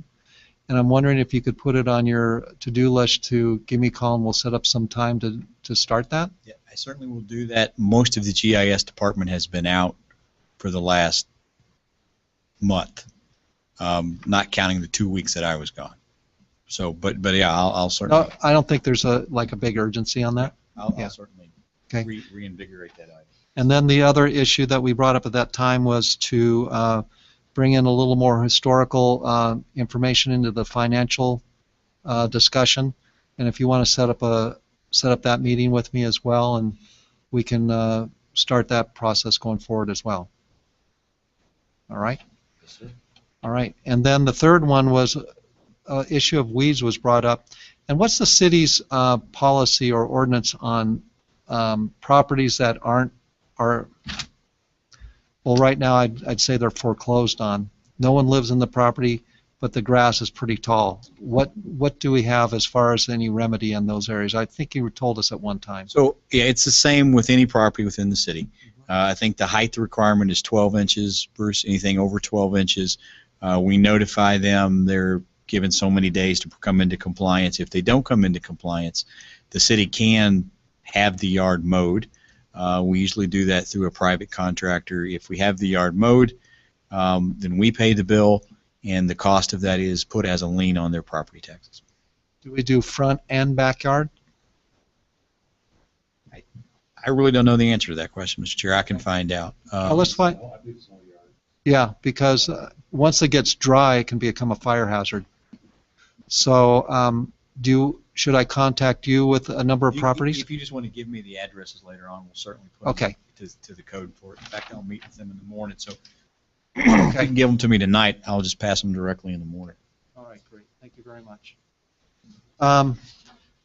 And I'm wondering if you could put it on your to-do list to give me a call and we'll set up some time to start that. Yeah, I certainly will do that. Most of the GIS department has been out for the last month, not counting the 2 weeks that I was gone. So, but yeah, I'll certainly. No, I don't think there's a big urgency on that. I'll Yeah. certainly Okay. reinvigorate that item. And then the other issue that we brought up at that time was to bring in a little more historical information into the financial discussion. And if you want to set up that meeting with me as well, and we can start that process going forward as well. All right. Yes, sir. All right. And then the third one was issue of weeds was brought up. And what's the city's policy or ordinance on properties that are well, right now I'd say they're foreclosed on. No one lives in the property, but the grass is pretty tall. What do we have as far as any remedy in those areas? I think you told us at one time. So yeah, it's the same with any property within the city. I think the height requirement is 12 inches, Bruce. Anything over 12 inches, we notify them. They're given so many days to come into compliance. If they don't come into compliance, the city can have the yard mowed. We usually do that through a private contractor. If we have the yard mowed, then we pay the bill, and the cost of that is put as a lien on their property taxes. Do we do front and backyard? I really don't know the answer to that question, Mr. Chair. I can find out. Well, let's find. Yeah, because once it gets dry, it can become a fire hazard. So, should I contact you with a number of properties? If you just want to give me the addresses later on, we'll certainly put Okay. them to the code for it. In fact, I'll meet with them in the morning. So if you can give them to me tonight, I'll just pass them directly in the morning. All right, great. Thank you very much.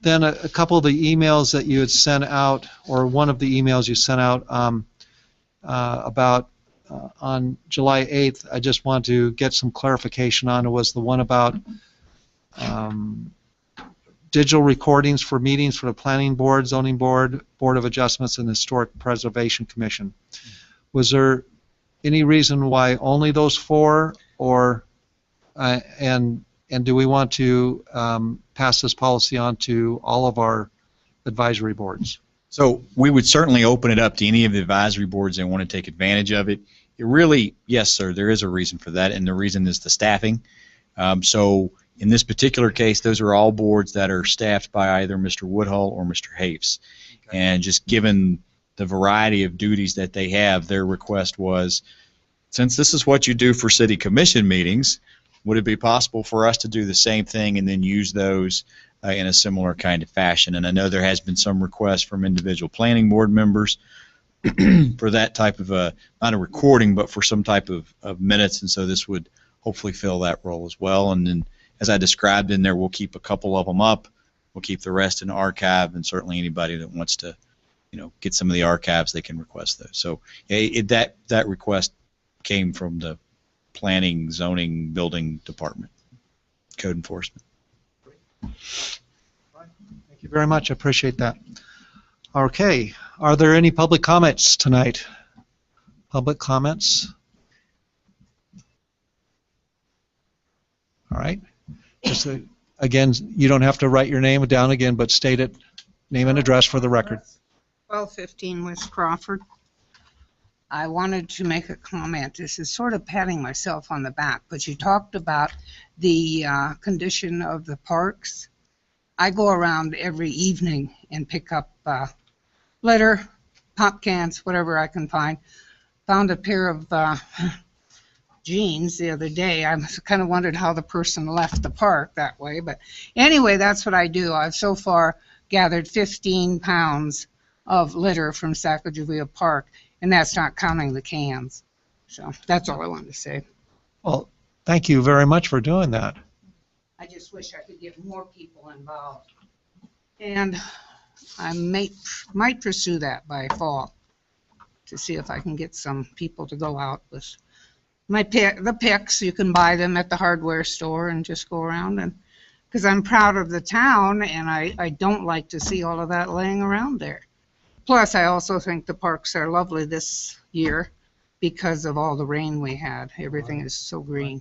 Then a couple of the emails that you had sent out, or one of the emails you sent out about on July 8th, I just want to get some clarification on. It was the one about digital recordings for meetings for the Planning Board, Zoning Board, Board of Adjustments, and Historic Preservation Commission. Was there any reason why only those four, or and do we want to pass this policy on to all of our advisory boards? So we would certainly open it up to any of the advisory boards that want to take advantage of it. It really, yes, sir, there is a reason for that, and the reason is the staffing. So in this particular case, those are all boards that are staffed by either Mr. Woodhull or Mr. Hafes. Okay. And just given the variety of duties that they have, their request was, since this is what you do for city commission meetings, would it be possible for us to do the same thing and then use those in a similar kind of fashion. And I know there has been some requests from individual planning board members for that type of not a recording, but for some type of minutes. And so this would hopefully fill that role as well. And then, as I described in there, we'll keep a couple of them up. We'll keep the rest in archive, and certainly anybody that wants to, get some of the archives, they can request those. So that request came from the planning, zoning, building department, code enforcement. Thank you very much. I appreciate that. Okay. Are there any public comments tonight? Public comments? All right. Just again, you don't have to write your name down again, but state it, name and address for the record. 1215 West Crawford. I wanted to make a comment. This is sort of patting myself on the back, but you talked about the condition of the parks. I go around every evening and pick up litter, pop cans, whatever I can find. Found a pair of jeans the other day. I kind of wondered how the person left the park that way, but anyway, that's what I do. I've so far gathered 15 pounds of litter from Sacagawea Park, and that's not counting the cans. So that's all I wanted to say. Well, thank you very much for doing that. I just wish I could get more people involved. And I might pursue that by fall to see if I can get some people to go out with the picks. You can buy them at the hardware store and just go around, and because I'm proud of the town, and I don't like to see all of that laying around there. Plus, I also think the parks are lovely this year because of all the rain we had. Everything is so green.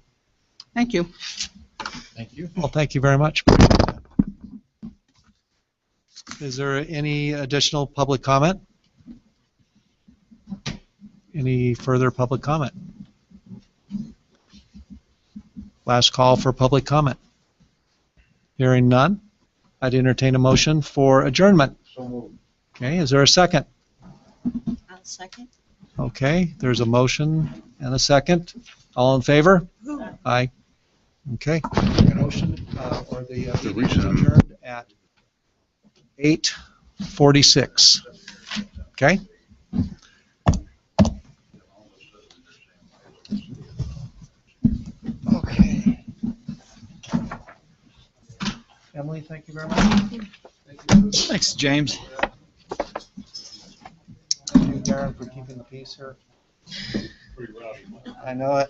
Thank you. Thank you. Well, thank you very much. Is there any additional public comment? Any further public comment? Last call for public comment. Hearing none, I'd entertain a motion for adjournment. So moved. Okay, is there a second? I'll second. Okay, there's a motion and a second. All in favor? Aye. Okay. Motion for the meeting is adjourned at 8:46. Okay. Okay. Emily, thank you very much. Thanks, James. Thank you, Darren, for keeping the peace here. I know it.